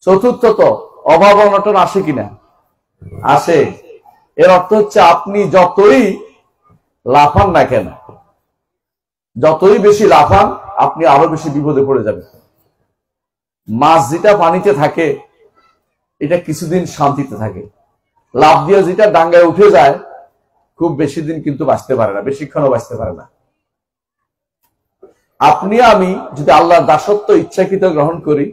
চতুর্থত অভাব অনটন আসে কিনা? আসে। এর অর্থ হচ্ছে আপনি যতই লাফান না কেন, যতই বেশি লাফান, আপনি আরো বেশি বিপদে পড়ে যাবেন। মাছ যেটা পানিতে থাকে এটা কিছুদিন শান্তিতে থাকে, লাফ দিয়ে যেটা ডাঙ্গায় উঠে যায় খুব বেশি দিন কিন্তু বাঁচতে পারে না, বেশিক্ষণও বাঁচতে পারে না। আপনি আমি যদি আল্লাহর দাসত্ব ইচ্ছাকৃত গ্রহণ করি,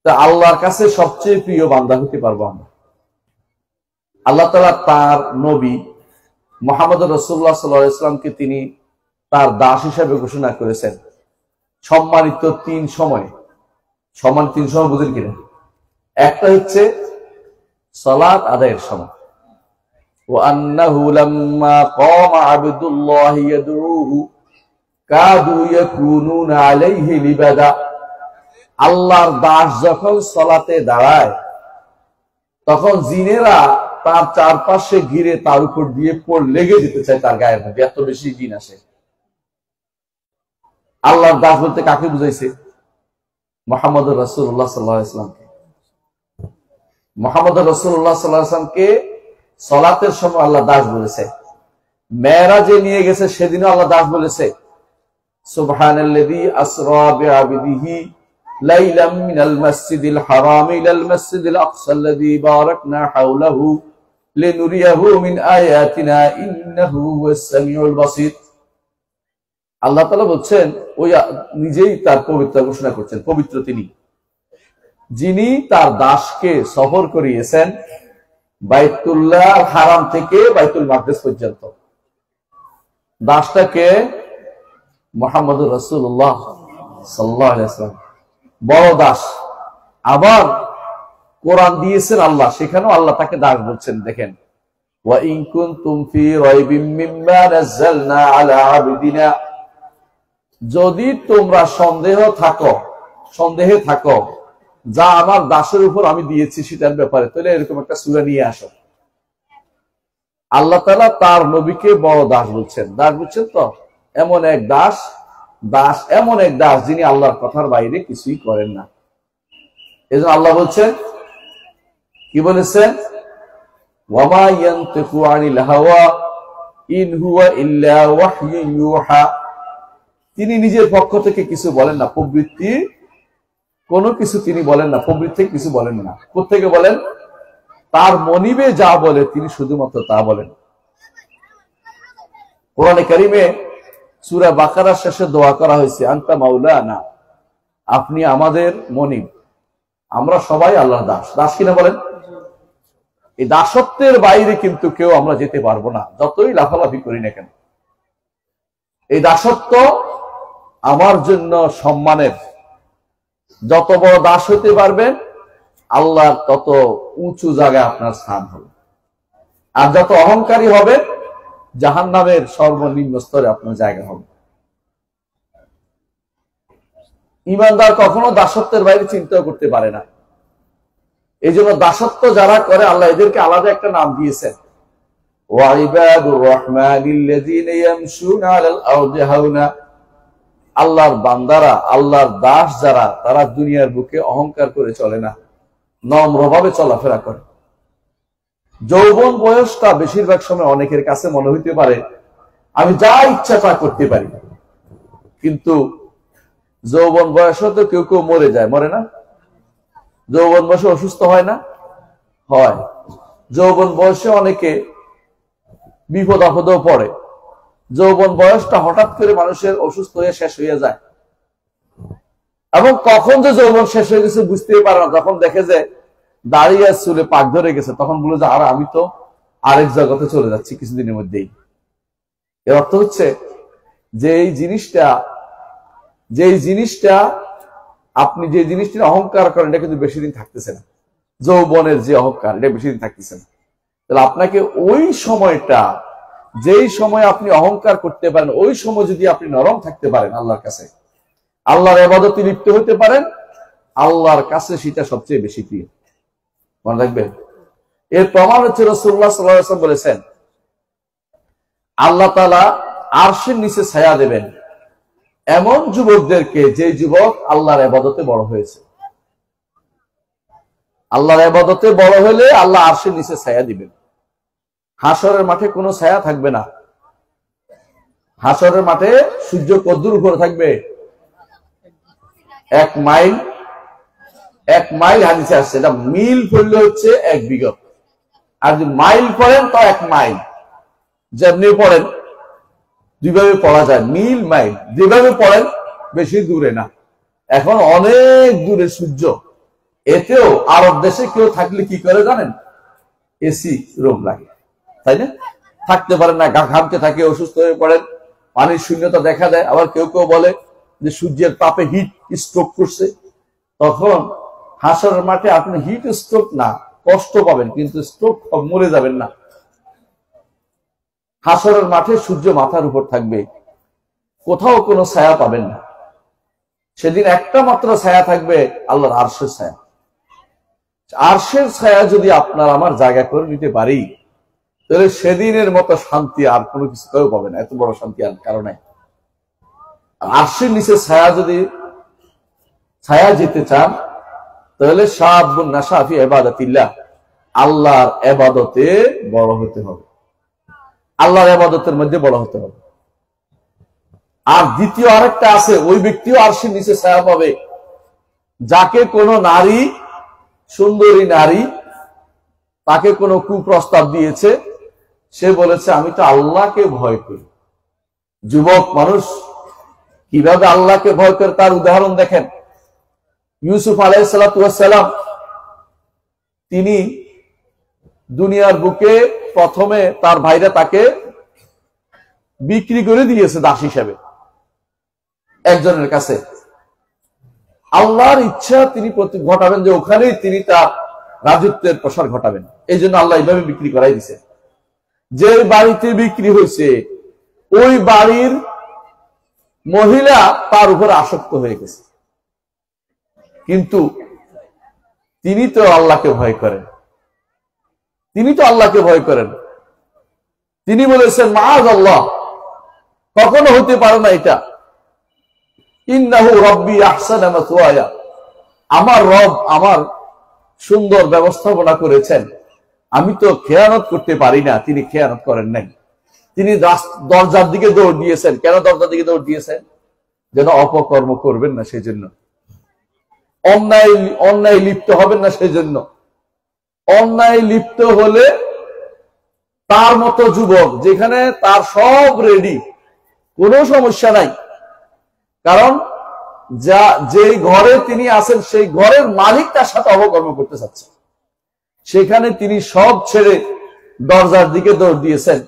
তা আল্লাহর কাছে সবচেয়ে প্রিয় বান্দা হতে পারবো আমরা। আল্লাহ তাআলা তার নবী মুহাম্মদ রাসূলুল্লাহ সাল্লাল্লাহু আলাইহি ওয়াসাল্লামকে তিনি তার দাস হিসেবে ঘোষণা করেছেন সম্মানিত তিন সময়। সম্মান তিন সময় বুঝেন কিনা? একটা হচ্ছে সালাত আদায়ের সময়, ওয়া আন্নাহু লাম্মা কামা আবদুল্লাহি ইয়াদউহু কাদু ইয়াকুনুনা আলাইহি লিবাদা। আল্লাহর দাস যখন সালাতে দাঁড়ায় তখন জিনেরা তার চারপাশে ঘিরে তার উপর দিয়ে লেগে যেতে চায়, তার গায়ের মধ্যে এত বেশি জিন আসে। আল্লাহর দাস বলতে কাকে বুঝাইছে? মুহাম্মদ রাসূলুল্লাহ সাল্লাল্লাহু আলাইহি ওয়াসাল্লামকে। মুহাম্মদ রাসূলুল্লাহ সাল্লাল্লাহু আলাইহি ওয়াসাল্লামকে সালাতের সময় আল্লাহ দাস বলেছে। মেরাজে নিয়ে গেছে সেদিনও আল্লাহ দাস বলেছে, সুবহানাল্লাযী আসরা বিআবদিহি লাইলাম মিনাল মাসজিদিল হারাম ইলাল মাসজিদিল আকসাল্লাযী বারাকনা হাওলাহু লিনুরিয়াহু মিন আয়াতিনা ইন্নাহু হুয়াস সামিউল বাসীর। আল্লাহ তাআলা বলছেন, ওই নিজেই তার পবিত্র ঘোষণা করছেন, পবিত্র তিনি যিনি তার দাসকে সফর করিয়েছেন বাইতুল্লাহ হারাম থেকে বাইতুল মাকদিস পর্যন্ত। দাসটাকে মুহাম্মদুর রাসূলুল্লাহ সাল্লাল্লাহু আলাইহি ওয়াসাল্লাম, বড় দাস। আবার কোরআন দিয়েছেন আল্লাহ, সেখানেও আল্লাহ তাকে দাস বলছেন। দেখেন, ওয়া ইন কুনতুম ফি রাইবিম মিম্মা নাযালনা আলা আবদিনা, যদি তোমরা সন্দেহে থাকো যা আমার দাসের উপর আমি দিয়েছি সেটার ব্যাপারে, তাহলে এরকম একটা সূরা নিয়ে আসো। আল্লাহ তাআলা তার নবীকে বড় দাস বলছেন। দাস বলছেন তো এমন এক দাস, এমন এক দাস যিনি আল্লাহর কথার বাইরে কিছুই করেন না। এজন্য আল্লাহ বলছেন, কি বলেছেন? ওয়ামা ইয়ানতিকু আনিল হাওয়া ইন হুয়া ইল্লা ওয়াহয়ুন ইউহা। তিনি নিজের পক্ষ থেকে কিছু বলেন না, প্রবৃত্তি কোনো কিছু তিনি বলেন না, প্রবৃত্তি কিছু বলেন না। কোত্থেকে বলেন? তার মনিবে যা বলে তিনি শুধুমাত্র তা বলেন। কোরআনে কারিমে সূরা বাকারার শেষে দোয়া করা হয়েছে, আনতা মাওলানা, আপনি আমাদের মনিব। আমরা সবাই আল্লাহর দাস। দাস কিনা বলেন? এই দাসত্বের বাইরে কিন্তু কেউ আমরা যেতে পারবো না, যতই লাফালাফি করি না কেন। এই দাসত্ব আমার জন্য সম্মানের। যত বড় দাস হতে পারবেন আল্লাহ তত উঁচু জায়গায় আপনার স্থান হবে। আর যত অহংকারী হবে জাহান্নামের সর্বনিম্ন স্তরে আপনার জায়গা হবে। ঈমানদার কখনো দাসত্বের বাইরে চিন্তাও করতে পারে না। এই জন্য দাসত্ব যারা করে আল্লাহ এদেরকে আলাদা একটা নাম দিয়েছেন, ওয়া ইবাদুর রহমানিল্লাযীনা ইয়ামশুনা আলাল আরদি হাওনা। আল্লাহর বান্দারা, আল্লাহর দাস যারা, তারা দুনিয়ার বুকে অহংকার করে চলে না, নম্রভাবে চলাফেরা করে। যৌবন বয়সটা বেশিরভাগ সময় অনেকের কাছে মনে হইতে পারে আমি যা ইচ্ছা তা করতে পারি, কিন্তু যৌবন বয়সে তো কেউ কেউ মরে যায়, মরে না? যৌবন বয়সে অসুস্থ হয় না? হয়। যৌবন বয়সে অনেকে বিপদ আপদেও পড়ে। যৌবন বয়সটা হঠাৎ করে মানুষের অসুস্থ হয়ে শেষ হয়ে যায়, এবং কখন যে যৌবন শেষ হয়ে গেছে বুঝতেই পারে না। যখন দেখে যে দাঁড়িয়ে চুলে পাক ধরে গেছে, তখন বলে যে আর আমি তো আরেক জগতে চলে যাচ্ছি কিছুদিনের মধ্যেই। এর অর্থ হচ্ছে যে এই জিনিসটা আপনি যে জিনিসটি অহংকার করেন এটা কিন্তু বেশি দিন থাকতেছে না। যৌবনের যে অহংকার, এটা বেশি দিন থাকতেছে না। তাহলে আপনাকে ওই সময়টা, যেই সময় আপনি অহংকার করতে পারেন, ওই সময় যদি আপনি নরম থাকতে পারেন আল্লাহর কাছে, আল্লাহর ইবাদতে লিপ্ত হতে পারেন, আল্লাহর কাছে সেটা সবচেয়ে বেশি প্রিয়। মনে রাখবেন, এর প্রমাণ হচ্ছে রাসূলুল্লাহ সাল্লাল্লাহু আলাইহি ওয়াসাল্লাম বলেছেন, আল্লাহ তাআলা আরশের নিচে ছায়া দেবেন এমন যুবকদেরকে যে যুবক আল্লাহর ইবাদতে বড় হয়েছে। আল্লাহর ইবাদতে বড় হলে আল্লাহ আরশের নিচে ছায়া দিবেন। হাসরের মাঠে কোনো ছায়া থাকবে না। হাসরের মাঠে সূর্য কদ্দুর উপরে থাকবে? 1 মাইল। 1 মাইল হাদিসে আসছে, এটা মিল পড়লে হচ্ছে 1 বিঘত, আর যদি মাইল পড়েন তো 1 মাইল। যেমনি পড়েন দুইভাবে পড়া যায়, মিল মাইল, যেভাবে পড়েন বেশি দূরে না। এখন অনেক দূরে সূর্য, এতেও আরব দেশে কেউ থাকলে কি করে জানেন? এসি রোগ লাগে, তাই না? থাকতে পারেন না, ঘামতে থাকে, অসুস্থ হয়ে পড়েন, পানির শূন্যতা দেখা দেয়। আবার কেউ কেউ বলে যে সূর্যের তাপে হিট স্ট্রোক করছে। তখন হাসরের মাঠে আপনি হিট স্ট্রোক না, কষ্ট পাবেন, কিন্তু স্ট্রোক মরে যাবেন না। হাসরের মাঠে সূর্য মাথার উপর থাকবে, কোথাও কোনো ছায়া পাবেন না। সেদিন একটা মাত্র ছায়া থাকবে, আল্লাহর আরশের ছায়া। আরশের ছায়া যদি আপনার আমার জায়গা করে নিতে পারি, তাহলে সেদিনের মতো শান্তি আর কোনো কিছু কেউ পাবে না। এত বড় শান্তি আর কারণে আরশের নিচে ছায়া, যদি ছায়া যেতে চান তাহলে শাবুন নাশা ফি ইবাদাতিল্লাহ, আল্লাহর ইবাদতে বড় হতে হবে, আল্লাহর ইবাদতের মধ্যে বড় হতে হবে। আর দ্বিতীয় আরেকটা আছে, ওই ব্যক্তিও আরশের নিচে ছায়া পাবে যাকে কোনো নারী, সুন্দরী নারী তাকে কোনো কুপ্রস্তাব দিয়েছে, সে বলেছে আমি তো আল্লাহকে ভয় করি। যুবক মানুষ কিভাবে আল্লাহকে ভয় করে তার উদাহরণ দেখেন। ইউসুফ আলাইহিস সালাতু ওয়াস সালাম, তিনি দুনিয়ার বুকে প্রথমে তার ভাইরা তাকে বিক্রি করে দিয়েছে দাস হিসেবে একজনের কাছে। আল্লাহর ইচ্ছা তিনি ঘটাবেন যে ওখানেই তিনি তার রাজত্বের প্রসার ঘটাবেন, এই জন্য আল্লাহ এইভাবে বিক্রি করাই দিছে। যে বাড়িতে বিক্রি হয়েছে ওই বাড়ির মহিলা তার উপর আসক্ত হয়ে গেছে, কিন্তু তিনি তো আল্লাহকে ভয় করেন, তিনি বলেছেন মাআযাল্লাহ, কখনো হতে পারে না এটা। ইন্নাহু রাব্বি আহসানা মাসওয়ায়া, আমার রব আমার সুন্দর ব্যবস্থাপনা করেছেন, আমি তো খেয়ানত করতে পারি না। তিনি খেয়ানত করেন নাই, তিনি দরজার দিকে দৌড় দিয়েছেন। কেন দরজার দিকে দৌড় দিয়েছেন? যেন অপকর্ম করবেন না, সেই জন্য। অন্যায় লিপ্ত হবেন না, সেই জন্য। অন্যায় লিপ্ত হলে তার মতো যুবক, যেখানে তার সব রেডি, কোনো সমস্যা নাই, কারণ যে ঘরে তিনি আছেন সেই ঘরের মালিক তার সাথে অপকর্ম করতে চাচ্ছে, সেখানে তিনি সব ছেড়ে দরজার দিকে দৌড় দিয়েছেন।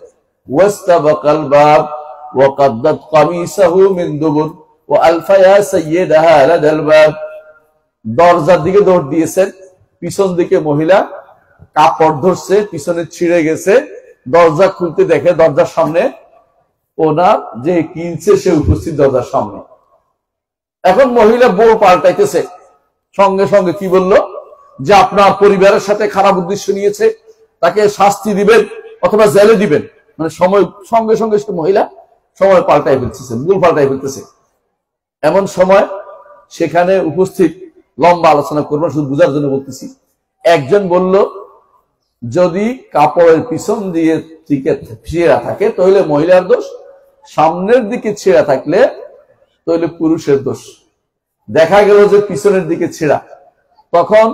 ওয়াস্তাবাকাল বাব ওয়া কাদ্দাত কামিসাহু মিন দুবুর ওয়া আলফায়া সাইয়্যিদাহা লাদাল বাব, দরজার দিকে দৌড় দিয়েছেন। পিছন দিকে মহিলা কাপড় ধরছে, পিছনে ছিঁড়ে গেছে, দরজা খুলতে দেখে দরজার সামনে ওনার যে কিনছে সে উপস্থিত দরজার সামনে। এখন মহিলা বউ পাল্টাইতেছে, সঙ্গে সঙ্গে কি বলল যে আপনার পরিবারের সাথে খারাপ উদ্দেশ্য নিয়েছে, তাকে শাস্তি দিবেন অথবা জেলে দিবেন। মানে সময় সঙ্গে সঙ্গে মহিলা সময় পাল্টাই ফেলতেছে, ভুল পাল্টাই ফেলতেছে। এমন সময় সেখানে উপস্থিত, লম্বা আলোচনা করবো, শুধু বুঝার জন্য বলতেছি, একজন বলল যদি কাপড়ের পিছন দিয়ে ছেঁড়া থাকে তাহলে মহিলার দোষ, সামনের দিকে ছেঁড়া থাকলে তাহলে পুরুষের দোষ। দেখা গেল যে পিছনের দিকে ছেঁড়া। তখন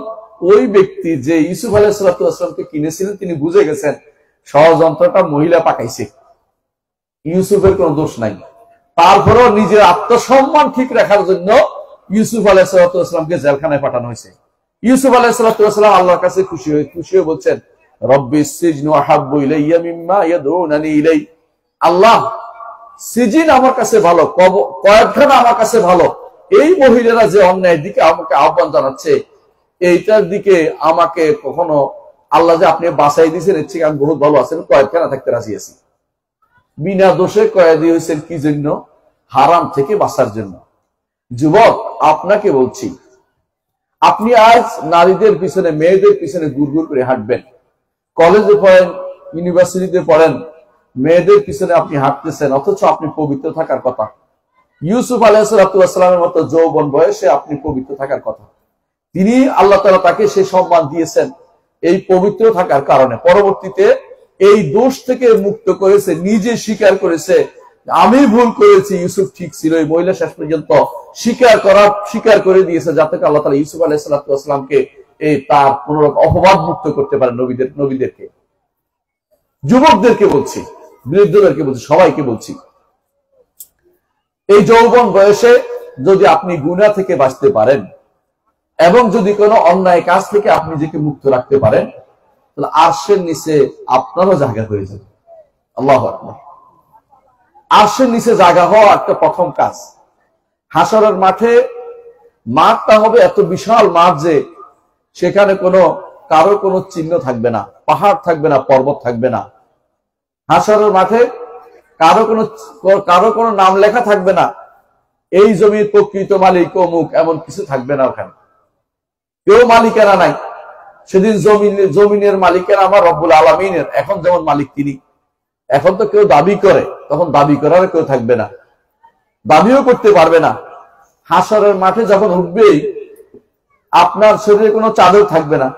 ওই ব্যক্তি যে ইউসুফ আলাইহিস সালামকে কিনেছিলেন তিনি বুঝে গেছেন ষড়যন্ত্রটা মহিলা পাকাইছে, ইউসুফের কোনো দোষ নাই। তারপরেও নিজের আত্মসম্মান ঠিক রাখার জন্য ইউসুফ আলাইহিস সালামকে জেলখানায় পাঠানো হয়েছে। ইউসুফ আলাইহিস সালাম আল্লাহর কাছে খুশি হয়ে বলছেন রব্বিস সিজনু আহাব্বু ইলাইয়া মিম্মা ইয়াদউনানি ইলাই, আল্লাহ সিজিন আমার কাছে ভালো, কয়েদখানা আমার কাছে ভালো। এই মহিলারা যে অন্যায়ের দিকে আমাকে আহ্বান জানাচ্ছে, এইটার দিকে আমাকে কখনো আল্লাহ যে আপনি বাঁচাই দিয়েছেন এর থেকে আমি বহুত ভালো আছেন, কয়েদখানা থাকতে রাজি আছি। বিনা দোষে কয়েদি হয়েছেন কি জন্য? হারাম থেকে বাঁচার জন্য। যুবক আপনাকে বলছি, আপনি আজ নারীদের পিছনে, মেয়েদের পিছনে গুড়গুড় করে হাঁটবেন, কলেজে পড়েন, ইউনিভার্সিটিতে পড়েন, মেয়েদের পিছনে আপনি হাঁটতেছেন, অথচ আপনি পবিত্র থাকার কথা। ইউসুফ আলাইহিস সালামের মতো যৌবন বয়সে আপনি পবিত্র থাকার কথা। তিনি আল্লাহ তাআলা তাকে সেই সম্মান দিয়েছেন এই পবিত্র থাকার কারণে। পরবর্তীতে এই দোষ থেকে মুক্ত করেছে, নিজে স্বীকার করেছে আমি ভুল করেছি, ইউসুফ ঠিক ছিল। এই মহিলা শেষ পর্যন্ত স্বীকার করে দিয়েছে, যাতে আল্লাহ তাআলা ইউসুফ আলাইহিস সালামকে এই তার কোন অপবাদ মুক্ত করতে পারে। নবীদেরকে, যুবকদেরকে বলছি, বৃদ্ধদেরকে বলছি, সবাইকে বলছি, এই যৌবন বয়সে যদি আপনি গুনাহ থেকে বাঁচতে পারেন এবং যদি কোনো অন্যায় কাজ থেকে আপনি নিজেকে মুক্ত রাখতে পারেন, তাহলে আরশের নিচে আপনারও জায়গা হয়ে যাবে। আল্লাহু আকবার। আরশের নিচে জায়গা হওয়া একটা প্রথম কাজ। হাসরের মাঠটা হবে এত বিশাল মাঠ যে সেখানে কারো কোনো চিহ্ন থাকবে না, পাহাড় থাকবে না, পর্বত থাকবে না। হাসরের মাঠে কারো কোনো নাম লেখা থাকবে না, এই জমির প্রকৃত মালিক অমুক, এমন কিছু থাকবে না। ওখানে কেউ মালিকেরা নাই। সেদিন জমিনের মালিকেরা আমার রব্বুল আলামিনের। এখন যেমন মালিক তিনি, এখন তো কেউ দাবি করে, তখন দাবি করার কেউ থাকবে না, দাবিও করতে পারবে না। হাসরের মাঠে যখন উঠবেই আপনার শরীরে কোনো চাদর থাকবে না।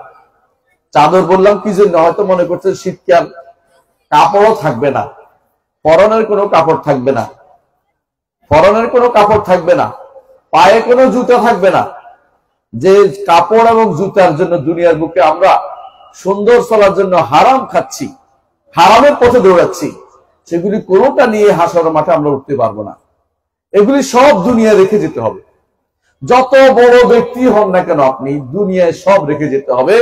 চাদর বললাম কি জন্য, হয়তো মনে করছেন শীতকাল, কাপড়ও থাকবে না, পরনের কোনো কাপড় থাকবে না, পায়ে কোনো জুতা থাকবে না। যে কাপড় এবং জুতার জন্য দুনিয়ার বুকে আমরা সুন্দর চলার জন্য হারাম খাচ্ছি, হারামের পথে দৌড়াচ্ছি, সেগুলি কোনোটা নিয়ে হাসরের মাঠে আমরা উঠতে পারবো না। এগুলি সব দুনিয়া রেখে যেতে হবে। যত বড় ব্যক্তি হন না কেন আপনি, দুনিয়ায় সব রেখে যেতে হবে।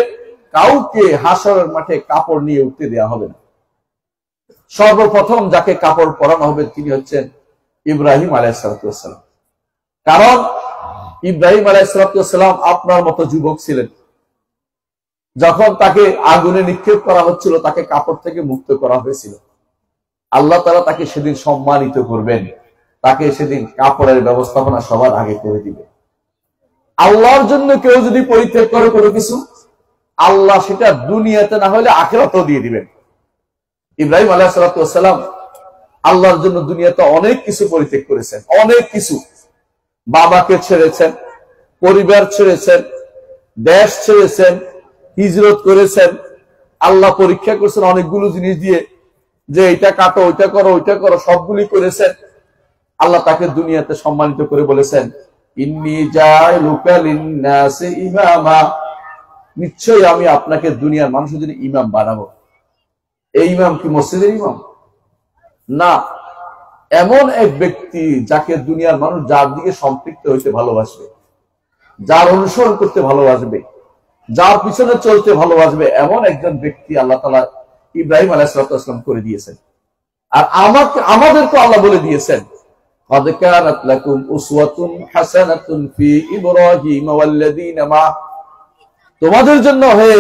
কাউকে হাসরের মাঠে কাপড় নিয়ে উঠতে দেওয়া হবে না। সর্বপ্রথম যাকে কাপড় পরানো হবে তিনি হচ্ছেন ইব্রাহিম আলাইহিস সালাম। কারণ ইব্রাহিম আলাইহিস সালাম আপনার মতো যুবক ছিলেন। যখন তাকে আগুনে নিক্ষেপ করা হচ্ছিল, তাকে কাপড় থেকে মুক্ত করা হয়েছিল। আল্লাহ তাআলা তাকে সেদিন সম্মানিত করবেন, তাকে সেদিন কাপড়ের ব্যবস্থাপনা সবার আগে করে দিবে। আল্লাহর জন্য কেউ যদি পরিত্যাগ করে কোনো কিছু, আল্লাহ সেটা দুনিয়াতে না হলে আখিরাতেও দিয়ে দিবেন। ইব্রাহিম আলাইহিস সালাম আল্লাহর জন্য দুনিয়াতে অনেক কিছু পরিত্যাগ করেছেন, অনেক কিছু। বাবাকে ছেড়েছেন, পরিবার ছেড়েছেন, দেশ ছেড়েছেন, হিজরত করেছেন। আল্লাহ পরীক্ষা করেছেন অনেকগুলো জিনিস দিয়ে, যে এটা কাটো, ওইটা করো, সবগুলি করেছেন। আল্লাহ তাকে দুনিয়াতে সম্মানিত করে বলেছেন, ইন্নী জাইলুকা লিন-নাসি ইমামা, নিশ্চয়ই আমি আপনাকে দুনিয়ার মানুষের জন্য ইমাম বানাবো। এই ইমাম কি মসজিদের ইমাম না, এমন এক ব্যক্তি যাকে দুনিয়ার মানুষ যার দিকে সম্পৃক্ত হইতে ভালোবাসবে, যার অনুসরণ করতে ভালোবাসবে, যার পিছনে চলতে ভালোবাসবে, এমন একজন ব্যক্তি আল্লাহ তাআলা ইব্রাহিম আলাইহিস সালাম করে দিয়েছেন। আর আমাদেরকে আল্লাহ বলে দিয়েছেন, قد كانت لكم أسوة حسنة في إبراهيم والذين معه, তোমাদের জন্য হে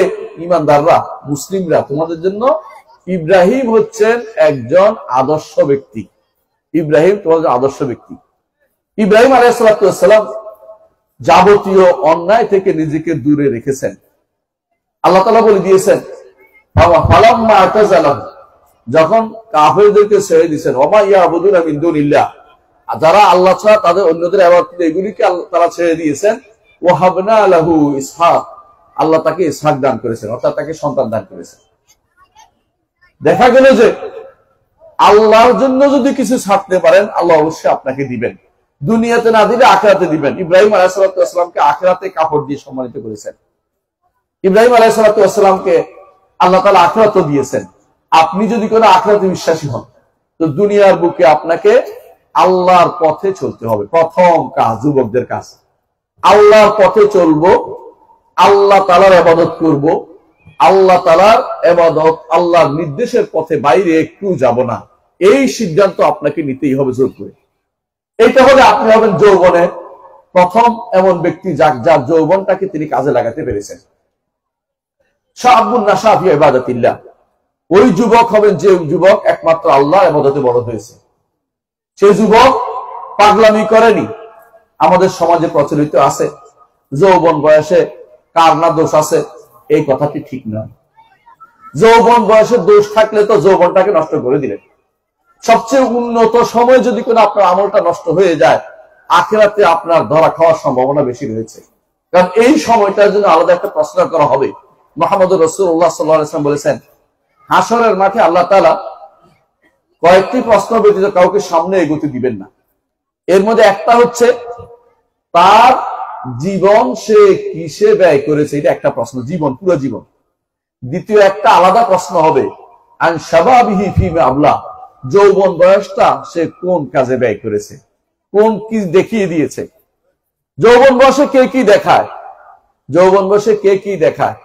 ঈমানদাররা, মুসলিমরা, তোমাদের জন্য ইব্রাহিম হচ্ছেন একজন আদর্শ ব্যক্তি। ইব্রাহিম তোমাদের আদর্শ ব্যক্তি। ইব্রাহিম আলাইহিস সালাম যাবতীয় অন্যায় থেকে নিজেকে দূরে রেখেছেন। আল্লাহ তাআলা বলে দিয়েছেন, ফালাম্মা আতাযালাহু, যখন কাফেরদেরকে ছেড়ে দিয়েছেন, ওমা ইয়াবুদুনা মিন দুনিল্লাহ, যারা আল্লাহ ছাড়া তাদের অন্যদের ইবাদত, এগুলিকে তারা ছেড়ে দিয়েছেন। ওয়াহাবনা লাহু ইসহাক, আল্লাহ তাকে ইসহাক দান করেছেন, অর্থাৎ তাকে সন্তান দান করেছেন। দেখা গেল যে আল্লাহর জন্য যদি কিছু ছাড়তে পারেন, আল্লাহ অবশ্যই আপনাকে দিবেন। দুনিয়াতে না দিলে আখিরাতে দিবেন। ইব্রাহিম আলাইহিস সালামকে আখিরাতে কাপড় দিয়ে সম্মানিত করেছেন। ইব্রাহিম আলাইহিস সালামকে আল্লাহ তাআলা আখিরাতও দিয়েছেন। আপনি যদি কোনো আখিরাতে বিশ্বাসী হন, তো দুনিয়ার বুকে আপনাকে আল্লাহর পথে চলতে হবে। প্রথম কাজ, যুবকদের কাজ, আল্লাহর পথে চলবো, আল্লাহ তাআলার ইবাদত করব, আল্লাহ তাআলার ইবাদত, আল্লাহর নির্দেশের পথে বাইরে একটু যাব না, এই সিদ্ধান্ত আপনাকে নিতেই হবে জোর করে। এইটা হলে আপনি হবেন যৌবনে প্রথম এমন ব্যক্তি যার যৌবনটাকে তিনি কাজে লাগাতে পেরেছেন। শাআবুন নাশা ফি ইবাদাতিল্লাহ, ওই যুবক হবেন যে যুবক একমাত্র আল্লাহর ইবাদতে বড় হয়েছে। সে যুবক পাগলামি করেনি। আমাদের সমাজে প্রচলিত আছে, যৌবন বয়সে কার না দোষ আছে, এই কথাটি ঠিক নয়। যৌবন বয়সে দোষ থাকলে তো যৌবনটাকে নষ্ট করে দিলেন। সবচেয়ে উন্নত সময় যদি কোনো আপনার আমলটা নষ্ট হয়ে যায়, আখিরাতে আপনার ধরা খাওয়ার সম্ভাবনা বেশি রয়েছে। কারণ এই সময়টার জন্য আলাদা একটা প্রশ্ন করা হবে। মুহাম্মদ রাসূলুল্লাহ সাল্লাল্লাহু আলাইহি ওয়াসাল্লাম বলেছেন, হাসরের মাঠে আল্লাহ তাআলা কয়েকটি প্রশ্ন ব্যতীত কাউকে সামনে এগোতে দিবেন না। এর মধ্যে একটা হচ্ছে তার জীবন সে কিসে ব্যয় করেছে, এটা একটা প্রশ্ন, জীবন, পুরো জীবন। দ্বিতীয় একটা আলাদা প্রশ্ন হবে আন শাবাবিহি ফিমা আবলা, যৌবন বয়সটা সে কোন কাজে ব্যয় করেছে, কোন কি দেখিয়ে দিয়েছে। যৌবন বয়সে কে কি দেখায়, যৌবন বয়সে কে কি দেখায়।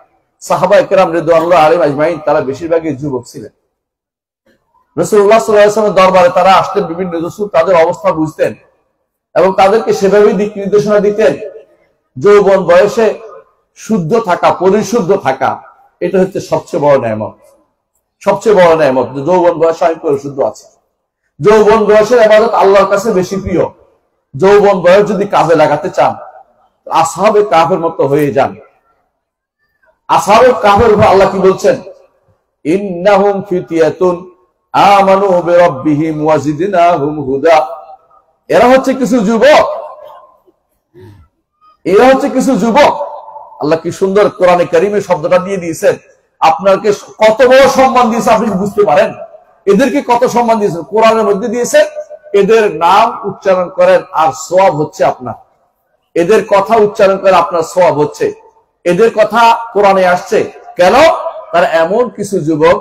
সাহাবায়ে কেরাম রিদওয়ানুল্লাহি আলাইহিম আজমাইন তারা বেশিরভাগই যুবক ছিলেন। রাসূলুল্লাহ সাল্লাল্লাহু আলাইহি ওয়াসাল্লামের দরবারে তারা আসতেন, বিভিন্ন রাসূল তাদের অবস্থা বুঝতেন এবং তাদেরকে সেভাবে দিক নির্দেশনা দিতেন। যৌবন বয়সে শুদ্ধ থাকা, পরিশুদ্ধ থাকা, এটা হচ্ছে সবচেয়ে বড় নেয়ামত, সবচেয়ে বড় নেয়ামত। যৌবন বয়সে আমি পরিশুদ্ধ আছি। যৌবন বয়সের ইবাদত আল্লাহর কাছে বেশি প্রিয়। যৌবন বয়স যদি কাজে লাগাতে চান, আসহাবে কাহফের মতো হয়ে যান। আসহাবে কাহফের উপর আল্লাহ কি বলছেন, ইন্নাহুম ফিতিয়াতুন আমানু বিরাব্বিহিম ওয়া জিদনাহুম হুদা। এরা হচ্ছে কিছু যুবক, এরা হচ্ছে কিছু যুবক। আল্লাহ কি সুন্দর কোরআনে কারিমে শব্দটা দিয়ে দিয়েছেন। আপনাকে কত বড় সম্মান দিয়েছে আপনি বুঝতে পারেন। এদেরকে কত সম্মান দিয়েছেন, কোরআনের মধ্যে দিয়েছেন। এদের নাম উচ্চারণ করেন আর সওয়াব হচ্ছে আপনার, এদের কথা উচ্চারণ করে আপনার সওয়াব হচ্ছে। এদের কথা কোরআনে আসছে কেন? তারা এমন কিছু যুবক,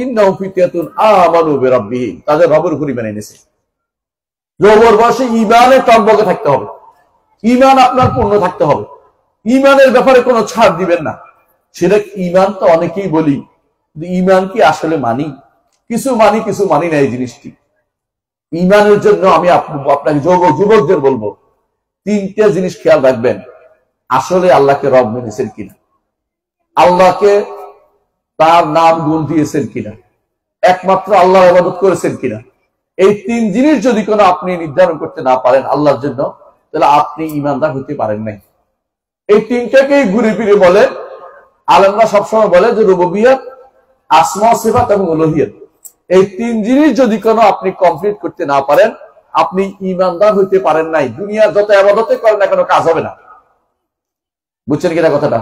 ইন্নাহুম ফিতিয়াতুন আমানু বিরাব্বিহিম, তাদের রবের উপর ঈমান এনেছে। যৌবন বয়সে ঈমানের টনবগে থাকতে হবে, ঈমান আপনার পূর্ণ থাকতে হবে। ঈমানের ব্যাপারে কোনো ছাড় দিবেন না। সেটা ঈমান তো অনেকেই বলি, ঈমান কি আসলে মানি? কিছু মানি, কিছু মানি না। এই জিনিসটি ঈমানের জন্য আমি আপনাকে যুবকদের বলবো, তিনটা জিনিস খেয়াল রাখবেন। আসলে আল্লাহকে রব মেনেছেন কিনা, আল্লাহকে তার নাম গুণ দিয়েছেন কিনা, একমাত্র আল্লাহর ইবাদত করেছেন কিনা। এই তিন জিনিস যদি কোনো আপনি নির্ধারণ করতে না পারেন আল্লাহর জন্য, তাহলে আপনি ঈমানদার হতে পারেন নাই। এই তিনটাকেই ঘুরে ফিরে বলে আলেমরা সবসময় বলে যে রুবুবিয়ত, আসমা সিফাত এবং উলুহিয়ত। এই তিন জিনিস যদি কোনো আপনি কমপ্লিট করতে না পারেন, আপনি ঈমানদার হইতে পারেন নাই। দুনিয়ার যত ইবাদতে করেন না কেন কাজ হবে না। বুঝছেন কিনা কথাটা?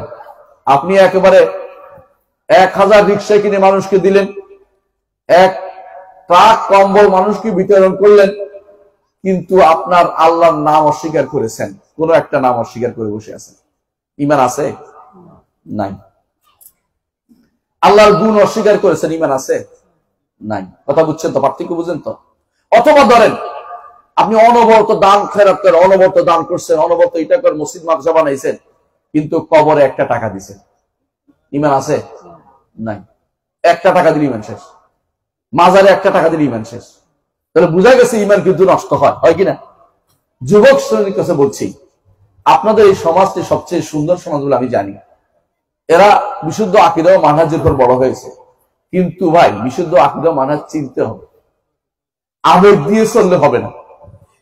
আপনি একেবারে 1000 রিক্সা কিনে মানুষকে দিলেন, 1 ট্রাক কম্বল মানুষকে বিতরণ করলেন, কিন্তু আপনার আল্লাহর নাম অস্বীকার করেছেন, কোন একটা নাম অস্বীকার করে বসে আছেন। ঈমান আছে? নাই। আল্লাহর গুণ অস্বীকার করেছেন, ঈমান আছে? নাই। কথা বুঝছেন তো? পার্থক্য বুঝেন তো? অথবা ধরেন আপনি অনবরত দান খেরাত করেন, অনবরত দান করছেন, অনবরত এটা করে মসজিদ মাদ্রাসা বানাইছেন, কিন্তু কবরে 1 টাকা দিছেন। ঈমান আছে? নাই। 1 টাকা দিলে ঈমান শেষ। মাজারে 1 টাকা দিলে ঈমান শেষ। তাহলে বোঝা গেছে ঈমান কিন্তু নষ্ট হয়, হয় কিনা? যুবক শ্রেণীর কাছে বলছি, আপনাদের এই সমাজটি সবচেয়ে সুন্দর সমাজ বলে আমি জানি। এরা বিশুদ্ধ আকীদা ও মানহাজের উপর বড় হয়েছে, কিন্তু ভাই বিশুদ্ধ আকীদা ও মানহাজ চিনতে হবে, আবেগ দিয়ে চললে হবে না।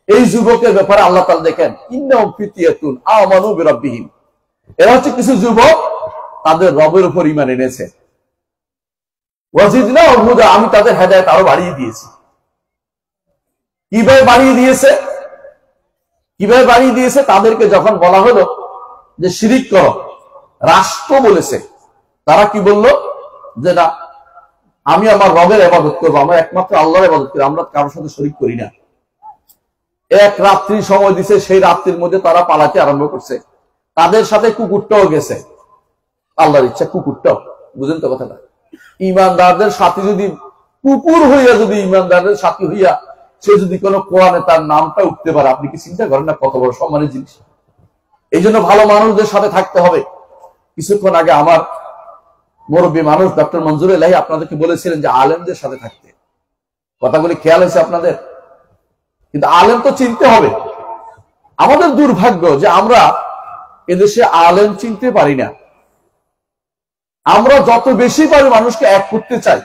এই যুবকের ব্যাপারে আল্লাহ তাআলা দেখেন, ইন্নাহুম ফিতিয়াতুন আমানু বিরাব্বিহিম, এরা হচ্ছে কিছু যুবক তাদের রবের উপর ঈমান এনেছে। ওয়া জিদনাহুম হুদা, আমি তাদের হেদায়েত আরো বাড়িয়ে দিয়েছি। কিভাবে বাড়িয়ে দিয়েছে? কিভাবে বাড়িয়ে দিয়েছে? তাদেরকে যখন বলা হলো যে শিরিক করো, রাষ্ট্র বলেছে, তারা কি বলল যে না, আমি আমার রবের ইবাদত করবো, আমরা একমাত্র আল্লাহর ইবাদত করি, আমরা কারোর সাথে শরীক করি না। 1 রাত্রি সময় দিছে, সেই রাত্রির মধ্যে তারা পালাতে আরম্ভ করছে। তাদের সাথে কুকুরটাও গেছে, আল্লাহর ইচ্ছা কুকুরটাও। বুঝেন তো কথাটা? ঈমানদারদের সাথী যদি কুকুর হইয়া, যদি ঈমানদারদের সাথী হইয়া সে যদি কোনো কোরআনে তার নামটা উঠতে পারে, আপনি কি চিন্তা করেন না কত বড় সম্মানের জিনিস? এই জন্য ভালো মানুষদের সাথে থাকতে হবে। কিছুক্ষণ আগে আমার মুরব্বী মানুষ ডক্টর মঞ্জুর ইলাহি আপনাদেরকে বলেছিলেন যে আলেমদের সাথে থাকতে। কথাগুলি খেয়াল হয়েছে আপনাদের? কিন্তু আলেম তো চিনতে হবে। আমাদের দুর্ভাগ্য যে আমরা এদেশে আলেম চিনতে পারি না। আমরা যত বেশি পারি মানুষকে এক করতে চাই।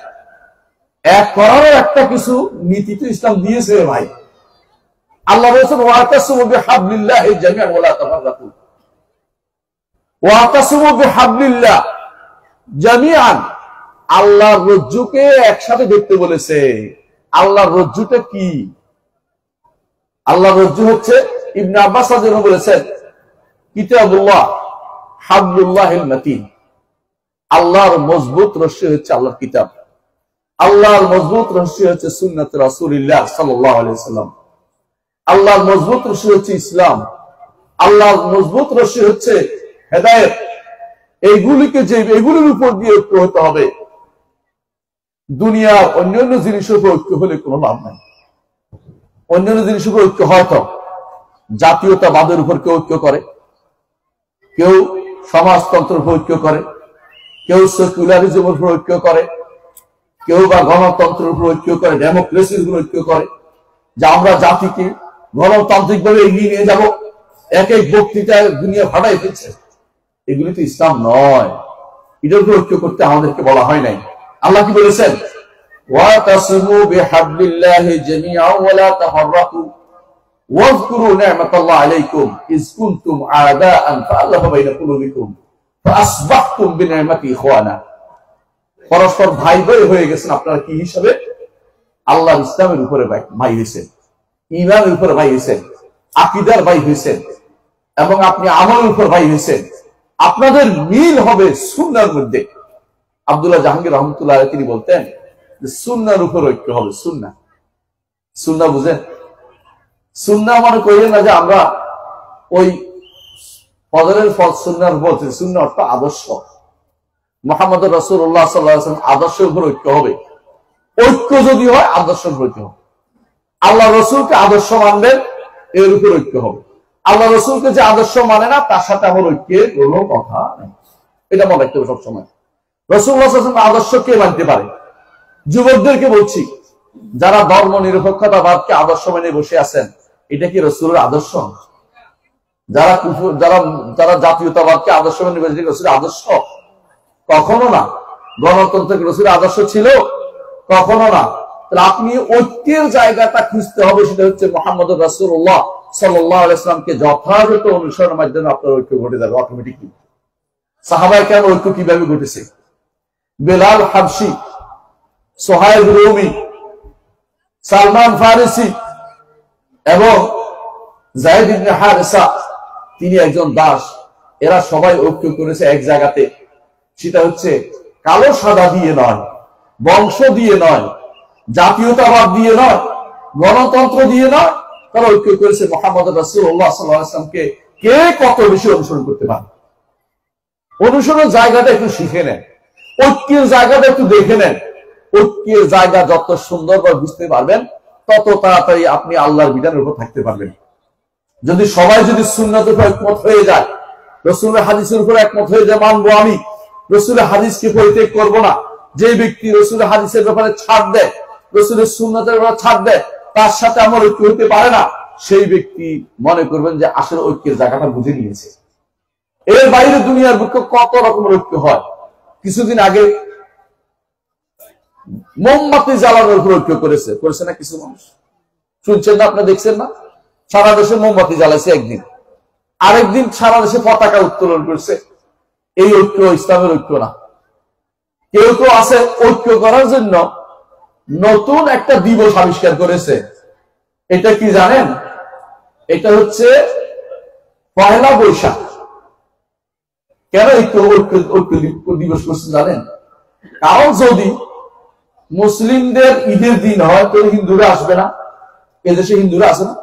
এক করার একটা কিছু নীতি তো ইসলাম দিয়েছে ভাই। আল্লাহ বলেছেন ওয়াতাসিমু বিহাবলিল্লাহি জামিআন ওয়া লা তাফাররাকু। ওয়াতাসিমু বিহাবলিল্লাহ জামিআন, আল্লাহর রজ্জুকে একসাথে দেখতে বলেছে। আল্লাহর রজ্জুটা কি? আল্লাহর রজ্জু হচ্ছে, ইবনে আব্বাস রাদিয়াল্লাহু আনহু বলেছেন, কিতাবুল্লাহ হাবলুল্লাহিল মাতিন, আল্লাহর মজবুত রশ্মি হচ্ছে আল্লাহর কিতাব, আল্লাহর মজবুত রশ্মি হচ্ছে সুন্নাত রাসূলুল্লাহ সাল্লাল্লাহু আলাইহি ওয়াসাল্লাম, আল্লাহর মজবুত রশ্মি হচ্ছে ইসলাম, আল্লাহর মজবুত রশ্মি হচ্ছে হেদায়েত। এগুলির উপর দিয়ে ঐক্য হতে হবে। দুনিয়ার অন্যান্য জিনিসের উপর ঐক্য হলে কোনো লাভ নাই। অন্যান্য জিনিসের উপর ঐক্য হয়তো জাতীয়তাবাদের উপর কেউ ঐক্য করে, কেউ সমাজতন্ত্রের উপর ঐক্য করে, কেউ সেকুলারিজমের উপর ঐক্য করে, কেউ বা গণতন্ত্রের উপর ঐক্য করে, ডেমোক্রেসির উপর ঐক্য করে, যে আমরা জাতিকে গণতান্ত্রিক ভাবে এগিয়ে নিয়ে যাব। এক এক বক্তৃতায় দুনিয়া ফাটাই ফেলছে। এগুলি তো ইসলাম নয়। এটার উপর ঐক্য করতে আমাদেরকে বলা হয় নাই। আল্লাহ কি বলেছেন? ওয়াতাসিমু বিহাবলিল্লাহি জামিআন ওয়া লা তাফাররাকু ওয়াযকুরু নি'মাতাল্লাহি আলাইকুম ইয কুনতুম আ'দাআন ফাআল্লাফা বাইনা কুলুবিকুম ফাআসবাহতুম বিনি'মাতিহি ইখওয়ানা। পরস্পর ভাই ভাই হয়ে গেছেন আপনারা কি হিসাবে? আল্লাহর ইসলামের উপরে ভাই হয়েছেন, ঈমানের উপরে ভাই হয়েছেন, আকীদার ভাই হয়েছেন, এবং আপনি আমলের উপর ভাই হয়েছেন। আপনাদের মিল হবে সুন্নাহর মধ্যে। আব্দুল্লাহ জাহাঙ্গীর রহমতুল্লাহ আলাইহি তিনি বলতেন যে সুন্নাহর উপর ঐক্য হবে। সুন্নাহ, সুন্নাহ বুঝেন? সুন্নাহ মানে কইলেন না যে আমরা ওই ফজরের ফরজ সুন্নাহর উপর, সুন্নাহ অর্থ আদর্শ। মুহাম্মদ রাসূলুল্লাহ সাল্লাল্লাহু আলাইহি ওয়াসাল্লাম আদর্শের উপর ঐক্য হবে। ঐক্য যদি হয় আদর্শের উপর ঐক্য হবে। আল্লাহ রসুলকে আদর্শ মানবেন, এর উপর ঐক্য হবে। আল্লাহ রসুলকে যে আদর্শ মানে না, তার সাথে আমার ঐক্যের কোনো কথা নেই। এটা মনে রাখতে হবে সবসময়। রাসূলুল্লাহ সাল্লাল্লাহু আলাইহি ওয়াসাল্লাম আদর্শ কে মানতে পারে? যুবকদেরকে বলছি, যারা ধর্ম নিরপেক্ষতাবাদকে আদর্শ মেনে বসে আছেন, এটা কি রাসূলের আদর্শ? যারা যারা জাতীয়তাবাদকে আদর্শ মেনে বসে, রাসূলের আদর্শ? কখনো না। গণতন্ত্রের রাসূলের আদর্শ ছিল? কখনো না। তাহলে আপনি ঐক্যের জায়গাটা খুঁজতে হবে, সেটা হচ্ছে মুহাম্মদ রাসূলুল্লাহ সাল্লাল্লাহু আলাইহি ওয়াসাল্লামকে যথাযথ অনুসরণের মাধ্যমে আপনার ঐক্য ঘটে যাবে অটোমেটিকলি। সাহাবায়ে কেরাম ঐক্য কিভাবে ঘটেছে? বেলাল হাবশি, সোহাইব রুমি, সালমান ফারিসি এবং যায়েদ ইবনে হারেসা, তিনি একজন দাস, এরা সবাই ঐক্য করেছে এক জায়গাতে। সেটা হচ্ছে কালো সাদা দিয়ে নয়, বংশ দিয়ে নয়, জাতীয়তাবাদ দিয়ে নয়, গণতন্ত্র দিয়ে নয়। তারা ঐক্য করেছে মুহাম্মদ রাসূলুল্লাহ সাল্লাল্লাহু আলাইহি ওয়াসাল্লামকে কে কত বেশি অনুসরণ করতে পারে। অনুসরণের জায়গাটা একটু শিখে নেন, ঐক্যের জায়গাটা একটু দেখে নেন। ঐক্যের জায়গা যত সুন্দরভাবে বুঝতে পারবেন, তত তাড়াতাড়ি আপনি আল্লাহর বিধানের উপর থাকতে পারবেন। যদি সবাই সুন্নাতের উপর একমত হয়ে যায়, রাসূলের হাদিসের উপর একমত হয়ে যায়, মানবো আমি, রাসূলের হাদিসকে পরিত্যাগ করব না। যে ব্যক্তি রাসূলের হাদিসের ব্যাপারে ছাড় দেয়, রাসূলের সুন্নাতের ব্যাপারে ছাড় দেয়, তার সাথে আমার ঐক্য হতে পারে না, সেই ব্যক্তি মনে করবেন যে আসলে ঐক্যের জায়গাটা বুঝে নিয়েছে। এর বাইরে দুনিয়ার বুকে কত রকমের ঐক্য হয়। কিছুদিন আগে মোমবাতি জ্বালানোর উপর ঐক্য করেছে না কিছু মানুষ? শুনছেন না? আপনারা দেখছেন না? সারা দেশে মোমবাতি জ্বালাইছে একদিন, আরেকদিন সারা দেশে পতাকা উত্তোলন করছে। এই ঐক্য ইসলামের ঐক্য না। কেউ কেউ আছে ঐক্য করার জন্য নতুন একটা দিবস আবিষ্কার করেছে। এটা কি জানেন? এটা হচ্ছে পয়লা বৈশাখ। কেন ঐক্য দিবস করছে জানেন? কারণ যদি মুসলিমদের ঈদের দিন হয়, তো হিন্দুরা আসবে না। এদেশে হিন্দুরা আছে না?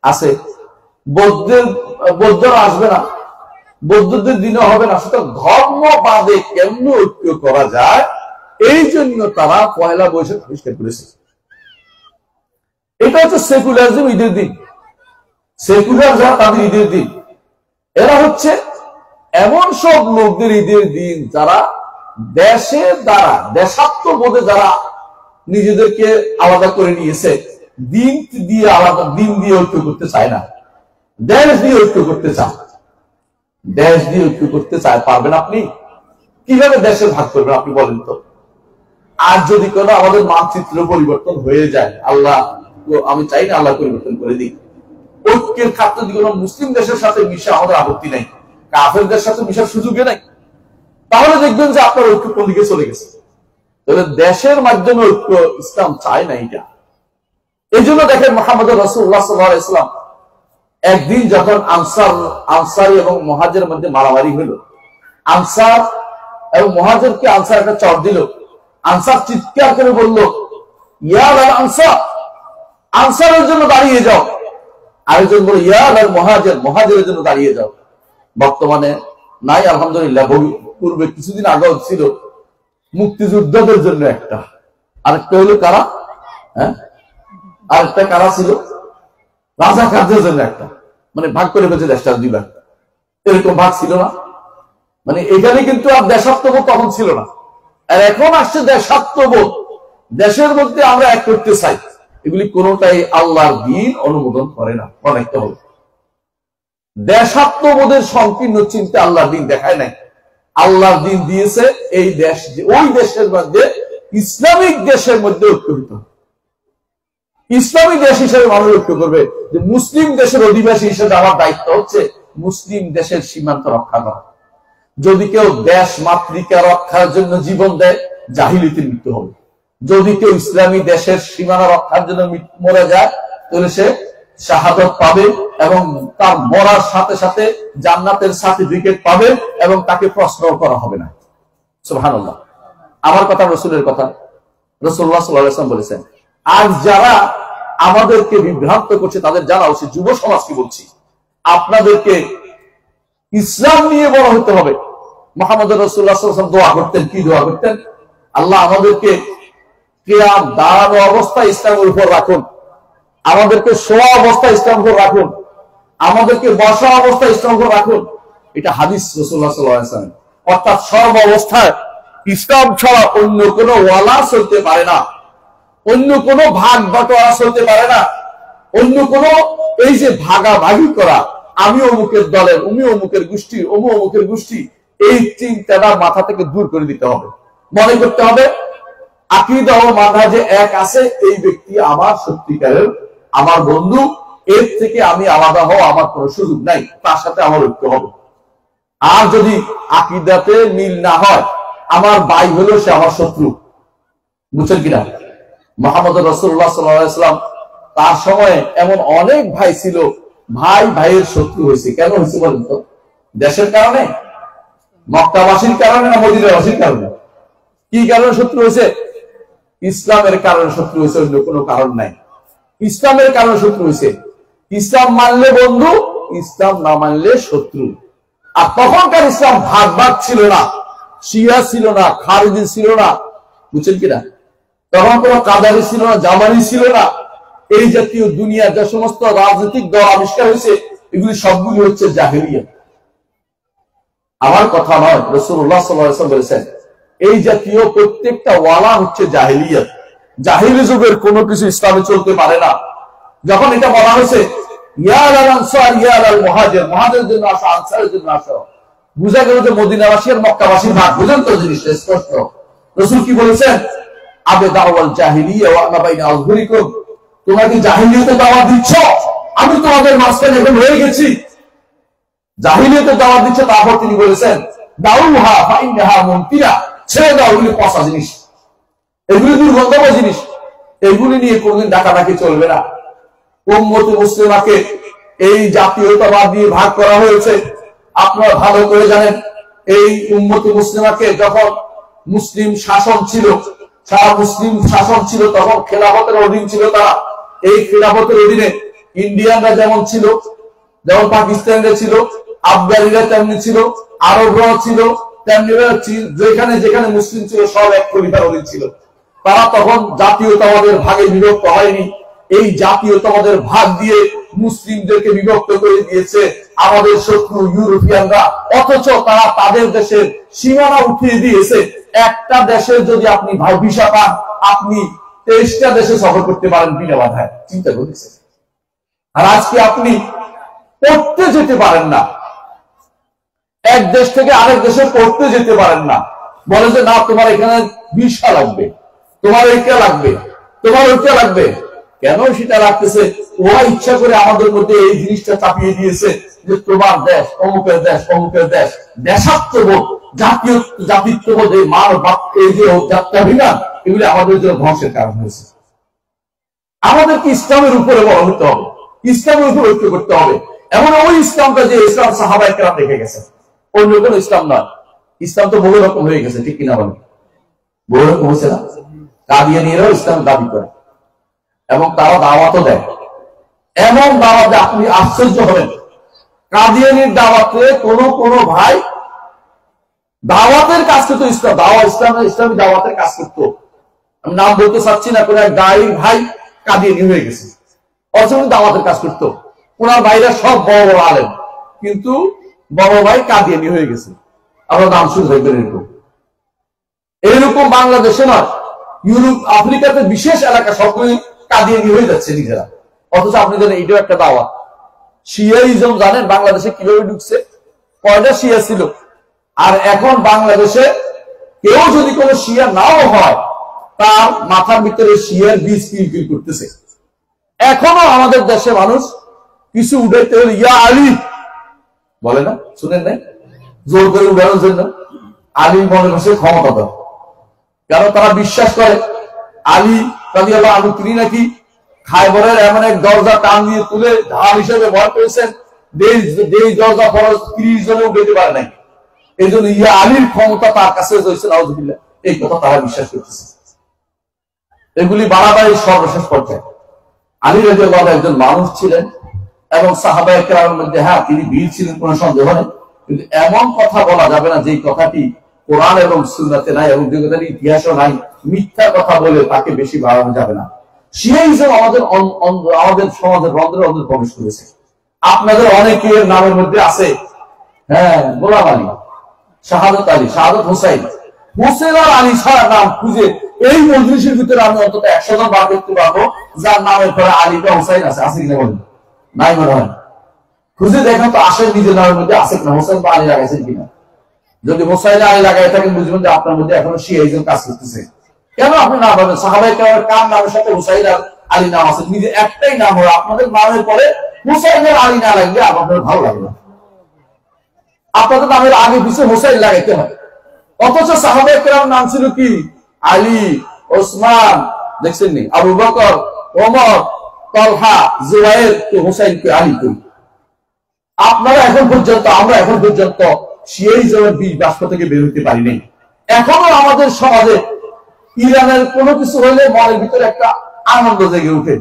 আছে। বৌদ্ধরা আসবে না, বৌদ্ধদের দিনও হবে না। সুতরাং ধর্মবাদে কেমন ঐক্য করা যায়, এই জন্য তারা পয়লা বৈশাখ আবিষ্কার করেছে। এটা হচ্ছে সেকুলারিজম, ঈদের দিন। সেকুলার যারা, তাদের ঈদের দিন। এরা হচ্ছে এমন সব লোকদের ঈদের দিন যারা দেশের দ্বারা, দেশাত্মবোধে যারা নিজেদেরকে আলাদা করে নিয়েছে, দিন দিয়ে আলাদা, দিন দিয়ে ঐক্য করতে চায় না, দেশ দিয়ে ঐক্য করতে চায়। দেশ দিয়ে ঐক্য করতে চায়, পারবেন আপনি? কিভাবে দেশের ভাগ করবেন আপনি বলেন তো? আর যদি কোনো আমাদের মানচিত্র পরিবর্তন হয়ে যায়, আল্লাহ, আমি চাই না আল্লাহ পরিবর্তন করে দিই, ঐক্যের খাতে যদি কোনো মুসলিম দেশের সাথে মিশে আমাদের আপত্তি নাই, কাফেরদের সাথে মিশার সুযোগে নাই, তাহলে দেখবেন যে আপনার ঐক্য কোন দিকে চলে গেছে। তাহলে দেশের মাধ্যমে ঐক্য ইসলাম চায় না। এটা এই জন্য দেখেন মুহাম্মদ রাসূলুল্লাহ সাল্লাল্লাহু আলাইহি ওয়াসাল্লাম একদিন যখন আনসারি এবং মুহাজিরের মধ্যে মারামারি হলো, আনসার এবং মুহাজিরকে আনসার একটা চড় দিল। আনসার চিৎকার করে বলল, ইয়া আল আনসার, আনসারের জন্য দাঁড়িয়ে যাও। আরেকজন বলল, ইয়া আল মুহাজির, মুহাজিরের জন্য দাঁড়িয়ে যাও। বর্তমানে নাই আলহামদুলিল্লাহ, পূর্বে কিছুদিন আগেও ছিল মুক্তিযোদ্ধাদের জন্য একটা, আরেকটা হলো কারা, হ্যাঁ আরেকটা কারা ছিল, রাজাকারদের জন্য একটা, মানে ভাগ করে ফেলছে দেশটা দিবা, এরকম ভাগ ছিল না। মানে এখানে কিন্তু আর দেশাত্মবোধ তখন ছিল না, আর এখন আসছে দেশাত্মবোধ। দেশের মধ্যে আমরা এক করতে চাই, এগুলি কোনটাই আল্লাহর দ্বীন অনুমোদন করে না। অনেকটা হবে দেশাত্মবোধের সংকীর্ণ চিন্তা আল্লাহর দ্বীন দেখায় নাই। আল্লাহর দ্বীন দিয়েছে এই দেশ, ওই দেশের মধ্যে ইসলামিক দেশের মধ্যে ঐক্যিত, ইসলামী দেশ হিসেবে মানুষ ঐক্য করবে। যে মুসলিম দেশের অধিবাসী হিসেবে আমার দায়িত্ব হচ্ছে মুসলিম দেশের সীমান্ত রক্ষা করা। যদি কেউ দেশ মাতৃকা রক্ষার জন্য জীবন দেয়, জাহিলিতে মৃত্যু হবে। যদি কেউ ইসলামী দেশের সীমানা রক্ষার জন্য মরে যায়, তাহলে সে শাহাদত পাবে এবং তার মরার সাথে সাথে জান্নাতের সার্টিফিকেট পাবে এবং তাকে প্রশ্ন করা হবে না। সুবহানাল্লাহ। আমার কথা রাসূলের কথা, রাসূলুল্লাহ সাল্লাল্লাহু আলাইহি ওয়াসাল্লাম বলেছেন। আর যারা আমাদেরকে বিভ্রান্ত করছে তাদের জানা উচিত, যুব সমাজকে বলছি, আপনাদেরকে ইসলাম নিয়ে বড় হতে হবে। মুহাম্মদ রাসূলুল্লাহ সাল্লাল্লাহু আলাইহি ওয়াসাল্লাম দোয়া করতেন, কি দোয়া করতেন? আল্লাহ আমাদেরকে কিয়াম দাঁড়ানো অবস্থায় ইসলামের উপর রাখুন, আমাদেরকে শোয়া অবস্থায় ইসলামের উপর রাখুন, আমাদেরকে বসা অবস্থায় ইসলামের উপর রাখুন। এটা হাদিস রাসূলুল্লাহ সাল্লাল্লাহু আলাইহি ওয়াসাল্লাম। অর্থাৎ সর্ব অবস্থায় ইসলাম ছাড়া অন্য কোনো ওয়ালা চলতে পারে না, অন্য কোনো ভাগ বাটোয়ারা চলতে পারে না, অন্য কোনো এই যে ভাগাভাগি করা, আমি অমুকের দলের, উমি অমুকের গোষ্ঠী, অমুকের গোষ্ঠী, এই চিন্তাটা মাথা থেকে দূর করে দিতে হবে। মনে করতে হবে আকীদা ও মানহাজে এক আছে, এই ব্যক্তি আমার সত্যিকারের আমার বন্ধু, এর থেকে আমি আলাদা হওয়া আমার কোনো সুযোগ নাই, তার সাথে আমার ঐক্য হবে। আর যদি আকীদাতে মিল না হয়, আমার ভাই হলো সে আমার শত্রু। বুঝছেন কিনা? মুহাম্মদ রাসূলুল্লাহ সাল্লাল্লাহু আলাইহি ওয়াসাল্লাম তার সময়ে এমন অনেক ভাই ছিল, ভাই ভাইয়ের শত্রু হয়েছে। কেন হয়েছে বলেন তো? দেশের কারণে, মক্কাবাসীর কারণে না মদিনাবাসীর কারণে? কি কারণে শত্রু হয়েছে? ইসলামের কারণে শত্রু হয়েছে, অন্য কোনো কারণ নাই। ইসলামের কারণে শত্রু হয়েছে। ইসলাম মানলে বন্ধু, ইসলাম না মানলে শত্রু। আর তখনকার ইসলাম ভাগ ভাগ ছিল না, শিয়া ছিল না, খারিজি ছিল না, বুঝছেন কিনা? তখন কোনো কাদারি ছিল না, জামানি ছিল না। এই জাতীয় দুনিয়া যে সমস্ত রাজনৈতিক দল আবিষ্কার হয়েছে, এগুলি সবগুলি হচ্ছে জাহেলিয়াত। আমার কথা নয়, রাসূলুল্লাহ সাল্লাল্লাহু আলাইহি ওয়াসাল্লাম বলেছেন এই জাতীয় প্রত্যেকটা ওয়ালা হচ্ছে জাহেলিয়াত। জাহিলি যুগের কোনো কিছু ইসলামে চলতে পারে না। যখন এটা বলা হয়েছে ইয়া আল আনসার ইয়া আল মুহাজির, মুহাজিরের জন্য আসো, আনসারের জন্য আসো, বুঝা গেল যে মদিনাবাসী আর মক্কাবাসীর ভাগ। বুঝেন তো জিনিসটা স্পষ্ট? রাসূল কি বলেছেন? আবে দাওয়াল জাহিলিয়া ওয়া আনা বাইনা আযহুরিকুম, তোমরা কি জাহিলিয়াতে দাওয়াত দিচ্ছ? আমি তোমাদের মাঝখানে এখন হয়ে গেছি। জাহিলিয়াতে দাওয়াত দিচ্ছে। তারপর তিনি বলেছেন দাউহা ফাইনহা মুনতিরা, ছেড়ে দাও, এগুলি পচা জিনিস, এগুলি দুর্গন্ধময় জিনিস, এগুলি নিয়ে কোনদিন ডাকাডাকি চলবে না। উম্মতে মুসলিমাকে এই জাতীয়তাবাদ দিয়ে ভাগ করা হয়েছে। আপনারা ভালো করে জানেন, এই উম্মতে মুসলিমাকে যখন মুসলিম শাসন ছিল, সারা মুসলিম শাসন ছিল, তখন খেলাফতের অধীন ছিল তারা। এই খেলাফতের অধীনে ইন্ডিয়ানরা যেমন ছিল, যেমন পাকিস্তানিরা ছিল, আফগানিরা তেমনি ছিল, আরবরাও ছিল তেমনি, যেখানে যেখানে মুসলিম ছিল সব এক খলিফার অধীন ছিল। তারা তখন জাতীয়তাবাদের ভাগে বিভক্ত হয়নি। এই জাতীয়তাবাদের ভাগ দিয়ে মুসলিমদেরকে বিভক্ত করে দিয়েছে আমাদের শত্রু ইউরোপিয়ানরা। অথচ তারা তাদের দেশের সীমানা উঠিয়ে দিয়েছে। একটা দেশের যদি আপনি ভিসা পান, আপনি 23টা দেশে সফর করতে পারেন বিনা বাধায়। চিন্তা করেছেন? আর আজকে আপনি পড়তে যেতে পারেন না, এক দেশ থেকে আরেক দেশে পড়তে যেতে পারেন না। বলে যে না, তোমার এখানে ভিসা লাগবে, তোমার এইটা লাগবে, তোমার ওইটা লাগবে। কেন সেটা লাগতেছে? ওরা ইচ্ছা করে আমাদের মধ্যে এই জিনিসটা চাপিয়ে দিয়েছে যে তোমার দেশ অমুকের দেশ, অমুকের দেশ। দেশাত্মবোধ, জাতিত্ববোধ, এই মার এই যে যাত্রাভিমান, এগুলি আমাদের জন্য ধ্বংসের কারণ হয়েছে। আমাদেরকে ইসলামের উপরে বড় হতে হবে, ইসলামের উপর ঐক্য করতে হবে। এমন ওই ইসলামটা যে ইসলাম সাহাবায়ে কেরাম রেখে গেছে, অন্য কোনো ইসলাম নয়। ইসলাম তো বহু রকম হয়ে গেছে, ঠিক কিনা বলেন? বহু রকম হয়েছে না? কাদিয়ানীরাও ইসলাম দাবি করে এবং তারা দাওয়াতও দেয়, এমন দাওয়াত যে আপনি আশ্চর্য হবেন। কাদিয়ানীর দাওয়াতে কোন ভাই দাওয়াতের কাজ করতো, ইসলামী দাওয়াতের কাজ করতো। আমি নাম বলতে চাচ্ছি না, কোন এক দায়ী ভাই কাদিয়ানী হয়ে গেছে, অসংখ্য দাওয়াতের কাজ করতো। ওনার ভাইরা সব বড় বড় আলেম, কিন্তু বড় ভাই কাদিয়ানী হয়ে গেছে। আমরা নাম শুরু হয়ে এরকম বাংলাদেশে নয়, ইউরোপ আফ্রিকাতে বিশেষ এলাকা সবগুলি কাদিয়ানী হয়ে যাচ্ছে নিজেরা। অথচ আপনি জানেন এটাও একটা দাওয়াত। শিয়াইজম জানেন বাংলাদেশে কিভাবে ঢুকছে? কয়টা শিয়া ছিল, আর এখন বাংলাদেশে কেউ যদি কোনো শিয়া নাও হয়, তার মাথার ভিতরে শিয়ার বীজ কিলকিল করতেছে। এখনো আমাদের দেশে মানুষ কিছু উঠাইতে হলে ইয়া আলী বলে না, শুনেন নাই? জোর করে উঠানোর জন্য আলী মনে করছে ক্ষমতা দাও, কারণ তারা বিশ্বাস করে আলী রাদিয়াল্লাহু আনহু তিনি নাকি খায়বরের এমন এক দরজা টান দিয়ে তুলে ঢাল হিসেবে ভর করেছেন, দরজা ফরজ 30 জনে উঠাইতে পারে নাই। এই জন্য ইয়া আলীর ক্ষমতা তার কাছে রয়েছে, নাউযুবিল্লাহ। এই কথা তারা বিশ্বাস করতেছে। এগুলি বাড়াবাড়ি সর্বশেষ পর্যায়ে। আলী রাদিয়াল্লাহু আনহু একজন মানুষ ছিলেন এবং সাহাবায়ে কেরামের মধ্যে হ্যাঁ তিনি বীর ছিলেন, কোনো সন্দেহ নেই, কিন্তু এমন কথা বলা যাবে না যে কথাটি কোরআন এবং সুন্নাতে নাই এবং যে কথাটি ইতিহাসও নাই। মিথ্যা কথা বলে তাকে বেশি বাড়ানো যাবে না। শিয়াইজম আমাদের সমাজের রন্ধ্রে রন্ধ্রে প্রবেশ করেছে। আপনাদের অনেকের নামের মধ্যে আছে হ্যাঁ গোলাম আলী, শাহাদত আলী, শাহাদত হোসাইন, হোসেন আর আলী ছাড়া নাম খুঁজে এই মজলিসের ভিতরে আমি অন্তত 100 জন বার করতে পারবো যার নামের পরে আলী বা হোসাইন আছে। আছে কিনা বলেন? নাই মনে হয়। খুঁজে দেখেন তো আসেন নিজের নামের মধ্যে আছে কিনা, হোসেন বা আলী লাগাইছেন কিনা। যদি হোসাইন আলী লাগাই থাকেন বুঝবেন যে আপনার মধ্যে এখনো শিয়াইজম কাজ করতেছে। কেন আপনি না ভাবেন সাহাবায়ে কেরামের কার নামের সাথে হোসাইন আর আলী নাম আছে? নিজে একটাই নাম হয়, আপনাদের নামের পরে হোসাইন আর আলী না লাগলে আপনাদের ভালো লাগবে না। আপনাদের নামের আগে পিছিয়ে হোসাইন লাগাইতে হয়। অথচ সাহাবায়ে কেরামের নাম ছিল কি? আলী, ওসমান, দেখছেন নি, আবু বকর, ওমর, তালহা, জুবাইর, হোসাইনকে আলী করি। আপনারা এখন পর্যন্ত, আমরা এখন পর্যন্ত শিয়াইজমের বীজ বাষ্প থেকে বের হতে পারি নাই। এখনো আমাদের সমাজে ইরানের কোনো কিছু হইলে মনের ভিতরে একটা আনন্দ জেগে উঠে,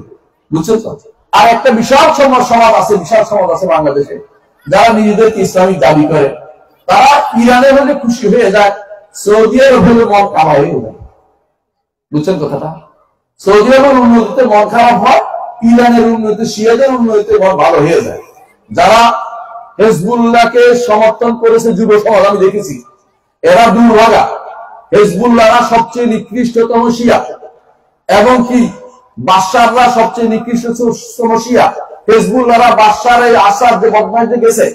বুঝছেন তো? আর একটা বিশাল সমাজ আছে বাংলাদেশে, যারা নিজেদেরকে ইসলামিক দাবি করে, তারা ইরানের হলে খুশি হয়ে যায়, সৌদি আরব হলে মন খারাপ হয়ে যায়। বুঝছেন কথাটা? সৌদি আরবের উন্নতিতে মন খারাপ হয়, ইরানের উন্নতি, শিয়াদের উন্নতিতে মন ভালো হয়ে যায়। যারা হেজবুল্লাহকে সমর্থন করেছে যুব সমাজ, আমি দেখেছি এরা দুর্ভাগা। হেজবুল্লাহরা সবচেয়ে নিকৃষ্টতম শিয়া, এবং কি বাশাররা সবচেয়ে নিকৃষ্টতম শিয়া। হেজবুল্লাহরা বাশার এই আসাদ যে বদমাইশে গেছে,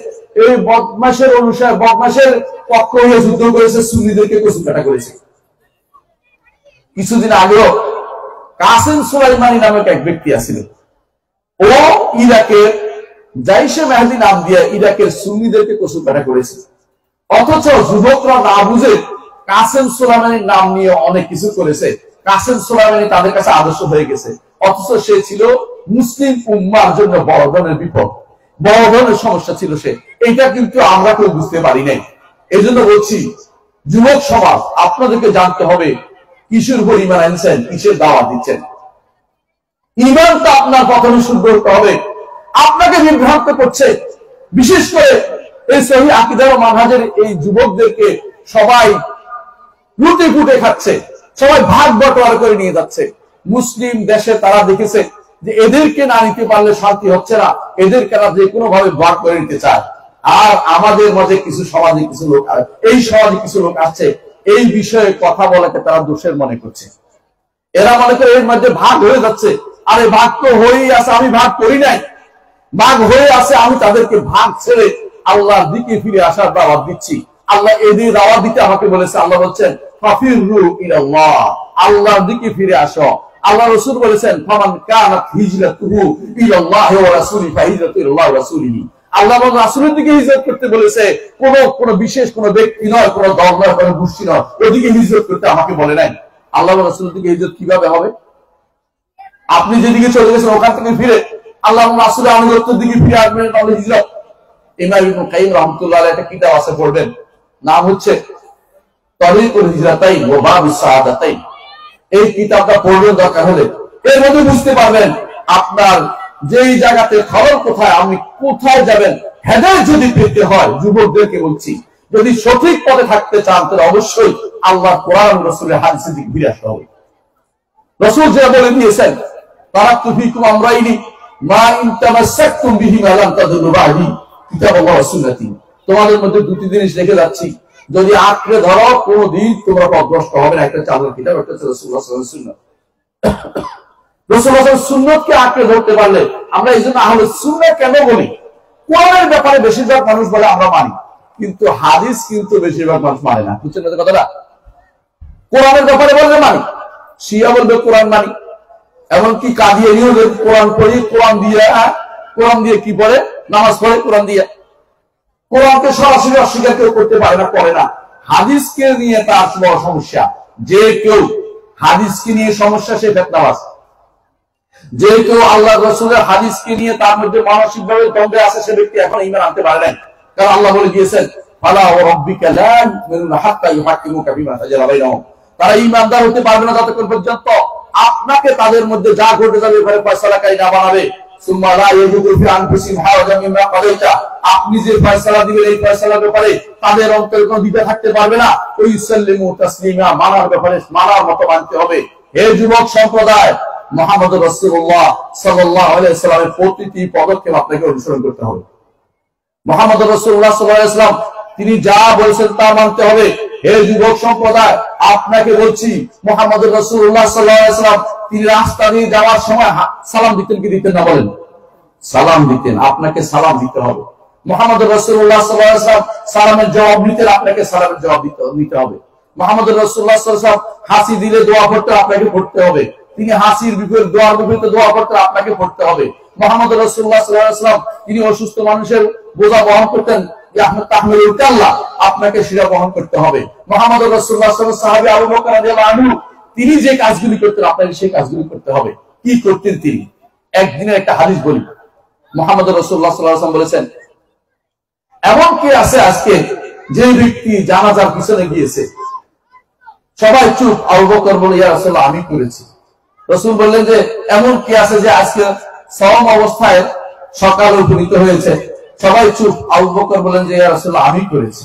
এই বদমাইশের অনুসারে বদমাইশের পক্ষ হয়ে যুদ্ধ করেছে, সুন্নিদেরকে কচু কাটা করেছে। কিছুদিন আগেও কাসেম সুলাইমানি নামক এক ব্যক্তি আছিল, ও ইরাকের জাইশে মেহেদী নাম দিয়ে ইরাকের সুন্নিদেরকে কচু কাটা করেছে। অথচ যুবকরা না বুঝে কাসেম সুলাইমানির নাম নিয়ে অনেক কিছু করেছে। কাসেম সুলাইমানি তাদের কাছে আদর্শ হয়ে গেছে, অথচ সে ছিল মুসলিম উম্মার জন্য বড় ধরনের বিপদ, বড় ধরনের সমস্যা ছিল সে। এটা কিন্তু আমরা কেউ বুঝতে পারি নাই। এই জন্য বলছি যুবক সমাজ, আপনাদেরকে জানতে হবে কিসের উপর ঈমান আনছেন, কিসের দাওয়াত দিচ্ছেন। ঈমানটা আপনার প্রথমে শুরু করতে হবে। আপনাকে বিভ্রান্ত করছে, বিশেষ করে এই সহিহ আকীদা ও মানহাজের এই যুবকদেরকে সবাই লুটে পুটে খাচ্ছে, সবাই ভাগ বটোয়ারা করে নিয়ে যাচ্ছে। মুসলিম দেশে তারা দেখেছে যে এদেরকে না নিতে পারলে শান্তি হচ্ছে না, এদেরকে যে কোনো ভাবে ভাগ করে নিতে চায়। আর আমাদের মাঝে কিছু সমাজে কিছু লোক, এই সমাজে কিছু লোক আছে, এই বিষয়ে কথা বলাকে তারা দোষের মনে করছে। এরা মনে করে এর মধ্যে ভাগ হয়ে যাচ্ছে। আরে ভাগ তো হয়েই আছে, আমি ভাগ করি নাই, ভাগ হয়ে আছে। আমি তাদেরকে ভাগ ছেড়ে আল্লাহর দিকে ফিরে আসার দাওয়াত দিচ্ছি। আল্লাহ এদের দাওয়াত দিতে আমাকে বলেছে। আল্লাহ বলছেন ফাফিরু ইলাল্লাহ, আল্লাহর দিকে ফিরে আসো। আল্লাহ রাসূল বলেছেন ফামান কানাত হিজরাতুহু ইলাল্লাহি ওয়া রাসূলিহি ফাহিজরাতু ইলাল্লাহি ওয়া রাসূলিহি। আল্লাহ রাসূলের দিকে হিজরত করতে বলেছে, কোন বিশেষ কোন ব্যক্তি নয়, কোন দল নয়, কোন গোষ্ঠী নয়, ওদিকে হিজরত করতে আমাকে বলে নাই। আল্লাহ রাসূলের দিকে হিজরত কিভাবে হবে? আপনি যেদিকে চলে গেছেন ওখান থেকে ফিরে আল্লাহ রাসূলের আনুগত্যের দিকে ফিরে আসবেন তাহলে হিজরত। ইমাম ইবনে কাইয়িম রাহমাতুল্লাহ আলাইহি একটা কিতাব আছে, পড়বেন, নাম হচ্ছে তরিকুল হিজরাতাইন ওয়া বাবুস সাআদাতাইন। এই কিতাবটা পড়বেন দরকার হলে। এর মধ্যে বুঝতে পারবেন আপনার যেই জায়গাতে খবর কোথায়, আপনি কোথায় যাবেন। হেদায়েত যদি পেতে হয়, যুবকদেরকে বলছি, যদি সঠিক পথে থাকতে চান তাহলে অবশ্যই আল্লাহ কোরআন রাসূলের হাদিসের দিকে ফিরে আসতে হবে। রাসূল যে বলে দিয়েছেন, তারাকতু ফীকুম আমরাইনি মা ইন তামাসসাকতুম বিহিমা লাম তাদুল্লু বা'দি কিতাবাল্লাহ ওয়া সুন্নতি। তোমাদের মধ্যে দুটি জিনিস রেখে যাচ্ছি, যদি আঁকড়ে ধরো কোনদিন তোমরা পথভ্রষ্ট হবে না। একটা চাঁদের কিতাব, একটা রাসূলুল্লাহ সাল্লাল্লাহু আলাইহি ওয়াসাল্লাম রাসূলুল্লাহ সুন্নতকে আঁকড়ে ধরতে পারলে, আমরা এই জন্য আহলে সুন্নাহ কেন বলি? কোরআনের ব্যাপারে বেশিরভাগ মানুষ বলে আমরা মানি, কিন্তু হাদিস কিন্তু বেশিরভাগ মানুষ মানে না। বুঝছেন না কথাটা? কোরআনের ব্যাপারে বললে মানি, শিয়া বলবে কোরআন মানি, এমনকি কাদিয়ানীও কোরআন পড়ি, কোরআন দিয়ে কি পড়ে? নামাজ পড়ে কোরআন দিয়ে। কোরআনকে সরাসরি অস্বীকার কেউ করতে পারে না, পড়ে না। হাদিসকে নিয়ে তার বড় সমস্যা। যে কেউ হাদিসকে নিয়ে সমস্যা, সে ফিতনাবাজ। যে কেউ আল্লাহ রাসূলের হাদিসকে নিয়ে তার মধ্যে মানসিকভাবে দ্বন্দ্বে আছে, সে ব্যক্তি এখন ঈমান আনতে পারে না। কারণ আল্লাহ বলে দিয়েছেন, ফালা ওয়া রাব্বিকা লা ইউমিনুনা হাত্তা ইউহাক্কিমুকা ফীমা শাজারা বাইনাহুম। তারা ঈমানদার হতে পারবে না যতক্ষণ পর্যন্ত আপনাকে তাদের মধ্যে যা ঘটে যাবে এবারে ফয়সালাকারী না বানাবে। সুম্মা লা ইয়াজিদু ফি আনফুসিহিম হারাজাম মিম্মা কাদাইতা। আপনি যে ফয়সালা দিবেন, এই ফয়সালার ব্যাপারে তাদের অন্তরে কোনো দ্বিধা থাকতে পারবে না। ওই ইসলামু তাসলিমা, মানার ব্যাপারে মানার মতো মানতে হবে। হে যুবক সম্প্রদায়, মুহাম্মদ রাসূলুল্লাহ সাল্লাল্লাহু আলাইহি ওয়াসাল্লামের প্রতিটি পদক্ষেপ আপনাকে অনুসরণ করতে হবে। মুহাম্মদ রাসূলুল্লাহ সাল্লাল্লাহু আলাইহি ওয়াসাল্লাম তিনি যা বলেছেন তা মানতে হবে। হে যুবক সম্প্রদায়, আপনাকে বলছি, মুহাম্মদ রাসূলুল্লাহ সাল্লাল্লাহু আলাইহি ওয়াসাল্লাম তিনি রাস্তা দিয়ে যাওয়ার সময় সালাম দিতেন কি দিতেন না? বলেন। সালাম দিতেন। আপনাকে সালাম দিতে হবে। মুহাম্মদ রাসূলুল্লাহ সাল্লাল্লাহু আলাইহি ওয়াসাল্লাম সালামের জবাব নিতেন, আপনাকে সালামের জবাব দিতে হবে। মুহাম্মদ রাসূলুল্লাহ সাল্লাল্লাহু আলাইহি ওয়াসাল্লাম হাসি দিলে দোয়া করতে, আপনাকে পড়তে হবে। তিনি হাসির বিপরীত দোয়ার বিপরীতে দোয়া করতেন, আপনাকে পড়তে হবে। মুহাম্মদ রাসূলুল্লাহ সাল্লাল্লাহু আলাইহি ওয়াসাল্লাম তিনি অসুস্থ মানুষের বোঝা বহন করতেন, আপনাকে সেটা বহন করতে হবে। মুহাম্মদ রাসূলুল্লাহ সাল্লাল্লাহু আলাইহি ওয়াসাল্লাম সাহাবী আবু বকর রাদিয়াল্লাহু আনহু তিনি যে কাজগুলি করতেন, আপনাকে সেই কাজগুলি করতে হবে। কি করতেন তিনি? একদিনের একটা হাদিস বলি। মুহাম্মদ রাসূলুল্লাহ সাল্লাল্লাহু আলাইহি ওয়াসাল্লাম বলেছেন, এমন কে আছে আজকে যে ব্যক্তি জানাজার পিছনে গিয়েছে, সবাই চুপ, আবু বকর বলে, ইয়া রাসূলুল্লাহ আমি করেছি। রাসূল বললেন যে এমন কে আছে যে আজকে সাওম অবস্থায় সকালে উপনীত হয়েছে, সবাই চুপ। আবু বকর বলেন যে ইয়া রাসূলুল্লাহ আমি করেছি।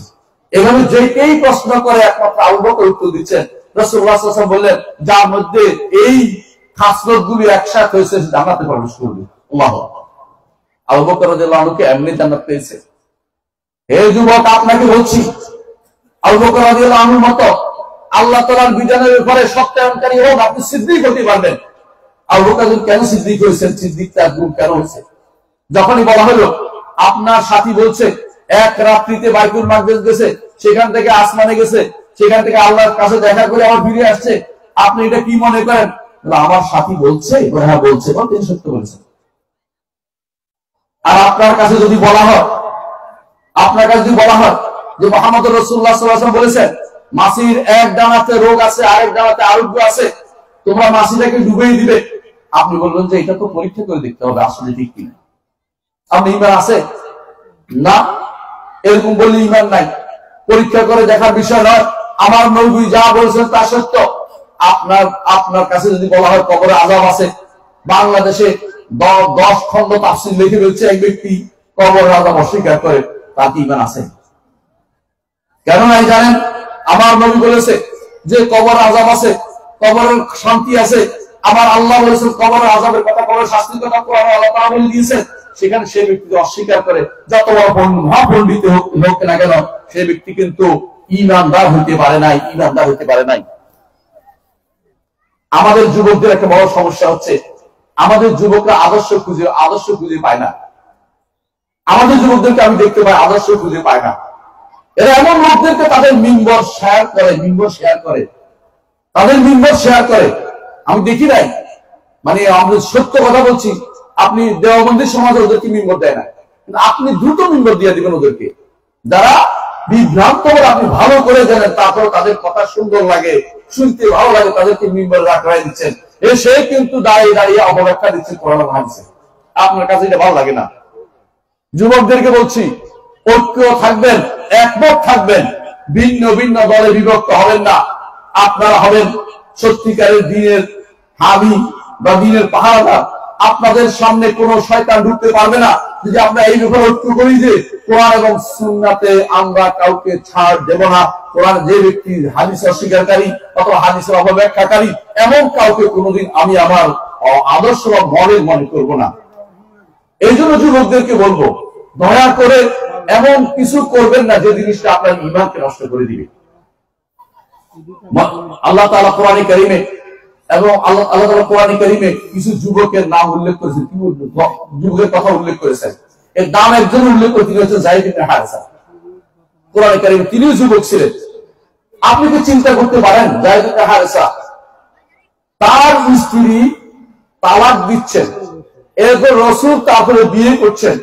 এভাবে যেই প্রশ্ন করে একমাত্র আবু বকর উত্তর দিচ্ছেন। রাসূলুল্লাহ সাল্লাল্লাহু আলাইহি ওয়াসাল্লাম বললেন, যার মধ্যে এই খাসলতগুলি একসাথে হয়েছে সে জান্নাতে প্রবেশ করবে। আল্লাহু আকবার। আবু বকর রাদিয়াল্লাহু আনহু এমনি জান্নাত পেয়েছে। হে যুবক, আপনাকে বলছি, আবু বকর রাদিয়াল্লাহু আনহুর মতো আল্লাহ তাআলার বিধানের ব্যাপারে সত্যায়নকারী হোক, আপনি সিদ্দিক হতে পারবেন। আবু বকর কেন সিদ্দিক হয়েছেন? সিদ্দিক তার গুণ কেন হয়েছে? যখনই বলা হলো আপনার সাথী বলছে এক রাত্রিতে বাইতুল মাকদিস গেছে, সেখান থেকে আসমানে গেছে, সেখান থেকে আল্লাহর কাছে দেখা করে আবার ফিরে আসছে, আপনি এটা কি মনে করেন? আমার সাথী বলছে, হ্যাঁ বলছে, তিনি সত্য বলেছেন। আর আপনার কাছে যদি বলা হয়, যে মুহাম্মদ রাসূলুল্লাহ সাল্লাল্লাহু আলাইহি ওয়াসাল্লাম বলেছেন মাছির এক ডানাতে রোগ আছে, আরেক ডানাতে আরোগ্য আছে, তোমরা মাছিটাকে ডুবিয়ে দিবে, আপনি বলবেন যে এটা তো পরীক্ষা করে দেখতে হবে আসলে ঠিক কিনা। আপনি ঈমান আছে না, এরকম বললে ঈমান নাই। পরীক্ষা করে দেখার বিষয় নয়। আমার নবী যা বলেছেন তা সত্য। আপনার কাছে যদি বলা হয় কবরে আযাব আছে, বাংলাদেশে 10 খন্ড তাফসীর লিখে রয়েছে, এক ব্যক্তি কবরের আযাব অস্বীকার করে, তার কি ঈমান আছে? কেন নাই জানেন? আমার নবী বলেছে যে কবর আযাব আছে, কবরের শান্তি আছে। আমার আল্লাহ বলেছেন কবরের আযাবের কথা, কবরের শাস্তির কথা কোরআনে আল্লাহ তাআলা বলে দিয়েছেন। সেখানে সেই ব্যক্তি অস্বীকার করে, যত বড় মহাপণ্ডিত হোক না কেন, সেই ব্যক্তি কিন্তু ঈমানদার হতে পারে নাই। আমাদের যুবকদের একটা বড় সমস্যা হচ্ছে, আমাদের যুবকরা আদর্শ খুঁজে পায় না। আমাদের যুবকদেরকে আমি দেখতে পাই আদর্শ খুঁজে পায় না। এরা এমন লোকদেরকে তাদের মিম্বর শেয়ার করে, আমি দেখি নাই। মানে আমরা সত্য কথা বলছি, আপনি দেওবন্দির সমাজে ওদেরকে মিম্বর দেয় না, কিন্তু আপনি দ্রুত মিম্বর দিয়ে দিবেন ওদেরকে। যারা বিভ্রান্ত বলে আপনি ভালো করে জানেন, তারপর তাদের কথা সুন্দর লাগে, শুনতে ভালো লাগে, তাদেরকে মিম্বর রাখাই দিচ্ছেন। সে কিন্তু দাঁড়িয়ে অবব্যাখ্যা দিচ্ছেন কোরআন হাদিসে। আপনার কাছে এটা ভালো লাগে না। যুবকদেরকে বলছি, ঐক্য থাকবেন, একমত থাকবেন, ভিন্ন ভিন্ন দলে বিভক্ত হবেন না। আপনারা হবেন সত্যিকারের দ্বীনের হামি বা দ্বীনের পাহারাদার। আপনাদের সামনে কোনো শয়তান ঢুকতে পারবে না যদি আমরা এই ব্যাপারে ঐক্য করি যে কোরআন এবং সুন্নাতে আমরা কাউকে ছাড় দেব না। কোরআন যে ব্যক্তি হাদিস অস্বীকারী অথবা হাদিসের অপব্যাখ্যাকারী এমন কাউকে কোনোদিন আমি আমার আদর্শ বা মডেল মনে করব না। এই জন্য যুবকদেরকে বলবো, দয়া করে এমন কিছু করবেন না যে জিনিসটা আপনার ঈমানকে নষ্ট করে দিবে। আল্লাহ তাআলা কোরআনে কারীমে এবং আল্লাহ তাআলা কোরআনে কারীমে কিছু যুবকের নাম উল্লেখ করেছেন, যুবকের কথা উল্লেখ করেছেন। এর নাম একজন উল্লেখ করে, তিনি হচ্ছেন যায়েদ ইবনে হারেসা। কোরআনে কারীমে তিনিও যুবক ছিলেন। আপনি কি চিন্তা করতে পারেন, যায়েদ ইবনে হারেসা তার স্ত্রী তালাক দিচ্ছেন, এরপর রাসূল তারপরে বিয়ে করছেন,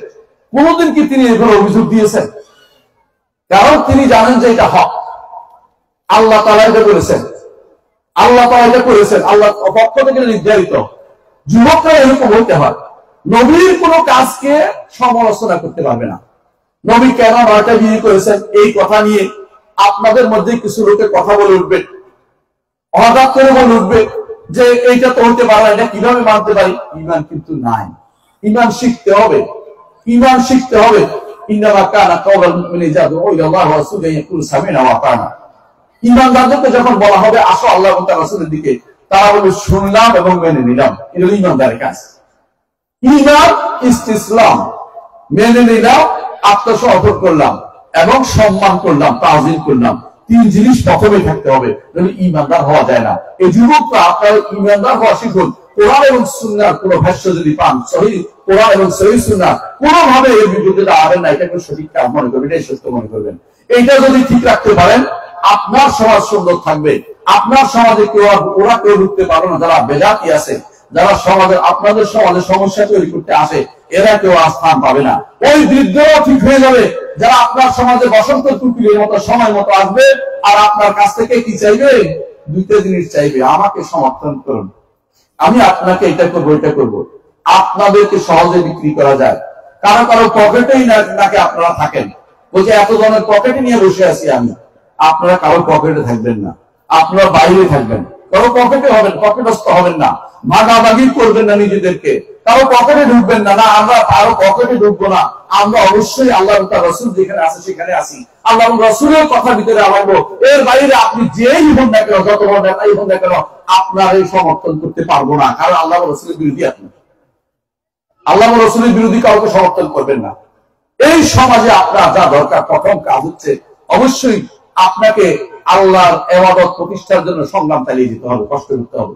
কোনদিন কি তিনি এগুলো অভিযোগ দিয়েছেন? কারণ তিনি জানেন যে এটা হক, আল্লাহ তাআলা এটা করেছেন, আল্লাহ তাআলা এটা করেছেন, আল্লাহ পক্ষ থেকে নির্ধারিত। যুবকরা এরকম হতে হয়। নবীর কোন কাজকে সমালোচনা করতে পারবে না। নবী কেন 9টা বিয়ে করেছেন এই কথা নিয়ে আপনাদের মধ্যে কিছু লোকে কথা বলে উঠবে, হঠাৎ করে বলে উঠবে যে এইটা তো হতে পারে না, এটা কিভাবে মানতে পারি? ঈমান কিন্তু নাই। ঈমান শিখতে হবে, ঈমান শিখতে হবে। ইন্নামা কানা কাওলাল মুমিনিনা ইযা দু'উ ইলাল্লাহি ওয়া রাসূলিহি ইয়াকুলু সামি'না ওয়া আতা'না। ঈমানদারদেরকে যখন বলা হবে আসো আল্লাহ এবং তার রাসূলের দিকে, তারা বলবে শুনলাম এবং মেনে নিলাম। এটা হলো ঈমানদারের কাজ। ঈমান ইসতিসলাম, মেনে নিলাম, আত্মসমর্পণ করলাম এবং সম্মান করলাম, তাজিম করলাম। তিন জিনিস প্রথমে থাকতে হবে, নইলে ঈমানদার হওয়া যায় না। এই যুবকরা আপনারা ঈমানদার হওয়া শিখুন। কোরআন এবং সুন্নাহর কোন ভাষ্য যদি পান, সহিহ কোরআন এবং সহিহ সুন্নাহ, কোনোভাবে এই বিপদটা আবেন না, এটাকে সঠিক কাজ মনে করবেন, এটাই সত্য মনে করবেন। এইটা যদি ঠিক রাখতে পারেন, আপনার সমাজ সুন্দর থাকবে। আপনার সমাজে ওরা কেউ ঢুকতে পারবে না, যারা বেদাতি আছে, যারা সমাজের আপনাদের সমাজে সমস্যা তৈরি করতে আসে, এরা কেউ স্থান পাবে না। ওই বৃদ্ধরাও ঠিক হয়ে যাবে, যারা আপনার সমাজে বসন্ত টুপির মতো সময় মতো আসবে আর আপনার কাছ থেকে কি চাইবে? দুইটা জিনিস চাইবে, আমাকে সমর্থন করুন, আমি আপনাকে এটা করবো, এটা করবো। আপনাদেরকে সহজে বিক্রি করা যায়। কারো কারো পকেটেই নাকি আপনারা থাকেন, বলছে এত জনের পকেটে নিয়ে বসে আছি আমি। আপনারা কারো পকেটে থাকবেন না, আপনারা বাইরে থাকবেন। কারো পকেটে হবেন, পকেটস্থ হবেন না, ভাগাভাগি করবেন না নিজেদেরকে, কারো পকেটে ঢুকবেন না। না, আমরা কারো পকেটে ঢুকবো না। আমরা অবশ্যই আল্লাহ তার রাসূল যেখানে আছে সেখানে আসি, আল্লাহ রাসূলের কথা ভিতরে আনবো। এর বাইরে আপনি যেই হন না কেন, যত বড় নেতাই হন না কেন, আপনার এই সমর্থন করতে পারবো না। কারণ আল্লাহ রাসূলের বিরোধী আপনি, আল্লাহ রাসূলের বিরোধী কাউকে সমর্থন করবেন না। এই সমাজে আপনার যা দরকার, প্রথম কাজ হচ্ছে অবশ্যই আপনাকে আল্লাহর ইবাদত প্রতিষ্ঠার জন্য সংগ্রাম চালিয়ে যেতে হবে, কষ্ট করতে হবে।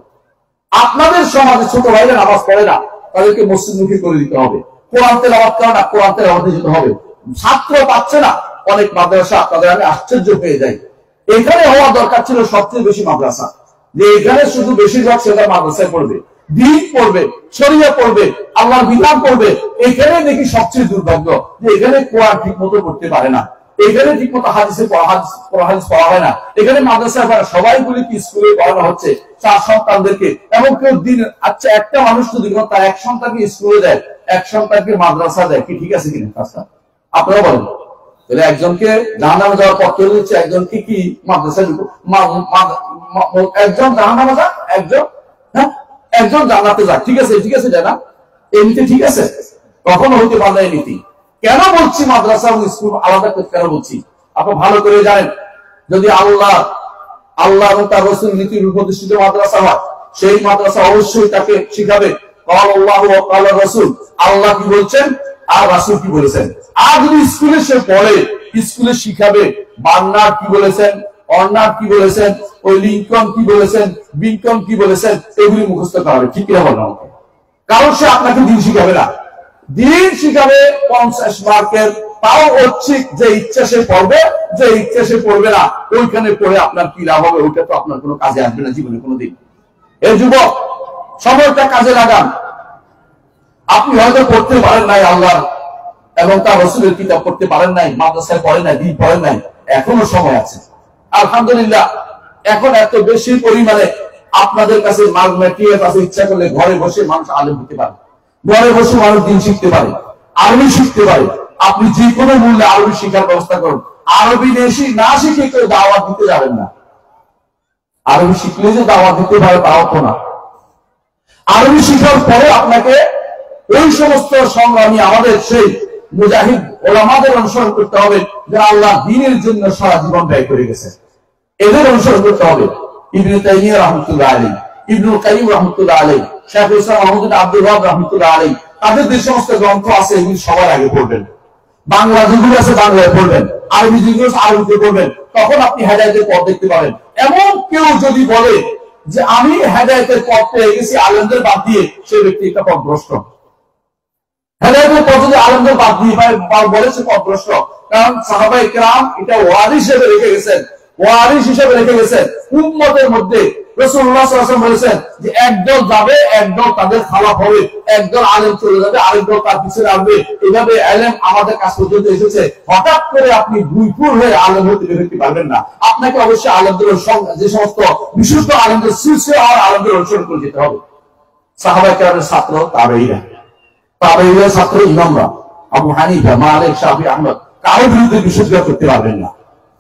আপনাদের সমাজে ছোট ভাইরা নামাজ পড়ে না, তাদেরকে মসজিদমুখী করে দিতে হবে। কোরআন তেলাওয়াত করে না, কোরআন তেলাওয়াতে যেতে হবে। ছাত্র পাচ্ছে না অনেক মাদ্রাসা, তাদের আমি আশ্চর্য হয়ে যাই। এখানে হওয়া দরকার ছিল সবচেয়ে বেশি মাদ্রাসা, যে এখানে শুধু বেশিরভাগ ছেলেরা মাদ্রাসায় পড়বে, দ্বীন পড়বে, শরিয়া পড়বে, আল্লাহর বিধান পড়বে। এখানে দেখি সবচেয়ে দুর্ভাগ্য যে এখানে কোরআন ঠিক মতো পড়তে পারে না, এখানে ঠিক মতো হাদিস পড়া হয় না। এখানে মাদ্রাসায় সবাইগুলি কি স্কুলে পড়ানো হচ্ছে 4 সন্তানদেরকে, এবং কেউ দিন আচ্ছা একটা মানুষ যদি তার এক সন্তানকে স্কুলে দেয়, এক সন্তানকে মাদ্রাসা দেয়, কি ঠিক আছে কিনা কাজটা? আপনারা বলেন। তাহলে একজনকে জাহান্নামে যাওয়ার পথ তৈরি হচ্ছে, একজনকে কি মাদ্রাসায় একজন জাহান্নামে যাক, একজন জান্নাতে যাক, ঠিক আছে, ঠিক আছে, যায় না? এই নীতি ঠিক আছে? কখনো হইতে পারে না এই নীতি। কেন বলছি মাদ্রাসা এবং স্কুল আলাদা করতে, কেন বলছি আপনি ভালো করে জানেন। যদি আল্লাহ এবং তার রাসূল নীতির প্রতিষ্ঠিত মাদ্রাসা হয়, সেই মাদ্রাসা অবশ্যই তাকে শিখাবে ক্বাল আল্লাহু ওয়া ক্বাল রাসূল, আল্লাহ কি বলছেন আর রাসূল কি বলেছেন। আর যদি স্কুলে সে পড়ে, স্কুলে শিখাবে বার্নার্ড কি বলেছেন, অর্নার্ড কি বলেছেন, ওই লিঙ্কন কি বলেছেন, বিঙ্কন কি বলেছেন, এগুলি মুখস্থ করা হবে। ঠিক কিনা বললাম? কারণ সে আপনাকে দিন শিখাবে না, দিন শিখাবে 50 মার্কের, তাও হচ্ছে যে ইচ্ছা সে পড়বে, যে ইচ্ছা সে পড়বে না। ওইখানে পড়ে আপনার কি লাভ হবে? ওইটা তো আপনার কোনো কাজে আসবে না জীবনে কোনোদিন। এই যুবক, সময়টা কাজে লাগান। আপনি হয়তো পড়তে পারেন নাই আল্লাহ এবং তার রাসূলের কিতাব পড়তে পারেন নাই, মাদ্রাসায় পড়েন নাই, দিন পড়েন নাই, এখনো সময় আছে। আলহামদুলিল্লাহ, এখন এত বেশি পরিমাণে আপনাদের কাছে ম্যাটেরিয়াল আছে, ইচ্ছা করলে ঘরে বসে মানুষ আলেম হতে পারে। ঘরে বসে মানুষ দিন শিখতে পারে, আরবি শিখতে পারে। আপনি যে কোনো মূল্যে আরবি শিখার ব্যবস্থা করুন। আরবি না শিখে কেউ দাওয়াত দিতে যাবেন না। আরবি শিখলে যে দাওয়াত দিতে পারে তাও তো না। আরবি শিখার পরে আপনাকে ওই সমস্ত সংগ্রামী আমাদের সেই মুজাহিদ ওলামাদের অনুসরণ করতে হবে যারা আল্লাহ দ্বীনের জন্য সারা জীবন ব্যয় করে গেছে। এদের অনুসরণ করতে হবে। ইবনে তাইমিয়া রাহমাতুল্লাহ আলাইহি, ইবনুল কাইয়িম রাহমাতুল্লাহ আলাইহি, শাইখুল ইসলাম আহমদ আব্দুল ওয়াহাব রাহমাতুল্লাহ আলাইহি, তাদের যে সমস্ত গ্রন্থ আছে এগুলি সবার আগে পড়বেন। বাংলা যেগুলো আছে বাংলায় পড়বেন, আরবি যেগুলো আছে আরবিতে পড়বেন। তখন আপনি হেদায়েতের পথ দেখতে পাবেন। এমন কেউ যদি বলে যে আমি হেদায়েতের পথ পেয়ে গেছি আলেমদের বাদ দিয়ে, সেই ব্যক্তি একটা পথভ্রষ্ট। হেদায়েতের পথ যদি আলেমদের বাদ দিয়ে বলে সে পথভ্রষ্ট। কারণ সাহাবায়ে কেরাম এটা ওয়ারিস হিসেবে রেখে গেছেন, ওয়ারিস হিসেবে রেখে গেছেন। উম্মতের মধ্যে রাসূলুল্লাহ সাল্লাল্লাহু আলাইহি ওয়াসাল্লাম বলেছেন যে একদল যাবে, একদল তাদের খালাফ হবে, একদল আলেম চলে যাবে, আরেকদল তার পিছনে আসবে। এইভাবে আলেম আমাদের কাছ পর্যন্ত এসেছে। হঠাৎ করে আপনি দুইপুর হয়ে আলেম হতে বেরোতে পারবেন না। আপনাকে অবশ্যই আলেমদের যে সমস্ত বিশুদ্ধ আলেমদের সিলসিলা আর আলেমদের অনুসরণ করে যেতে হবে। সাহাবায়ে কেরামের ছাত্র তাবেঈরা, তাবেঈদের ছাত্র ইমামরা আবু হানিফা, মালিক, শাফি, আহমদ, কারো বিরুদ্ধে বিশুদ্ধ করতে পারবেন না।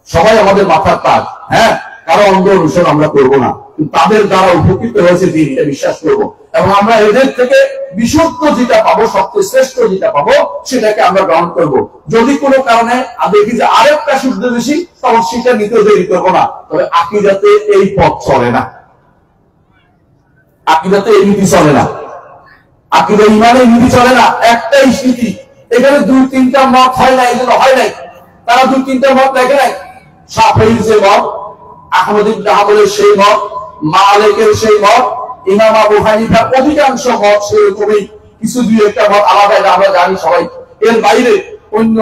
সবাই আমাদের মাথার তাজ। হ্যাঁ, কারো অন্ধ অনুসরণ আমরা করবো না, কিন্তু তাদের দ্বারা উপকৃত হয়েছে দিন এটা বিশ্বাস করবো। এবং আমরা এদের থেকে বিশুদ্ধ যেটা পাবো, সবচেয়ে শ্রেষ্ঠ যেটা পাবো সেটাকে আমরা গ্রহণ করবো। যদি কোনো কারণে দেখি যে আরেকটা শুদ্ধ বেশি, তখন সেটা নিতে দেরি করবো না। তবে আকীদাতে এই পথ চলে না, আকীদাতে এই নীতি চলে না, আকীদা ঈমানে এই নীতি চলে না। একটাই নীতি, এখানে দুই তিনটা মত হয় না, এই জন্য হয় নাই। তারা দুই তিনটা মত দেখে নাই। শাফিঈর যে মত, আহমদ ইবনে হাম্বলের সেই মত, মালিকের সেই মত, ইমাম আবু হানিফার অধিকাংশ মত সেরকমই। কিছু দুই একটা মত আলাদা, আমরা জানি সবাই। এর বাইরে অন্য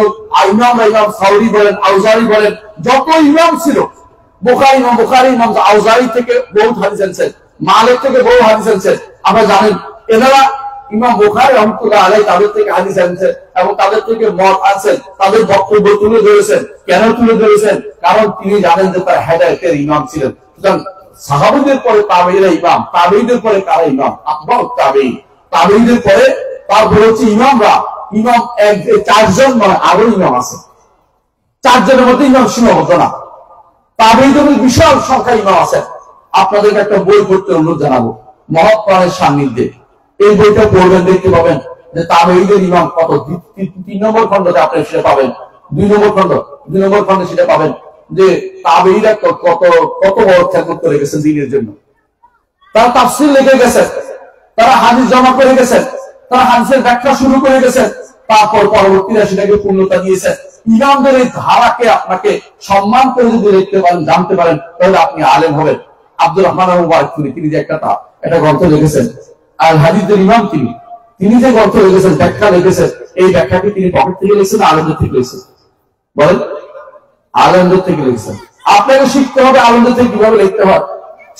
ইমামরা, ইমাম সাউরি বলেন, আউজারি বলেন, যত ইমাম ছিল, বুখারী, ইমাম আউজারি থেকে বহু হাদিস আনছেন, মালিক থেকে বহু হাদিস আনছেন। আমরা জানেন এনারা ইমাম বুখারী রাহমাতুল্লাহ আলাইহি তাদের থেকে হাদিস আনছেন এবং তাদের থেকে মত আনছেন, তাদের বক্তব্য তুলে ধরেছেন। কেন তুলে ধরেছেন? কারণ তিনি জানেন যে তার হেদায়েতের ইমাম ছিলেন। সুতরাং সাহাবাদের পরে তাবেঈরা ইমাম, তাবেঈদের পরে কারা ইমাম? আকবর তাবেঈ, তাবেঈদের পরে তারপরে হচ্ছে ইমামরা। ইমাম চারজন নয়, আরো ইমাম আছে। চারজনের মধ্যে ইমাম সীমাবদ্ধ না, তাবেঈদের বিশাল সংখ্যা ইমাম আছেন। আপনাদেরকে একটা বই পড়তে অনুরোধ জানাবো, মহৎ প্রাণের সান্নিধ্যে। এই বইটা পড়বেন, দেখতে পাবেন যে তাবেঈদের ইমাম কত। 3 নম্বর খণ্ডতে আপনি সেটা পাবেন, 2 নম্বর খণ্ডে সেটা পাবেন যে তাবেঈরা কত বড় ত্যাগ করে গেছেন দ্বীনের জন্য। তারা তাফসীর লিখে গেছেন, তারা হাদিস জমা করে গেছেন, তারা হাদিসের ব্যাখ্যা শুরু করে গেছেন, তারপর পরবর্তীরা সেটাকে পূর্ণতা দিয়েছেন। ইমামদের এই ধারাকে আপনাকে সম্মান করে যদি লিখতে পারেন, জানতে পারেন, তাহলে আপনি আলেম হবেন। আব্দুর রহমান মুবারকপুরী তিনি যে একটা গ্রন্থ লিখেছেন, আল হাদিসের ইমাম তিনি যে গ্রন্থ লিখেছেন, ব্যাখ্যা লিখেছেন, এই ব্যাখ্যাকে তিনি পকেট থেকে লিখেছেন, আলেমদের থেকে লিখেছেন? বলেন, আলেমদের থেকে লিখেছেন। আপনাকে শিখতে হবে আলেমদের থেকে কিভাবে লিখতে হয়।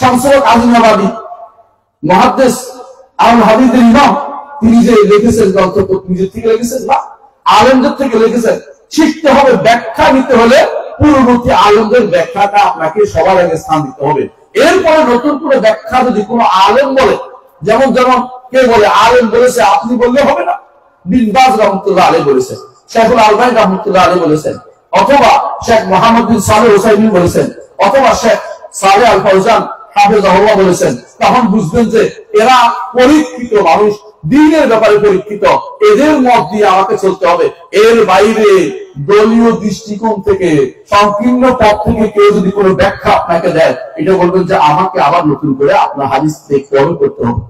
শামসুল হক আজিমাবাদী মুহাদ্দিস আল হাদিসের ইমাম, তিনি যে লিখেছেন গ্রন্থ নিজের থেকে লিখেছেন না, আলেমদের থেকে লিখেছেন। শিখতে হবে, ব্যাখ্যা নিতে হলে পূর্ববর্তী আলেমদের ব্যাখ্যাটা আপনাকে সবার আগে স্থান দিতে হবে। এরপরে নতুন করে ব্যাখ্যা যদি কোনো আলেম বলে, যেমন কে বলে আলেম বলেছে, আপনি বললে হবে না। বিন বাজ রাহমাতুল্লাহ আলাইহি বলেছেন, শাইখুল আলবানী রাহমাতুল্লাহ আলাইহি বলেছেন, অথবা শেখ মুহাম্মদ বিন সালেহ উসাইমিন বলেছেন, অথবা শেখ সালেহ আল ফাওজান হাফেজাহুল্লাহ বলেছেন। তখন বুঝবেন যে এরা পরীক্ষিত মানুষ, দ্বীনের ব্যাপারে পরীক্ষিত। এদের মত দিয়ে আমাকে চলতে হবে। এর বাইরে দলীয় দৃষ্টিকোণ থেকে, সংকীর্ণ পথ থেকে কেউ যদি কোনো ব্যাখ্যা আপনাকে দেয়, এটা বলবেন যে আমাকে আবার নতুন করে আপনার হাদিস দেখতে হবে, করতে হবে।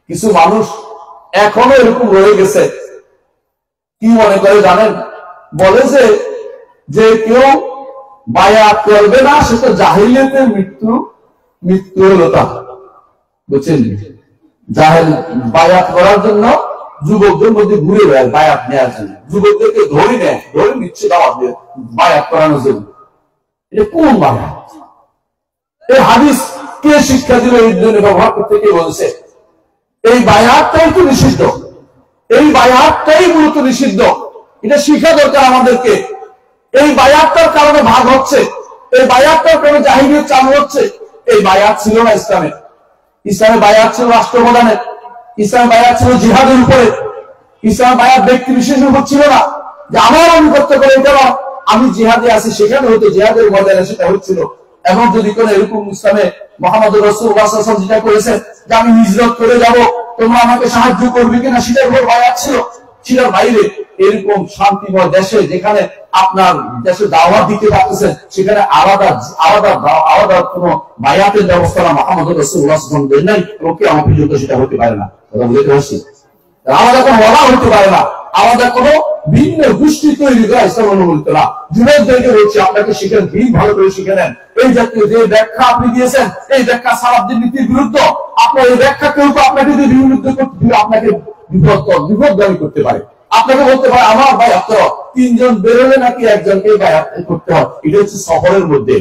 কিছু মানুষ এখনো এরকম রয়ে গেছে। কি মনে করে জানেন? বলে যে কেউ বায়াত করবে না, সেটা জাহিলিয়াতের মৃত্যু হলো তা। বুঝছেন? জাহেল বায়াত করার জন্য যুবকদের মধ্যে ঘুরে বেড়ায় বায়াত নেওয়ার জন্য, যুবকদেরকে ধরে নিচ্ছে দাওয়াত দিয়ে বায়াত করানোর জন্য। এটা কোন বায়াত? এই হাদিস কে শিক্ষা দিল? এই জন্য ব্যবহার করতে কে বলছে? এই বায়াতটাই তো নিষিদ্ধ, এই বায়াতটাই মূলত নিষিদ্ধ। এটা শিক্ষা দরকার আমাদেরকে। এই বায়াতটার কারণে ভাগ হচ্ছে, এই বায়াতটার কারণে জাহিলিয়ত চালু হচ্ছে। এই বায়াত ছিল না ইসলামে। ইসলামে বায়াত ছিল রাষ্ট্রপ্রধানের, ইসলাম বায়াত ছিল জিহাদের উপরে। ইসলাম বায়াত ব্যক্তি বিশেষের উপর ছিল না যে আমার আনুগত্য করে এটা আমি জিহাদে আছি, সেখানে হয়তো জিহাদের ময়দানে সেটা হচ্ছিল। এবং যদি কোনো এরকম ইসলামে মোহাম্মদ রাসূলুল্লাহ সাল্লাল্লাহু আলাইহি ওয়াসাল্লাম যেটা করেছেন যে আমি হিজরত করে যাব, তোমরা আমাকে সাহায্য করবে কিনা, সেটার উপর বায়াত ছিল। সেটার বাইরে এরকম শান্তিময় দেশে যেখানে আপনার দেশে দাওয়াত দিতে পারতেছেন, সেখানে আলাদা আলাদা আলাদা কোনো বায়াতের ব্যবস্থা মোহাম্মদ রাসূলুল্লাহ সাল্লাল্লাহু আলাইহি ওয়াসাল্লাম দেন নাই, এবং কি আমার পর্যন্ত সেটা হতে পারে না। কথা বুঝতে পারছি? আলাদা কোনো ওয়াদা হতে পারে না, আলাদা কোনো ভিন্ন গোষ্ঠী তৈরি করা ইসলাম অনুমোদিত না। যুবকদেরকে বলছি, আপনাকে শিখেন, দিন ভালো করে শিখে নেন। এই জাতীয় যে ব্যাখ্যা আপনি দিয়েছেন, এই ব্যাখ্যা সালাফদের নীতির বিরুদ্ধ। আপনার এই ব্যাখ্যা কেউ আপনাকে যদি বিরুদ্ধ করতে দিলে আপনাকে বিপদগামী করতে পারে। আপনাকে বলতে পারে আমার ভাই আপনার তিনজন বেরোলে নাকি একজনকে করতে হয়। এটা হচ্ছে সফরের মধ্যে,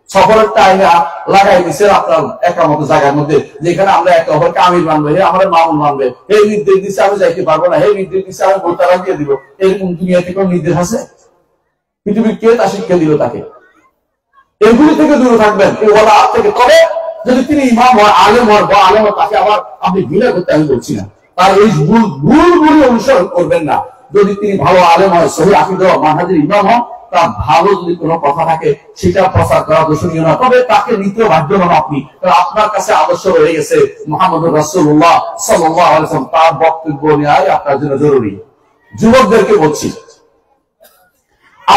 সফরের টাইমে লাগাই দিচ্ছে আপনার একার মতো জায়গার মধ্যে, যেখানে আমরা একে অপরকে আমির মানবে, হে আমার মামুন মানবে, হে নির্দেশ দিচ্ছে আমি যাইতে পারবো না, হে নির্দেশ দিচ্ছে আমি ভোটারা দিয়ে দিব। এরকম দুনিয়াতে কোন নির্দেশ আছে? পৃথিবীর কে তা শিক্ষা দিল তাকে? এগুলি থেকে দূরে থাকবেন, এই ওয়ালা থেকে। তবে যদি তিনি ইমাম হয়, আলেম হয় বা আলেম হয়, তাকে আবার আপনি ঘৃণা করতে আমি বলছি না, তার এই ভুলগুলি অনুসরণ করবেন না। যদি তিনি ভালো আলেম হয়, সহি আকীদা মানহাজের ইমাম হন, তার ভালো যদি কোনো কথা থাকে সেটা প্রচার করা দোষণীয় না, তবে তাকে নিতে বাধ্য হন আপনি। আপনার কাছে আদর্শ রয়ে গেছে মুহাম্মদ রাসূলুল্লাহ সাল্লাল্লাহু আলাইহি ওয়াসাল্লাম, তার বক্তব্য নেওয়াই আপনার জন্য জরুরি। যুবকদেরকে বলছি,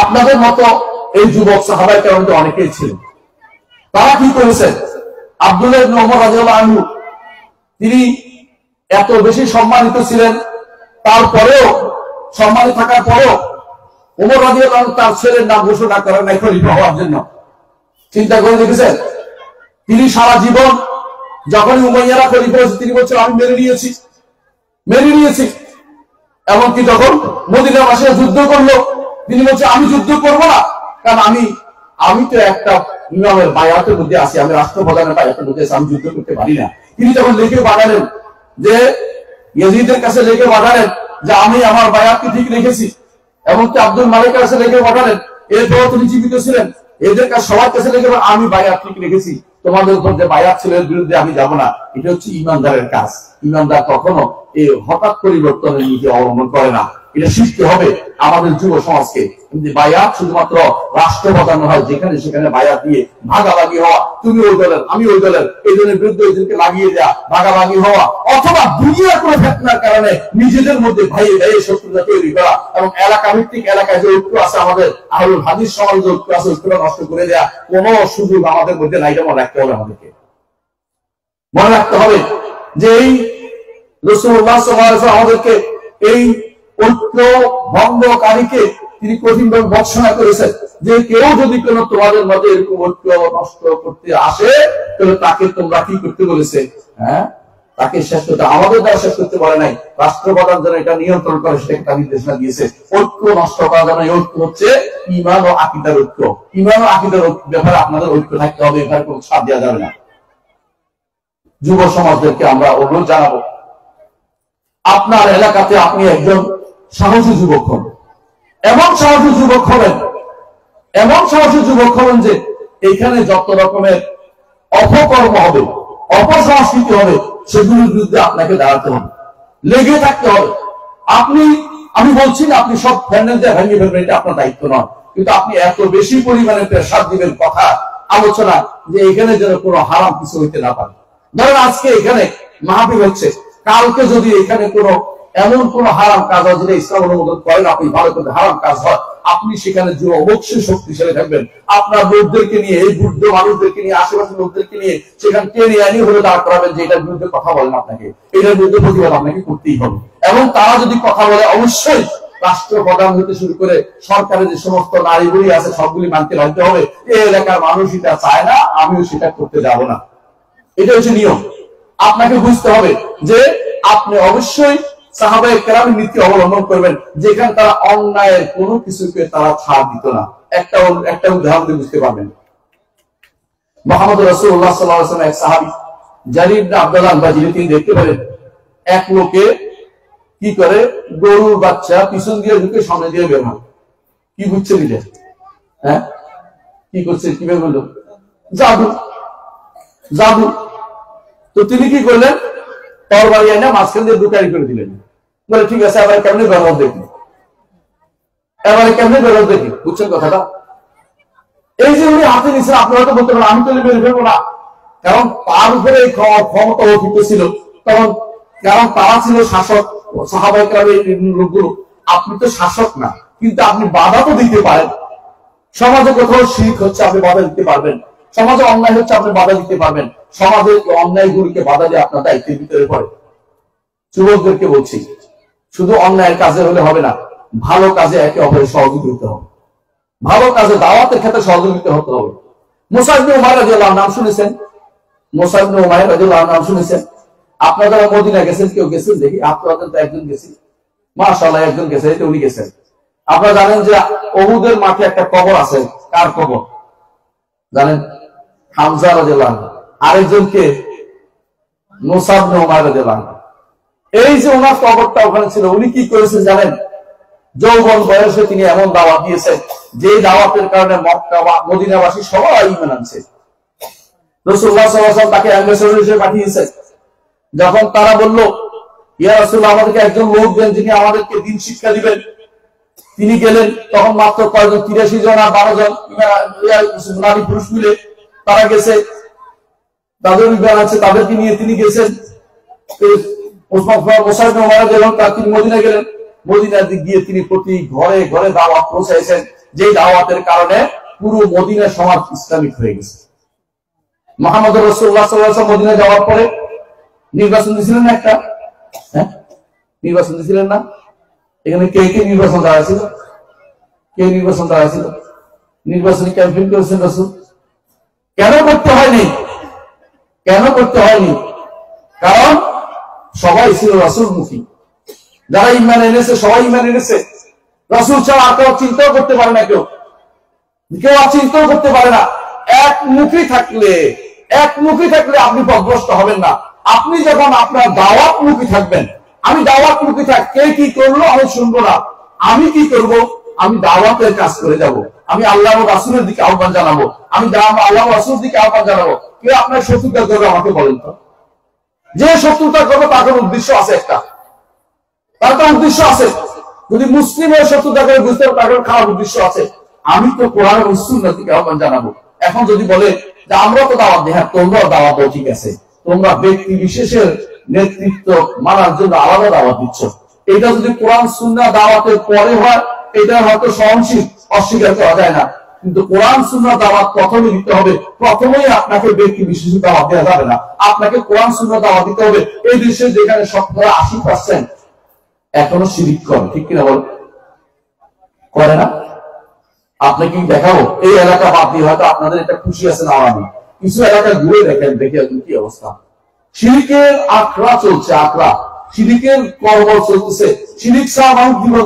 আপনাদের মতো এই যুবক সাহাবায়ে কেরাম অনেকেই ছিলেন। তারা কি করেছেন? আব্দুল্লাহ ইবনে ওমর রাদিয়াল্লাহু আনহু তিনি এত বেশি সম্মানিত ছিলেন, তারপরেও সম্মানিত থাকার পরেও ওমর রাদিয়াল্লাহু আনহু তার ছেলের নাম ঘোষণা করেন নাই খলিফা হওয়ার জন্য। চিন্তা করে দেখেছেন? তিনি সারা জীবন যখনই উমাইয়ারা খলিফা হয়েছে তিনি বলছেন আমি মেনে নিয়েছি। এমনকি যখন মদিনাবাসীরা যুদ্ধ করলো তিনি বলছেন আমি যুদ্ধ করবো না, কারণ আমি তো একটা ইমামের বায়াতের মধ্যে আছি, আমি রাষ্ট্রপ্রধানের বায়াতের মধ্যে আছি, আমি যুদ্ধ করতে পারি না। তিনি যখন লিখে পাঠালেন যে ইয়াজিদের কাছে লিখে পাঠালেন যে আমি আমার বায়াতকে ঠিক রেখেছি, এমনকি আব্দুল মালিকের কাছে লিখে পাঠালেন, এরপর তিনি জীবিত ছিলেন, এদের কাছে সবার কাছে লিখে আমি বায়াত ঠিক রেখেছি, তোমাদের উপর যে বায়াত ছিল এর বিরুদ্ধে আমি যাব না। এটা হচ্ছে ইমানদারের কাজ। ইমানদার কখনো এই হঠাৎ পরিবর্তনের নীতি অবলম্বন করে না। এটা শিখতে হবে আমাদের যুব সমাজকে। বায়াত শুধুমাত্র রাষ্ট্রপ্রধান হয়, যেখানে সেখানে বায়াত দিয়ে ভাগাভাগি হওয়া, তুমি ওই দলের আমি ওই দলের, এই দলের বিরুদ্ধে ওইদিনকে লাগিয়ে দেওয়া, ভাগাভাগি হওয়া, অথবা দুনিয়ার কোনো ঘটনার কারণে নিজেদের মধ্যে ভাইয়ে ভাইয়ে শত্রুতা তৈরি করা, এবং এলাকা ভিত্তিক এলাকায় যে ঐক্য আছে আমাদের আহলুল হাদিস সমাজ যে ঐক্য আছে, ঐক্যটা নষ্ট করে দেওয়া কোন সুযোগ আমাদের মধ্যে নাই। এটা মনে রাখতে হবে, আমাদেরকে মনে রাখতে হবে যে এই রাসূলুল্লাহ সাল্লাল্লাহু আলাইহি ওয়াসাল্লাম আমাদেরকে এই ঐক্য ভঙ্গকারীকে তিনি কঠিনভাবে ভর্ৎসনা করেছেন যে কেউ যদি কোনো তোমাদের মধ্যে এরকম ঐক্য নষ্ট করতে আসে তাহলে তাকে তোমরা কি করতে বলেছে? হ্যাঁ, তাকে শেষ করতে, আমাদের দ্বারা শেষ করতে পারে নাই, রাষ্ট্রপ্রধান যেন এটা নিয়ন্ত্রণ করে সেটাকে তার নির্দেশনা দিয়েছে। ঐক্য নষ্ট করা যেন এই ঐক্য হচ্ছে ঈমান ও আকীদার ঐক্য। ঈমান ও আকীদার ব্যাপারে আপনাদের ঐক্য থাকতে হবে, এখানে কোনো ছাড় দেওয়া যাবে না। যুব সমাজদেরকে আমরা অনুরোধ জানাবো, আপনার এলাকাতে আপনি একজন সাহসী যুবক হন, এমন সাহসী যুবক হবেন যে এখানে যত রকমের অপকর্ম হবে, অপসংস্কৃতি হবে, সেগুলোর বিরুদ্ধে আপনাকে দাঁড়াতে হবে, লেগে থাকতে হবে। আমি বলছি না আপনি সব প্যানেল দিয়ে ভেঙে ফেলবেন, এটা আপনার দায়িত্ব নয়, কিন্তু আপনি এত বেশি পরিমাণে প্রেসার দিবেন কথা আলোচনা যে এখানে যেন কোনো হারাম কিছু হইতে না পারে। ধরেন আজকে এখানে মাহফিল হচ্ছে, কালকে যদি এখানে কোনো এমন কোন হারাম কাজ হয় যেটা ইসলাম অনুমোদন করেন, আপনি ভালো করে হারাম কাজ হয়, আপনি সেখানে যে অবশ্যই শক্তিশালী থাকবেন। আপনার লোকদেরকে নিয়ে, এই বৃদ্ধ মানুষদেরকে নিয়ে, আশেপাশের লোকদেরকে নিয়ে সেখানে টেনে আনি হলে দাঁড় করাবেন যে এটার বিরুদ্ধে কথা বলেন, আপনাকে এটার বিরুদ্ধে প্রতিবাদ আপনাকে করতেই হবে। এবং তারা যদি কথা বলে অবশ্যই রাষ্ট্রপ্রধান হতে শুরু করে সরকারের যে সমস্ত নারীগুলি আছে সবগুলি মানতে বাধ্য হবে। এই এলাকার মানুষ এটা চায় না, আমিও সেটা করতে যাব না, এটা হচ্ছে নিয়ম। আপনাকে বুঝতে হবে যে আপনি অবশ্যই সাহাবায়ে কেরামের নীতি অবলম্বন করবেন, যেখানে তারা অন্যায়ের কোনো কিছুকে তারা ছাড় দিত না। একটা উদাহরণ দিয়ে বুঝতে পারবেন। মুহাম্মদ রাসূলুল্লাহ সাল্লাল্লাহু আলাইহি ওয়াসাল্লাম এক সাহাবী জারির ইবনে আব্দুল্লাহ আল-বাজিলি তিনি দেখতে পেলেন এক লোকে কি করে, গরুর বাচ্চা পিছন দিয়ে ঢুকে সামনে দিয়ে বের হয়। কি বুঝছে দিলে? হ্যাঁ, কি করছে? কিভাবে বললো? জাদু। তো তিনি কি করলেন? তরবারি এনে মাঝখান দিয়ে দুটারি করে দিলেন, বলে ঠিক আছে এবারে কেমনি বেরোত দেখি, এবারে কেমনি বেরোত দেখি। বুঝছেন কথাটা? এই যে উনি হাতে নিচ্ছেন, আপনি হয়তো বলতে পারেন আমি তো মেরে ফেলবো না, কারণ তার উপরে এই ক্ষমতা অর্পিত ছিল তখন, কারণ তারা ছিল শাসক, সাহাবায়ে কেরামের লোকগুলো। আপনি তো শাসক না, কিন্তু আপনি বাধা তো দিতে পারেন। সমাজে কোথাও শিরক হচ্ছে আপনি বাধা দিতে পারবেন, সমাজে অন্যায় হচ্ছে আপনি বাধা দিতে পারবেন। সমাজের অন্যায়গুলিকে বাধা দিয়ে আপনার দায়িত্বের ভিতরে পড়ে। যুবকদেরকে বলছি, শুধু অন্যায়ের কাজে হলে হবে না, ভালো কাজে একে অপরের সহযোগী হতে হবে, ভালো কাজে দাওয়াতের ক্ষেত্রে সহযোগিতা হতে হবে। মুসা ইবনে উমাইর রাদিয়াল্লাহু আনহু নাম শুনেছেন? মুসা ইবনে উমাইর রাদিয়াল্লাহু আনহু নাম শুনেছেন? আপনারা যারা মদিনা গেছেন, কেউ গেছেন দেখি? আপনাদের তো একজন গেছি, মাশাআল্লাহ একজন গেছে, এটা উনি গেছেন। আপনারা জানেন যে উহুদের মাঠে একটা কবর আছে, কার কবর জানেন? হামজা রাদিয়াল্লাহু আনহু। আরেকজনকে মুসা ইবনে উমাইর রাদিয়াল্লাহু আনহু। এই যে ওনার কবরটা ওখানে ছিল, উনি কি করেছেন জানেন? যৌবন বয়সে তিনি এমন দাওয়াত দিয়েছেন যে দাওয়াতের কারণে মক্কা বা মদিনাবাসী সবাই ঈমান আনছে। রাসূলুল্লাহ সাল্লাল্লাহু আলাইহি ওয়াসাল্লাম তাকে অ্যাম্বাসেডর হিসেবে পাঠিয়েছেন। যখন তারা বলল ইয়া রাসূলুল্লাহ আমাদেরকে একজন লোক দেন যিনি আমাদেরকে দ্বীন শিক্ষা দিবেন, তিনি গেলেন। তখন মাত্র কয়েকজন, 83 জন আর 12 জন নারী পুরুষ মিলে তারা গেছে, তাদের ঈমান আছে, তাদেরকে নিয়ে তিনি গেছেন। মুসা ইবনে উমাইর গেলেন, তিনি মদিনা গেলেন। মদিনার দিক গিয়ে তিনি প্রতি ঘরে ঘরে দাওয়াত পৌঁছাইছেন, যে দাওয়াতের কারণে পুরো মদিনা সমাজ ইসলামিক হয়ে গেছে। মুহাম্মদ রাসূলুল্লাহ সাল্লাল্লাহু আলাইহি ওয়াসাল্লাম মদিনা যাওয়ার পরে নির্বাচন দিয়েছিলেন না একটা? হ্যাঁ, নির্বাচন দিয়েছিলেন না? এখানে কে কে নির্বাচন দাঁড়াইছিল? কে নির্বাচন দাঁড়াইছিল? নির্বাচনী ক্যাম্পেইন করেছেন রাসূল। কেন করতে হয়নি? কেন করতে হয়নি? কারণ সবাই ছিল রাসূলমুখী। যারা ঈমান এনেছে সবাই ঈমান এনেছে। রাসূল ছাড়া আর কেউ চিন্তাও করতে পারে না, কেউ আর চিন্তাও করতে পারে না। একমুখী থাকলে আপনি পথভ্রষ্ট হবেন না। আপনি যখন আপনার দাওয়াতমুখী থাকবেন, আমি দাওয়াতমুখী থাক, কে কি করলো আমি শুনবো না, আমি কি করব? আমি দাওয়াতের কাজ করে যাব, আমি আল্লাহ ও রাসূলের দিকে আহ্বান জানাবো, আমি আল্লাহ ও রাসূলের দিকে আহ্বান জানাবো। কেউ আপনার শত্রুতা করবে আমাকে বলেন তো? যে শত্রুতা করবে তার কোনো উদ্দেশ্য আছে, একটা তার তো উদ্দেশ্য আছে। যদি মুসলিমের শত্রুতা করে বুঝতে হবে তার খারাপ উদ্দেশ্য আছে। আমি তো কোরআন ও সুন্নাহ থেকে আহ্বান জানাবো। এখন যদি বলে যে আমরা তো দাওয়াত দিই, হ্যাঁ তোমরাও দাওয়াত দাও, ঠিক আছে, তোমরা ব্যক্তি বিশেষের নেতৃত্ব মানার জন্য আলাদা দাওয়াত দিচ্ছ। এটা যদি কোরআন সুন্নাহ দাওয়াতের পরে হয়, এটা হয়তো সহনশীল, অস্বীকার করা যায় না। কিন্তু কোরআন সুন্নাহ দাওয়াত প্রথমে দিতে হবে। প্রথমেই আপনাকে ব্যক্তি বিশেষের দাওয়াত দেওয়া যাবে না, আপনাকে কোরআন সুন্নাহ দাওয়াত দিতে হবে। এই দেশে যেখানে 80% এখনো শিরিক করে, ঠিক কিনা বল? করে না? আপনাকে দেখাবো এই এলাকা বাদ দিয়ে, হয়তো আপনাদের এটা খুশি আছে না, আমি কিছু এলাকা ঘুরে দেখেন, দেখে কি অবস্থা। শিরিকের আখড়া চলছে, আখড়া শিরিকের কর্ম চলতেছে। শিরিক ছাড়া মানুষ জীবন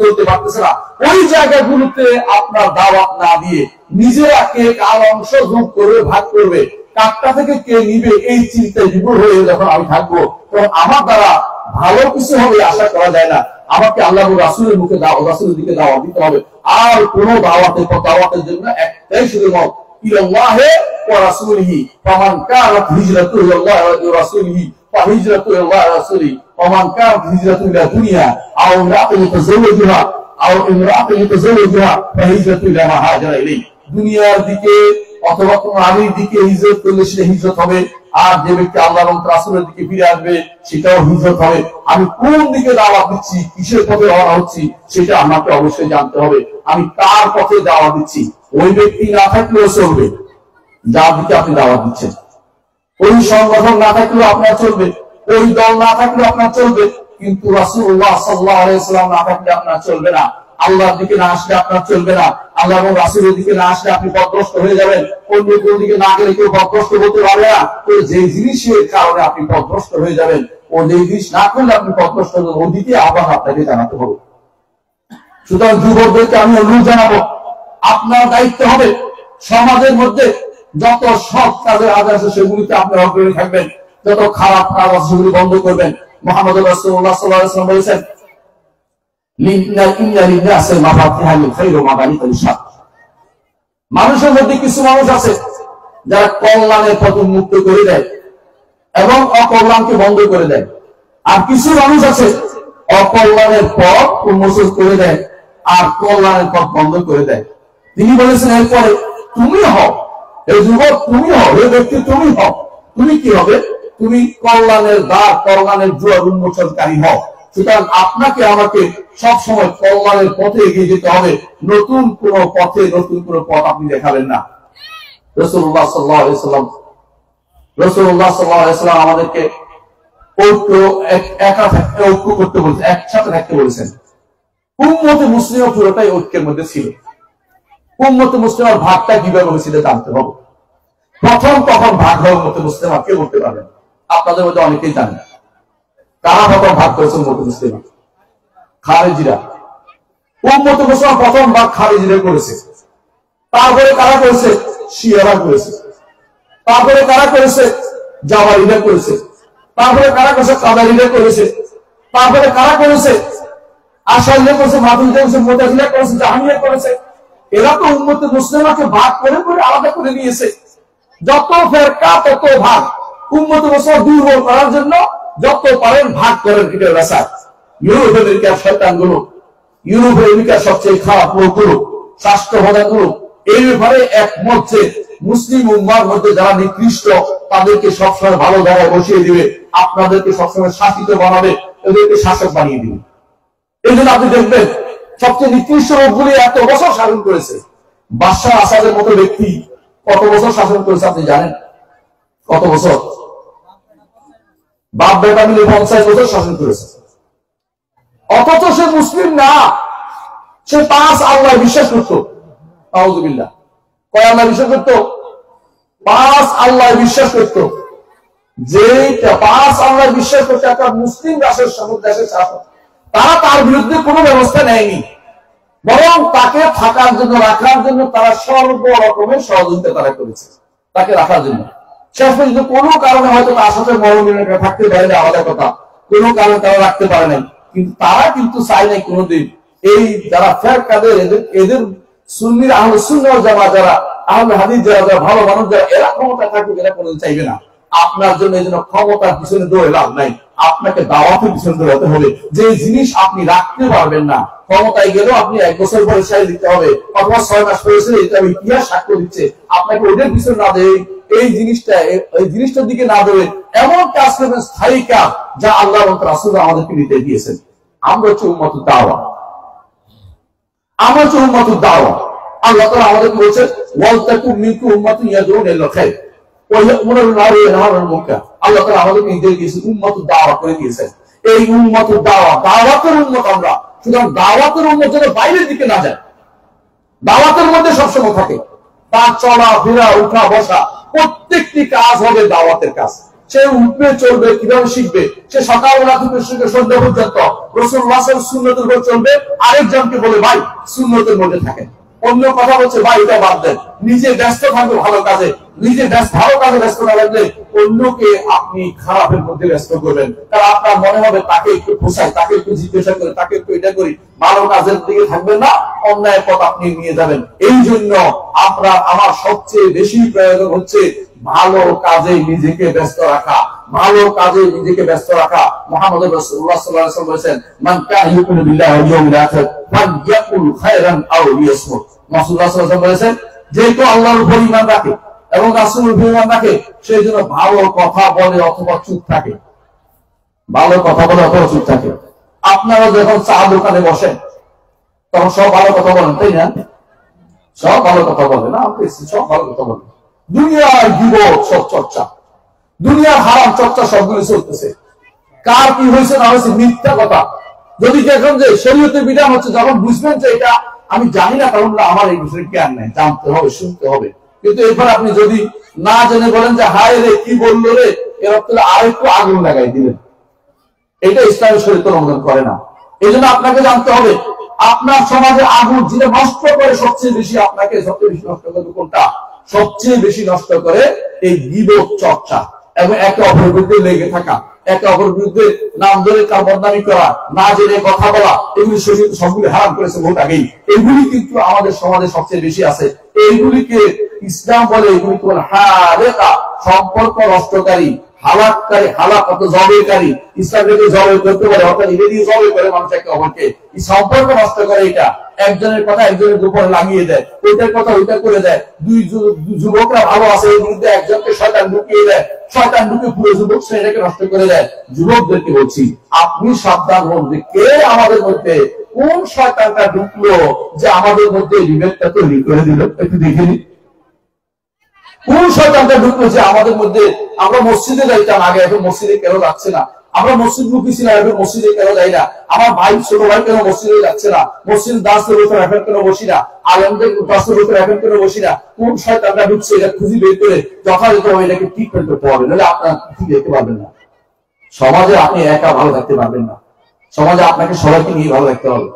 চলতে পারতেছে না। ওই জায়গাগুলোতে আপনার দাওয়াত না দিয়ে নিজেরা কে কার অংশ যোগ করবে, ভাগ করবে, কারটা থেকে কে নিবে, এই চিন্তায় বিভোর হয়ে যখন আমি থাকবো, তখন আমার দ্বারা ভালো কিছু হবে আশা করা যায় না। আমাকে আল্লাহ ও রাসূলের মুখে রাসূলের দিকে দাওয়াত দিতে হবে। আর কোন দাওয়াতের জন্য একটাই শুধু মত, ইলাল্লাহি ওয়া রাসূলিহি, ফামান কানাত হিজরাতুহু ইলাল্লাহি ওয়া রাসূলিহি ফাহিজরাতু ইলাল্লাহি ওয়া রাসূলিহি, ফামান কানাত হিজরাতুহু ইলা দুনিয়া আও ইমরাআতিন তাযাওয়াজুহা ফাহিজরাতু ইলা মা হাজারা ইলাইহি। দুনিয়ার দিকে অথবা কোন নারীর দিকে হিজরত করলে সেটা হিজরত হবে। আর যে ব্যক্তি আল্লাহ এবং রাসূলের দিকে ফিরে আসবে সেটাও হিজরত হবে। আমি কোন দিকে দাওয়াত দিচ্ছি, কিসের পথে রওনা হচ্ছি, সেটা আমাকে অবশ্যই জানতে হবে। আমি কার পথে দাওয়াত দিচ্ছি। ওই ব্যক্তি না থাকলেও চলবে যার দিকে আপনি দাওয়াত দিচ্ছেন, ওই সংগঠন না থাকলেও আপনার চলবে, ওই দল না থাকলেও আপনার চলবে, কিন্তু রাসূলুল্লাহ সাল্লাল্লাহু আলাইহি ওয়াসাল্লাম না থাকলে আপনার চলবে না। আল্লাহর দিকে না আসলে আপনার চলবে না। আল্লাহ এবং রাসূলের দিকে না আসলে আপনি পথভ্রষ্ট হয়ে যাবেন। অন্য কোন দিকে না গেলে কেউ পথভ্রষ্ট হতে পারবে না। তো যে জিনিসের কারণে আপনি পথভ্রষ্ট হয়ে যাবেন, ও যে জিনিস না করলে আপনি পথভ্রষ্ট হবেন, ওদিকে আবার আপনাকে জানাতে হবে। সুতরাং যুবকদেরকে আমি অনুরোধ জানাবো, আপনার দায়িত্ব হবে সমাজের মধ্যে যত সৎ কাজের আজ আছে সেগুলিতে আপনি অগ্রণী থাকবেন, যত খারাপ কাজ আছে সেগুলি বন্ধ করবেন। মুহাম্মদ রাসূলুল্লাহ সাল্লাল্লাহু আলাইহি ওয়াসাল্লাম বলেছেন, মানুষের মধ্যে কিছু মানুষ আছে যারা কল্যাণের পথ উন্মুক্ত করে দেয় এবং অকল্যাণকে বন্ধ করে দেয়। আর কিছু মানুষ আছে অকল্যাণের পথ উন্মোচন করে দেয় আর কল্যাণের পথ বন্ধ করে দেয়। তিনি বলেছেন এরপরে তুমি হও, এই যুবক তুমি হও, এই ব্যক্তি তুমি হও। তুমি কি হবে? তুমি কল্যাণের দ্বার, কল্যাণের জোয়ার উন্মোচনকারী হও। সুতরাং আপনাকে আমাকে সবসময় কল্যাণের পথে এগিয়ে যেতে হবে, নতুন কোন পথে নতুন কোন পথ আপনি দেখাবেন না। রাসূলুল্লাহ সাল্লাল্লাহু আলাইহি সাল্লাম আমাদেরকে ঐক্য করতে বলছেন, একসাথে থাকতে বলেছেন। উম্মতে মুসলিমা পুরোটাই ঐক্যের মধ্যে ছিল। উম্মতে মুসলিমার ভাগটা কিভাবে হয়েছিল জানতে হবে। প্রথম কখন ভাগ হয় উম্মতে মুসলিমা কে বলতে পারবেন? আপনাদের মধ্যে অনেকেই জানেন। কারা প্রথম ভাগ করেছে উম্মতে মুসলিমা? খারেজিরা। উম্মতে মুসলিমা প্রথম ভাগ খারেজিরা করেছে। তারপরে কারা করেছে? শিয়ারা করেছে। তারপরে কারা করেছে? জাওয়ারিরা করেছে। তারপরে কারা করেছে? কাদারিরা করেছে। তারপরে কারা করেছে? আশারিরা করেছে, মাতুরিরা করেছে, মুতাজিলা করেছে, জাহামিয়া করেছে। এরা তো উম্মতে মুসলিমাকে ভাগ করে করে আলাদা করে নিয়েছে। যত ফেরকা তত ভাগ। উম্মতে মুসলিমা দুর্বল করার জন্য যত পারেন ভাগ করেন। এটা রাসা ইউরোপ আমেরিকার শয়তানগুলো, ইউরোপ আমেরিকার সবচেয়ে খারাপ লোকগুলো, স্বাস্থ্যবাদাগুলো এই ব্যাপারে একমত যে মুসলিম উম্মার মধ্যে যারা নিকৃষ্ট তাদেরকে সবসময় ভালো জায়গায় বসিয়ে দিবে, আপনাদেরকে সবসময় শাসিত বানাবে, এদেরকে শাসক বানিয়ে দিবে। এই জন্য আপনি দেখবেন সবচেয়ে নিকৃষ্ট লোকগুলি এত বছর শাসন করেছে। বাদশাহ আসাদের মতো ব্যক্তি কত বছর শাসন করেছে আপনি জানেন? কত বছর? বাপ বেটা মিলে 50 বছর শাসন করেছে। অথচ সে মুসলিম না, সে 5 আল্লাহ বিশ্বাস করত। আউযুবিল্লাহ। কয় আল্লাহ বিশ্বাস করত? 5 আল্লাহ বিশ্বাস করত। যেটা 5 আল্লাহ বিশ্বাস করতে একটা মুসলিম দেশের শাসক, তারা তার বিরুদ্ধে কোনো ব্যবস্থা নেয়নি, বরং তাকে থাকার জন্য, রাখার জন্য তারা সর্ব রকমের সহযোগিতা তারা করেছে তাকে রাখার জন্য। শেষ পর্যন্ত কোনো কারণে হয়তো তার সাথে মরমিলতা থাকতে পারে না, আলাদা কথা, কোনো কারণে তারা রাখতে পারে নাই, কিন্তু তারা কিন্তু চায় নাই কোনোদিন এই যারা ফেরকাদের এদের সুন্নির আহলে সুন্নাহ ওয়াল জামাত যারা আহলে হাদিস যারা ভালো মানুষ যারা এরা ক্ষমতা থাকুক, এরা কোনোদিন চাইবে না। আপনার জন্য এই জন্য ক্ষমতার পিছনে দৌড়ে লাভ নাই, আপনাকে দাওয়াতের পিছনে দৌড়াতে হবে। যে জিনিস আপনি রাখতে পারবেন না, ক্ষমতায় গেলেও আপনি 1 বছর পরে ছেড়ে দিতে হবে, অথবা 6 মাস পরে ছেড়ে দিতে হবে, ইতিহাস সাক্ষ্য দিচ্ছে। আপনাকে ওদের পিছনে না দেয়, এই জিনিসটার দিকে না দেবে, এমন কাজ করবেন স্থায়ী কাজ যা আল্লাহ এবং রাসূল আমাদেরকে নিতে দিয়েছেন। আমরা হচ্ছে উম্মতুদ দাওয়া, আমরা হচ্ছে উম্মতুদ দাওয়া। আল্লাহ তাআলা আমাদেরকে বলছেন ওয়ালতাকুম মিনকুম উম্মাতুন ইয়াদউনা ইলাল খায়র ওয়া ইয়া'মুরুনা বিল মা'রুফ ওয়া ইয়ানহাউনা আনিল মুনকার। আল্লাহ তাআলা আমাদেরকে নির্দেশ দিয়েছেন, উম্মতুদ দাওয়া করে দিয়েছেন। এই উম্মতুদ দাওয়া, দাওয়াতের উম্মত আমরা। সুতরাং দাওয়াতের উম্মত যেন বাইরের দিকে না যায়, দাওয়াতের মধ্যে সবসময় থাকে। তার চলা ফেরা, উঠা বসা প্রত্যেকটি কাজ হবে দাওয়াতের কাজ। সে উঠবে, চলবে, কিভাবে শিখবে? সে সকালবেলা থেকে সন্ধ্যা পর্যন্ত রাসূলুল্লাহ সাল্লাল্লাহু আলাইহি সুন্নতের উপর চলবে, আরেকজনকে বলে ভাই সুন্নতের মধ্যে থাকেন। অন্য কথা বলছে ভাই এটা বাদ দেন, নিজে ব্যস্ত থাকবে ভালো কাজে, নিজে ভালো কাজে ব্যস্ত না থাকলে অন্যকে আপনি খারাপের মধ্যে ব্যস্ত করবেন। কারণ আপনার মনে হবে তাকে একটু পোষায়, তাকে একটু জিজ্ঞাসা করে, তাকে একটু এটা করি, ভালো কাজের দিকে থাকবেন না, অন্যায় পথ আপনি নিয়ে যাবেন। এই জন্য আমার সবচেয়ে বেশি প্রয়োজন হচ্ছে ভালো কাজে নিজেকে ব্যস্ত রাখা, ভালো কাজে নিজেকে ব্যস্ত রাখা। মুহাম্মদ রাসূলুল্লাহ সাল্লাল্লাহু আলাইহি ওয়াসাল্লাম বলেছেন, মান কানা ইউমিনু বিল্লাহি ওয়াল ইয়াউমিল আখির ফালইয়াকুল খায়রান আও লিয়াসমুত। রাসূলুল্লাহ সাল্লাল্লাহু আলাইহি ওয়াসাল্লাম বলেছেন, যে কেউ আল্লাহর উপর ঈমান রাখে এবং রাসূলের উপর ঈমান রাখে, সে যেন ভালো কথা বলে অথবা চুপ থাকে, ভালো কথা বলে অথবা চুপ থাকে। আপনারা যখন চা দোকানে বসেন তখন সব ভালো কথা বলেন, তাই না? সব ভালো কথা বলেন, আপনি সব ভালো কথা বলেন। দুনিয়ার গীবত, সব চর্চা, দুনিয়ার হারাম চর্চা সবগুলো চলতেছে। কার কি হয়েছে না হয়েছে মিথ্যা কথা। যদি দেখেন যে শরীয়তের বিধান হচ্ছে, যখন বুঝবেন যে এটা আমি জানি না, কারণ আমার এই বিষয়ে জ্ঞান নেই, জানতে হবে, শুনতে হবে। কিন্তু এরপর আপনি যদি না জেনে বলেন যে হায় রে কি বললো রে, এর অর্থ আর একটু আগুন লাগাই দিলেন, এটা ইসলামের শরীয়ত অনুমোদন করে না। এই জন্য আপনাকে জানতে হবে আপনার সমাজে আগুন যেটা নষ্ট করে সবচেয়ে বেশি, আপনাকে সবচেয়ে বেশি নষ্ট করে কোনটা? সবচেয়ে বেশি নষ্ট করে এই গীবত চর্চা এবং একে অপরের বিরুদ্ধে লেগে থাকা, একে অপরের বিরুদ্ধে নাম ধরে তার বদনামি করা, না জেনে কথা বলা, এগুলি শরীয়ত সবগুলি হারাম করেছে বহুত আগেই। এগুলি কিন্তু আমাদের সমাজে সবচেয়ে বেশি আছে। এইগুলিকে ইসলাম বলে, এগুলি বলে হারেকা, সম্পর্ক নষ্টকারী, হালাককারী, হালাক অত জবেকারী, ইসলামকে জবে করতে পারে, অর্থাৎ এটা দিয়ে জবে করে মানুষ একে অপরকে, এই সম্পর্ক নষ্ট করে। এটা একজনের কথা একজনের উপরে লাগিয়ে দেয়, ওইটার কথা ওইটা করে দেয়। দুই যুবকরা ভালো আছে, এর মধ্যে একজনকে শয়তান ঢুকিয়ে দেয়, শয়তান ঢুকে পুরো যুবক শ্রেণীটাকে নষ্ট করে দেয়। যুবকদেরকে বলছি, আপনি সাবধান হন যে কে আমাদের মধ্যে কোন শয়তানটা ঢুকলো যে আমাদের মধ্যে বিভেদটা তৈরি করে দিল। একটু দেখে নিন কোন শয়তানটা ঢুকলো যে আমাদের মধ্যে। আমরা মসজিদে যাইতাম আগে, এখন মসজিদে কেন যাচ্ছে না? আমরা মসজিদ মুখী ছিলাম, এখন মসজিদে কেন যাই না? আমার ভাই ছোট ভাই কেন মসজিদে যাচ্ছে না? মসজিদ 10 বছর এখন কেন বসি না? আলমদের 10 বছর এখন কেন বসি না? কোন শয়তানটা ঢুকছে এটা খুঁজে বের করে যথাযথভাবে এটাকে ট্রিটমেন্ট করতে হবে, নাহলে আপনার কিছু দেখতে পারবেন না। সমাজে আপনি একা ভালো থাকতে পারবেন না, সমাজে আপনাকে সবাইকে নিয়ে ভালো থাকতে হবে।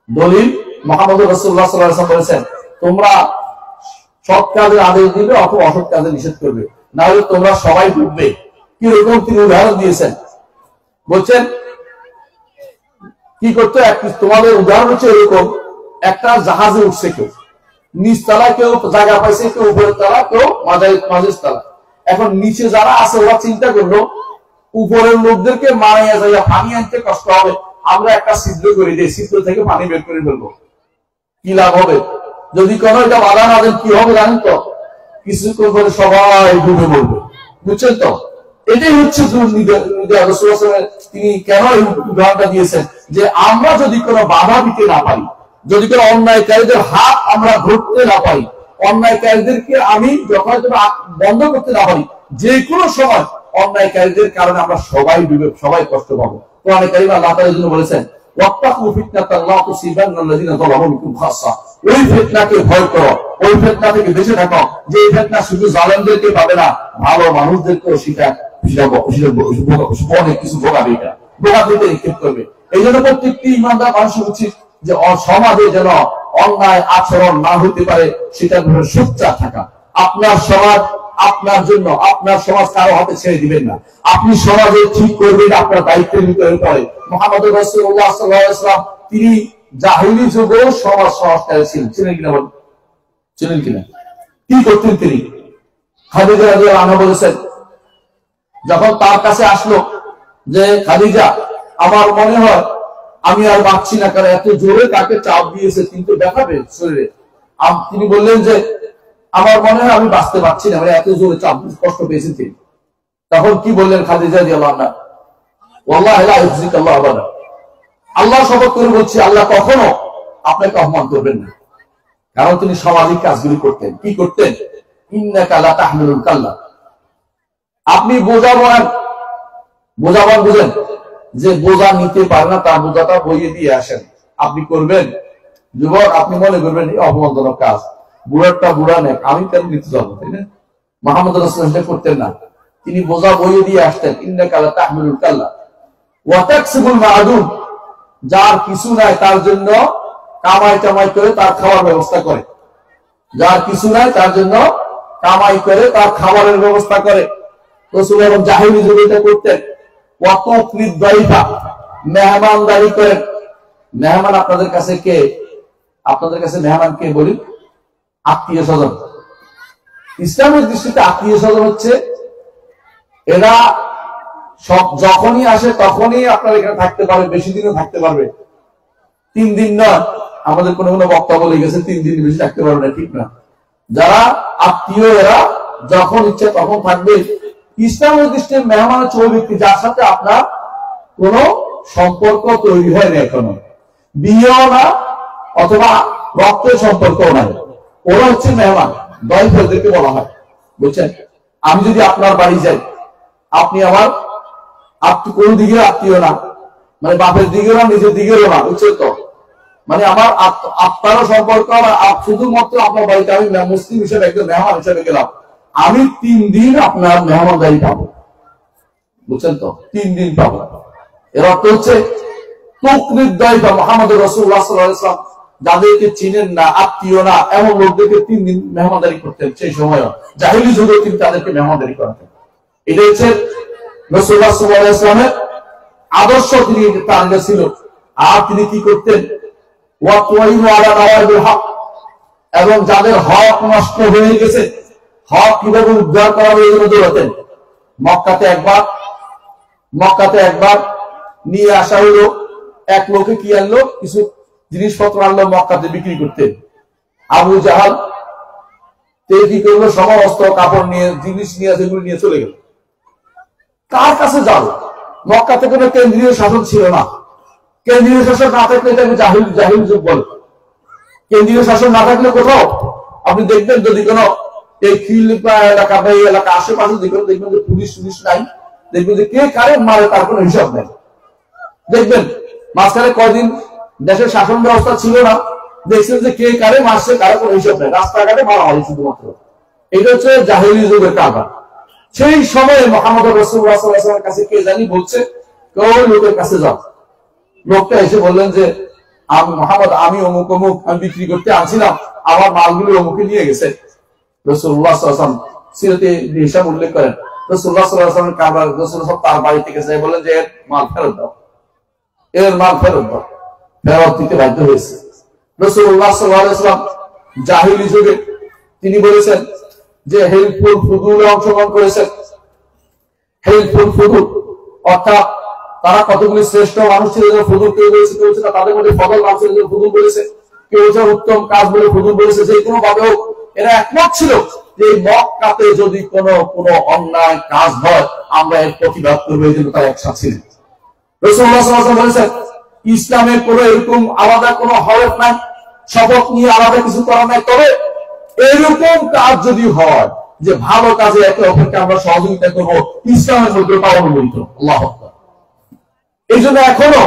দলিল মুহাম্মদ রাসূলুল্লাহ সাল্লাল্লাহু আলাইহি ওয়াসাল্লাম বলেছেন, তোমরা সৎ কাজের আদেশ দিবে অথবা অসৎ কাজে নিষেধ করবে, না হলে তোমরা সবাই ডুববে। কিরকম তিনি উদাহরণ দিয়েছেন, বলছেন কি করতে। তোমাদের উদাহরণ হচ্ছে এরকম, একটা জাহাজে উঠছে কেউ, নিচ তলায় কেউ জায়গা পাইছে, কেউ উপরের তলা, কেউ মাঝের তলা। এখন নিচে যারা আছে ওরা চিন্তা করলো উপরের লোকদেরকে মারাইয়া যাইয়া পানি আনতে কষ্ট হবে, আমরা একটা ছিদ্র করে দিই, ছিদ্র থেকে পানি বের করে ফেলবো, কি লাভ হবে? যদি কোনো এটা বাধা না দেন কি হবে জানেন তো? কিছুক্ষণ করে সবাই ডুবে মরবে। বুঝছেন তো? এটাই হচ্ছে তিনি কেন এই উদাহরণটা দিয়েছেন, যে আমরা যদি কোনো বাধা দিতে না পারি, যদি কোনো অন্যায়কারীদের হাত আমরা ধরতে না পারি, অন্যায়কারীদেরকে আমি যথাযথ বন্ধ করতে না পারি, যে কোনো সময় অন্যায়কারীদের কারণে আমরা সবাই ডুবে, সবাই কষ্ট পাবো। কোরআনে কারীমে আল্লাহ তাআলা জন্য বলেছেন, ওয়াত্তাকু ফিতনাতাল লা তুসিবান্নাল্লাযিনা যালামু মিনকুম খাসসা। ওই ফিতনাকে ভয় করো, ওই ফিতনা থেকে বেঁচে থাকো, যে ফিতনা শুধু জালেমদেরকে পাবে না, ভালো মানুষদেরকেও অনেক কিছু ভোগাবে, এটা ভোগাতে নিক্ষেপ করবে। এই জন্য প্রত্যেকটি ইমানদার মানুষের উচিত যে সমাজে যেন অন্যায় আচরণ না হতে পারে, সেটা সোচ্চার থাকা। আপনার সমাজ আপনার জন্য, আপনার সমাজ কারো হাতে ছেড়ে দিবেন না। আপনি সমাজে ঠিক করবেন, আপনার দায়িত্বের ভিতরে পড়ে। মুহাম্মদ রাসূলুল্লাহ সাল্লাল্লাহু আলাইহি ওয়াসাল্লাম তিনি জাহিলি যুগেও সমাজ সংস্কারে ছিলেন, ছিলেন কিনা বলেন? ছিলেন কিনা? কি করতেন তিনি? খাদিজা রাদিয়াল্লাহু আনহা বলেছেন, যখন তার কাছে আসলো যে খাদিজা আমার মনে হয় আমি আর বাঁচছি না, কারণ এত জোরে তাকে চাপ দিয়েছে, কিন্তু ব্যথা পেয়ে শরীরে। তিনি বললেন যে আমার মনে হয় আমি বাঁচতে পারছি না, মানে এত জোরে চাপ, কষ্ট পেয়েছেন তিনি। তখন কি বললেন খাদিজা রাদিয়াল্লাহু আনহা? ওয়াল্লাহি লা ইউযিকাল্লাহু আবাদা, আল্লাহ শপথ করে বলছি, আল্লাহ কখনো আপনাকে অপমান করবেন না। কারণ তিনি সামাজিক কাজগুলি করতেন। কি করতেন? ইন্নাকা লা তাহমিলুল কাল্লা, আপনি বোঝা বলেন, বোঝা বলেন বুঝেন, যে বোঝা নিতে পারে না তার বোঝাটা বইয়ে দিয়ে আসেন, আপনি করবেন। যুবক আপনি মনে করবেন এই অপমানজনক কাজ, বুড়ারটা বুড়া নেই, আমি কেন নিতে যাবো, তাই না? মুহাম্মদ রাসূলুল্লাহ সেটা করতেন না, তিনি বোঝা বইয়ে দিয়ে আসতেন। ইন্নাকা লা তাহমিলুল কাল্লা ওয়া তাকসিবুল মা'দুম, যার কিছু নাই তার জন্য কামাই টামাই করে তার খাওয়ার ব্যবস্থা করে, যার কিছু নাই তার জন্য কামাই করে তার খাবারের ব্যবস্থা করে। রাসূল এবং জাহিলি যুগে এটা করতেন। ওয়া তুকরিদ দাইফা, মেহমানদারি করেন। মেহমান আপনাদের কাছে কে? আপনাদের কাছে মেহমান কে বলি? আত্মীয় স্বজন। ইসলামের দৃষ্টিতে আত্মীয় স্বজন হচ্ছে এরা সব যখনই আসে তখনই আপনার এখানে থাকতে পারবে, বেশি দিনও থাকতে পারবে। 3 দিন নয়, আমাদের কোনো কোনো বক্তব্য লেগেছে 3 দিন বেশি থাকতে পারবে না, ঠিক না? যারা আত্মীয় এরা যখন ইচ্ছে তখন থাকবে। ইসলামের দৃষ্টিতে মেহমান হচ্ছে ওই ব্যক্তি যার সাথে আপনার কোন সম্পর্ক তৈরি হয়নি, এখনো বিয়েও না অথবা রক্তের সম্পর্কও নাই, ওরা হচ্ছে মেহমান। দয়ফেরদেরকে বলা হয়, বুঝছেন? আমি যদি আপনার বাড়ি যাই, আপনি আমার কোন দিকে আত্মীয় না, মানে বাপের দিকেও না নিজের দিকেও না, বুঝছেন তো? মানে আমার আপনারও সম্পর্ক, শুধুমাত্র আপনার বাড়িতে আমি মুসলিম হিসেবে একজন মেহমান হিসেবে গেলাম, আমি 3 দিন আপনার মেহমানদারি পাবো, বুঝছেন তো? 3 দিন পাবো। এর অর্থ হচ্ছে তুকরিদ দাইফা। মুহাম্মদ রাসূলুল্লাহ সাল্লাল্লাহু আলাইহি ওয়াসাল্লাম যাদেরকে চিনেন না, আত্মীয় না, এমন লোকদেরকে 3 দিন মেহমানদারি করতেন। সেই সময় জাহিলি যুগে তিনি তাদেরকে মেহমানদারি করতেন। এটা হচ্ছে রাসূলুল্লাহ সাল্লাল্লাহু আলাইহি ওয়াসাল্লামের আদর্শ, তিনি তার কাছে ছিল। আর তিনি কি করতেন? ওয়া তুইনু আলা নাওয়াইবিল হক, এবং যাদের হক নষ্ট হয়ে গেছে, হক কিভাবে উদ্ধার করা হবে এই জন্য দৌড়াতেন। মক্কাতে একবার নিয়ে আসা হলো, এক লোকে কি আনলো, কিছু জিনিসপত্র আনলো মক্কাতে বিক্রি করতে। আবু জাহাল কি করলো, সমস্ত কাপড় নিয়ে, জিনিস নিয়ে, যেগুলো নিয়ে চলে গেল। কার কাছে যাবে? মক্কাতে কোনো কেন্দ্রীয় শাসন ছিল না। কেন্দ্রীয় শাসন না থাকলে এটাকে জাহিল যুগ বলে। কেন্দ্রীয় শাসন না থাকলে কোথাও আপনি দেখবেন, যদি কোনো এই এলাকা বা এই এলাকা আশেপাশে দেখবেন যে পুলিশ নাই, দেখবেন যে কে কারে মারে তার কোনো হিসাব নেই। দেখবেন মাঝখানে কয়দিন দেশের শাসন ব্যবস্থা ছিল না, দেখছেন যে কে কারে মারছে, কারো কোনো হিসাব নেই, রাস্তাঘাটে মারা হয় শুধুমাত্র। এটা হচ্ছে জাহিলি যুগের কারবার। সেই সময়ে মুহাম্মদ রাসূলুল্লাহ সাল্লাল্লাহু আলাইহি ওয়াসাল্লামের কাছে কে জানি বলছে, ওই লোকের কাছে যাও। লোকটা এসে বললেন যে মুহাম্মদ, আমি অমুক অমুক আমি বিক্রি করতে আনছিলাম, আমার মালগুলো অমুকে নিয়ে গেছে। রাসূলুল্লাহ সাল্লাল্লাহু আলাইহি ওয়াসাল্লাম সিরাতে হিসাব উল্লেখ করেন, রাসূলুল্লাহ সাল্লাল্লাহু আলাইহি ওয়াসাল্লামের কারবার, রাসূলুল্লাহ তার বাড়ি থেকে যাই বলেন যে এর মাল ফেরত দাও, এর মাল ফেরত দাও। ফেরত দিতে বাধ্য হয়েছে। রাসূলুল্লাহ সাল্লাল্লাহু আলাইহি ওয়াসাল্লাম জাহিলি যুগে তিনি বলেছেন যে হেলফুল ফুদুলে অংশগ্রহণ করেছেন। হেলফুল ফুদুল অর্থাৎ তারা কতগুলি শ্রেষ্ঠ মানুষ ছিল, ফুদুল কেউ বলেছে, কেউ ছিল তাদের মধ্যে ফদল মানুষ ছিল, ফুদুল বলেছে, কেউ হচ্ছে উত্তম কাজ বলে ফুদুল বলেছে। যে কোনো ভাবে হোক এরা একমত ছিল যে মক্কাতে যদি কোনো অন্যায় কাজ হয় আমরা এর প্রতিবাদ করবো, এই জন্য তারা একসাথে ছিলেন। রাসূলুল্লাহ সাল্লাল্লাহু আলাইহি ওয়াসাল্লাম বলেছেন ইসলামের কোনো এরকম আলাদা কোনো হরফ নাই, শপথ নিয়ে আলাদা কিছু করা নাই, তবে এরকম কাজ যদি হয় যে ভালো কাজে একে অপরকে আমরা সহযোগিতা করবো, ইসলামের মধ্যে অনুমোদিত। আল্লাহু আকবার। এই জন্য এখনো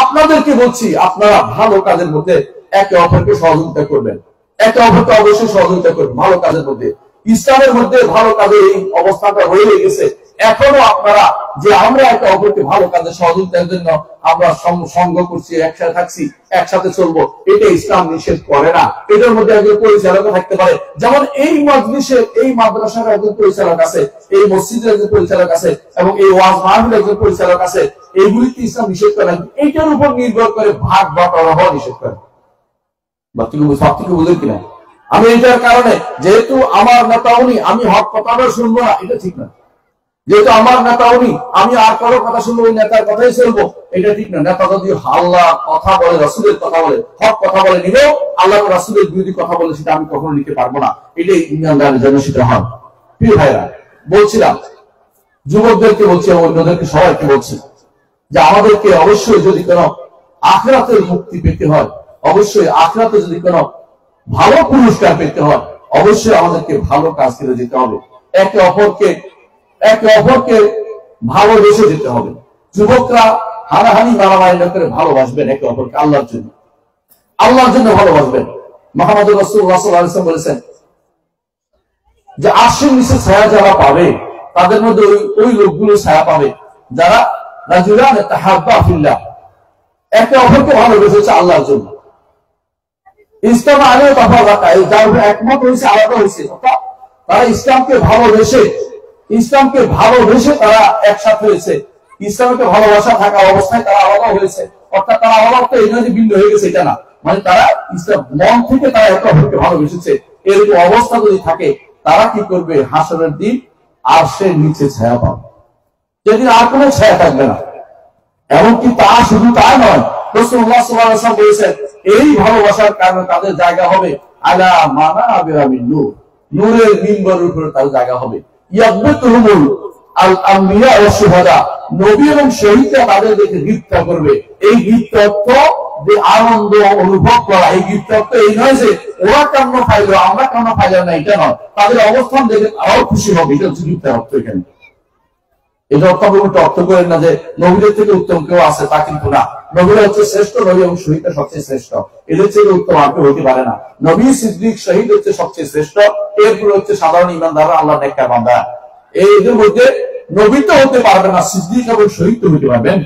আপনাদেরকে বলছি, আপনারা ভালো কাজের মধ্যে একে অপরকে সহযোগিতা করবেন, একে অপরকে অবশ্যই সহযোগিতা করবেন ভালো কাজের মধ্যে। ইসলামের মধ্যে ভালো কাজে এই অবস্থাটা রয়ে গেছে। এখনো আপনারা যে আমরা একে অপরকে ভালো কাজে সহযোগিতার জন্য আমরা সঙ্গ করছি, একসাথে থাকছি, একসাথে চলবো, এটা ইসলাম নিষেধ করে না। এটার মধ্যে একজন পরিচালক থাকতে পারে, যেমন এই মজলিসের, এই মাদ্রাসার একজন পরিচালক আছে, এই মসজিদের একজন পরিচালক আছে, এবং এই ওয়াজ মাহফিলের একজন পরিচালক আছে। এইগুলিতে ইসলাম নিষেধ করে না, এইটার উপর নির্ভর করে ভাগ বাটোয়ারা হওয়া নিষেধ করে। সবথেকে বুঝলেন কিনা? আমি এটার কারণে, যেহেতু আমার নেতা উনি, আমি হক কথাটা শুনবো না, এটা ঠিক না। যেহেতু আমার নেতা উনি, আমি আর কারো কথা শুনবো, ওই নেতার কথাই চলবো, এটা ঠিক না। নেতা যদি আল্লাহ কথা বলে, রাসূলের কথা বলে, হক কথা বলে নিব, আল্লাহ রাসূলের বিরোধী কথা বলে সেটা আমি কখনো নিতে পারবো না। এটাই ইমানদারের জন্য সেটা হয়। প্রিয় ভাইরা, বলছিলাম যুবকদেরকে বলছি, অন্যদেরকে সবাইকে বলছি যে আমাদেরকে অবশ্যই যদি কোনো আখিরাতের মুক্তি পেতে হয়, অবশ্যই আখিরাতে যদি কোনো ভালো পুরস্কার পেতে হয়, অবশ্যই আমাদেরকে ভালো কাজ করে যেতে হবে। একে অপরকে ভালোবেসে যেতে হবে। যুবকরা হানাহানি মারামারি না করে ভালোবাসবেন একে অপরকে, আল্লাহর জন্য ভালোবাসবেন। মুহাম্মদ রাসূলুল্লাহ সাল্লাল্লাহু আলাইহি ওয়াসাল্লাম বলেছেন যে আরশের নিচে ছায়া যারা পাবে, তাদের মধ্যে ওই লোকগুলো ছায়া পাবে যারা রাজুলান তাহাব্বা ফিল্লাহ, একে অপরকে ভালোবেসেছে আল্লাহর জন্য। ইসলাম আলেও তাফারাকা, যার একমত হয়েছে, আলাদা হয়েছে, তারা ইসলামকে ভালোবেসে তারা একসাথে হয়েছে। ইসলামকে ভালোবাসা থাকা অবস্থায় তারা আলাদা হয়েছে, অর্থাৎ তারা আলাদা তো এই নয় যে ভিন্ন হয়ে গেছে, এটা না, মানে তারা ইসলাম মন থেকে তারা একে অপরকে ভালোবেসেছে। এরকম অবস্থা যদি থাকে, তারা কি করবে? হাসরের দিন আরশের নিচে ছায়া পাবে, যেদিন আর কোনো ছায়া থাকবে না। এমনকি তা শুধু তাই নয়, রাসূলুল্লাহ সাল্লাল্লাহু আলাইহি ওয়াসাল্লাম বলেছেন এই ভালোবাসার কারণে তাদের জায়গা হবে আলা মানাবিরা মিন নূর, নূরের মিম্বরের উপরে তাদের জায়গা হবে। ইয়াবতুহুমুল আল-আম্বিয়া ওয়াস শুহাদা, নবী এবং শহীদরা তাদের দেখে গীতা করবে। এই গীতত্ব যে আনন্দ অনুভব করা, এই গীতত্ব এই নয় যে ওরা কেমন পাইলো আমরা কেমন পাইলাম না, এটা নয়। তাদের অবস্থান দেখে তারাও খুশি হবে, এটা হচ্ছে গীতার অর্থ। এখানে এটা অর্থ করেন না যে নবীদের থেকে উত্তম কেউ আছে, তা কিন্তু না। নবীরা হচ্ছে শ্রেষ্ঠ, নবী এবং শহীদরা সবচেয়ে শ্রেষ্ঠ। এদের থেকে উত্তম আর কেউ হতে পারে না। নবী, সিদ্দিক, শহীদ হচ্ছে সবচেয়ে শ্রেষ্ঠ, এরপরে হচ্ছে সাধারণ ইমানদাররা, আল্লাহর নেককার বান্দা। এদের মধ্যে নবী তো হতে পারবে না, সিদ্দিক এবং শহীদ তো হতে পারবেন।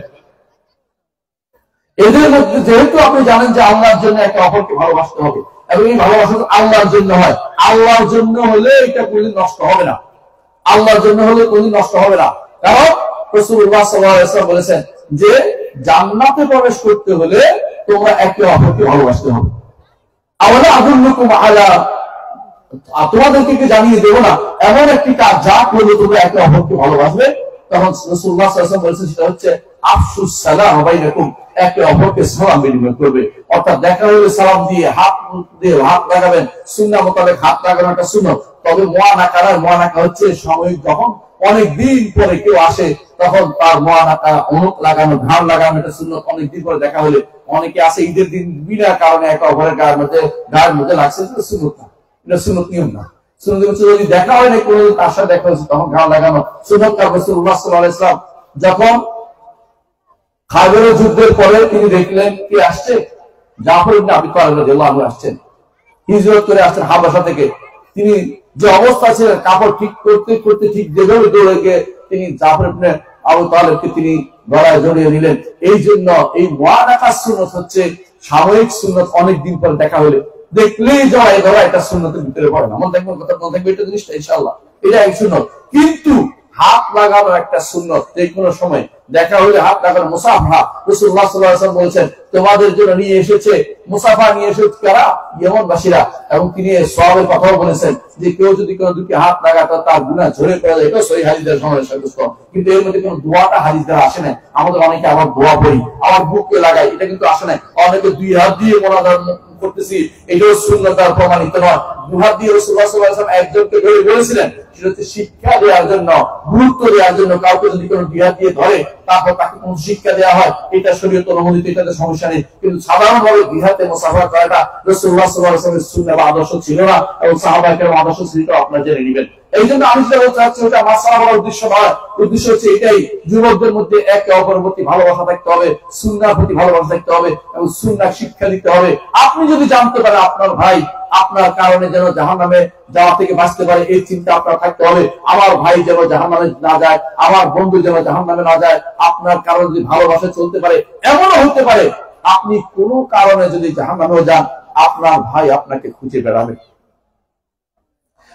এদের মধ্যে যেহেতু আপনি জানেন যে আল্লাহর জন্য একে অপরকে ভালোবাসতে হবে, এবং এই ভালোবাসা আল্লাহর জন্য হয়, আল্লাহর জন্য হলে এটা কোনদিন নষ্ট হবে না, আল্লাহর জন্য হলে কোনদিন নষ্ট হবে না। কারণ রাসূলুল্লাহ সাল্লাল্লাহু আলাইহি ওয়াসাল্লাম বলেছেন যে জান্নাতে প্রবেশ করতে হলে তোমরা একে অপরকে ভালোবাসতে হবে। আওয়ালা আদুল্লুকুম আলা তোমাদেরকে কি জানিয়ে দেবো না এমন একটি কাজ যা করলে তোমরা একে অপরকে ভালোবাসবে? তখন রাসূলুল্লাহ সাল্লাল্লাহু আলাইহি ওয়াসাল্লাম বলেছেন সেটা হচ্ছে আফসুস সালাম বাইনাকুম, একে অপরকে সালাম বিনিময় করবে। অর্থাৎ দেখা হলে সালাম দিয়ে হাত লাগাবেন, সুন্নাহ মোতাবেক হাত লাগানো একটা সুন্নাহ। তবে মুআনাকা হচ্ছে সাময়িক, যখন অনেক দিন পরে কেউ আসে তখন তার মুআনাকা অনুক লাগানো, ঘাম লাগানো এটা সুন্নাহ। অনেক দিন পরে দেখা হলে অনেকে আসে ঈদের দিন বিনা কারণে একে অপরের গায়ের মধ্যে লাগছে, এটা সুন্নাহ না, এটা সুন্নাহ নিয়ম না। সুন্নাহ হচ্ছে যদি দেখা হয় না কোনো তার সাথে দেখা হয়েছে তখন ঘাম লাগানো সুন্নাহ। রাসূলুল্লাহ সাল্লাল্লাহু আলাইহি ওয়াসাল্লাম যখন খায়বরের যুদ্ধের পরে তিনি দেখলেন কি আসছে, জাফর ইবনে আবি তালিব রাদিয়াল্লাহু আনহু আসছেন, হিজরত করে আসছেন হাবাসা থেকে। তিনি যে অবস্থা ছিলেন কাপড় ঠিক করতে করতে ঠিক যেভাবে দৌড়ে গিয়ে তিনি জাফর ইবনে আবু তালিবকে তিনি গলায় জড়িয়ে নিলেন। এই জন্য এই মুআনাকা সুন্নাত হচ্ছে সাময়িক সুন্নাত, অনেক দিন পরে দেখা হলে দেখলেই জড়ায় ধরা, এটা সুন্নাতের ভিতরে পড়ে না। মনে দেখবেন কথা, মনে দেখবে এটা জিনিসটা ইনশাআল্লাহ এটা এক সুন্নাত। কিন্তু হাত লাগানো একটা সুন্নাত, যে কোনো সময় দেখা হলে হাত লাগানো মুসাফা। রাসূলুল্লাহ সাল্লাল্লাহু আলাইহি ওয়াসাল্লাম বলেছেন তোমাদের জন্য নিয়ে এসেছে মুসাফা, নিয়ে এসেছে কারা? ইয়েমনবাসীরা। এবং তিনি সওয়াবের কথাও বলেছেন যে কেউ যদি কোনো দুটি হাত লাগায় তার গুনাহ ঝরে পড়ে যায়। এটা সহিহ হাদিসের সমাবেশ, কিন্তু এর মধ্যে কোনো দোয়াটা হাদিস দ্বারা আসে না। আমাদের অনেকে আবার দোয়া পড়ি, আবার বুকে লাগাই, এটা কিন্তু আসে না। অনেকে দুই হাত দিয়ে মোনাজাত করতেছি, এটাও সুন্নাত দ্বারা প্রমাণিত নয়। দুই হাত দিয়ে রাসূলুল্লাহ সাল্লাল্লাহু আলাইহি ওয়াসাল্লাম একজনকে ধরে বলেছিলেন, সেটা হচ্ছে শিক্ষা দেওয়ার জন্য, গুরুত্ব দেওয়ার জন্য। কাউকে যদি কোনো দুই হাত দিয়ে ধরে তারপর তাকে কোনো শিক্ষা দেওয়া হয়, এটা শরীয়ত অনুমোদিত, এটাতে সমস্যা নেই। কিন্তু সাধারণভাবে দুই হাতে মুসাফা করাটা রাসূলুল্লাহ সাল্লাল্লাহু আলাইহি ওয়াসাল্লামের সুন্নাহ বা আদর্শ ছিল না, এবং সাহাবায়ে কেরাম আদর্শ ছিল, আপনারা জেনে নেবেন। এই জন্য আমি যেটা বলতে চাচ্ছি ওটা মাসআলা বলার উদ্দেশ্য নয়, উদ্দেশ্য হচ্ছে এটাই, যুবকদের মধ্যে একে অপরের প্রতি ভালোবাসা থাকতে হবে, সুন্নাহর প্রতি ভালোবাসা থাকতে হবে, এবং সুন্নাহ শিক্ষা দিতে হবে। আপনি যদি জানতে পারেন আপনার ভাই আপনার কারণে যেন জাহান্নামে যাওয়া থেকে বাঁচতে পারে, এই চিন্তা আপনার থাকতে হবে। আমার ভাই যেন জাহান্নামে না যায়, আমার বন্ধু যেন জাহান্নামে না যায়, আপনার কারণে যদি ভালোবাসা চলতে পারে। এমনও হতে পারে আপনি কোনো কারণে যদি জাহান্নামে যান, আপনার ভাই আপনাকে খুঁজে বেড়াবে।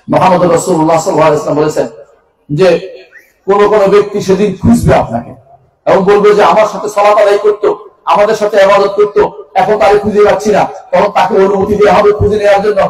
মুহাম্মদ রাসূলুল্লাহ সাল্লাল্লাহু আলাইহি ওয়াসাল্লাম বলেছেন যে কোন কোন ব্যক্তি সেদিন খুঁজবে আপনাকে এবং বলবে যে আমার সাথে সালাত আদায় করতো, আমাদের সাথে ইবাদত করতো, এখন তাকে খুঁজে পাচ্ছি না। তখন তাকে অনুমতি দেওয়া হবে খুঁজে নেওয়ার জন্য,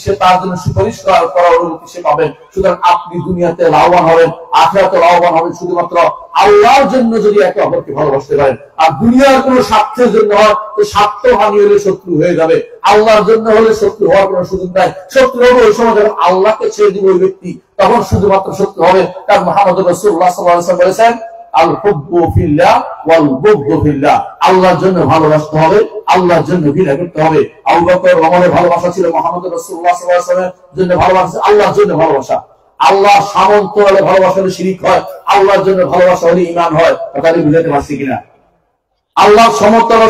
সে তার জন্য সুপারিশ করার অনুমতি সে পাবেন। সুতরাং আপনি দুনিয়াতে লাভবান হবেন, আখিরাতে লাভবান হবেন শুধুমাত্র আল্লাহর জন্য যদি একে অপরকে ভালোবাসতে পারেন। আর দুনিয়ার কোন স্বার্থের জন্য হয় তো স্বার্থহানি হলে শত্রু হয়ে যাবে, আল্লাহর জন্য হলে শত্রু হওয়ার কোন সুযোগ নাই। শত্রু হবে ওই সময় যখন আল্লাহকে ছেড়ে দিবে ওই ব্যক্তি, তখন শুধুমাত্র শত্রু হবে। কারণ মুহাম্মদ রাসূলুল্লাহ সাল্লাল্লাহু আলাইহি ওয়াসাল্লাম বলেছেন আল হুব্বু ফিল্লাহ ওয়াল বুগদু ফিল্লাহ, আল্লাহর জন্য ভালোবাসতে হবে, আল্লাহর জন্য ঘৃণা করতে হবে। আবু বকর ওমরের ভালোবাসা ছিল মুহাম্মদ রাসূলুল্লাহ সাল্লাল্লাহু আলাইহি ওয়াসাল্লামের জন্য ভালোবাসা, আল্লাহর জন্য ভালোবাসা। আল্লাহর সামন্ত হলে ভালোবাসা হলে শিরক হয়, আল্লাহর জন্য ভালোবাসা হলে ঈমান হয়। কথাটি বুঝাতে পারছি কিনা? আল্লাহর সমন্তলে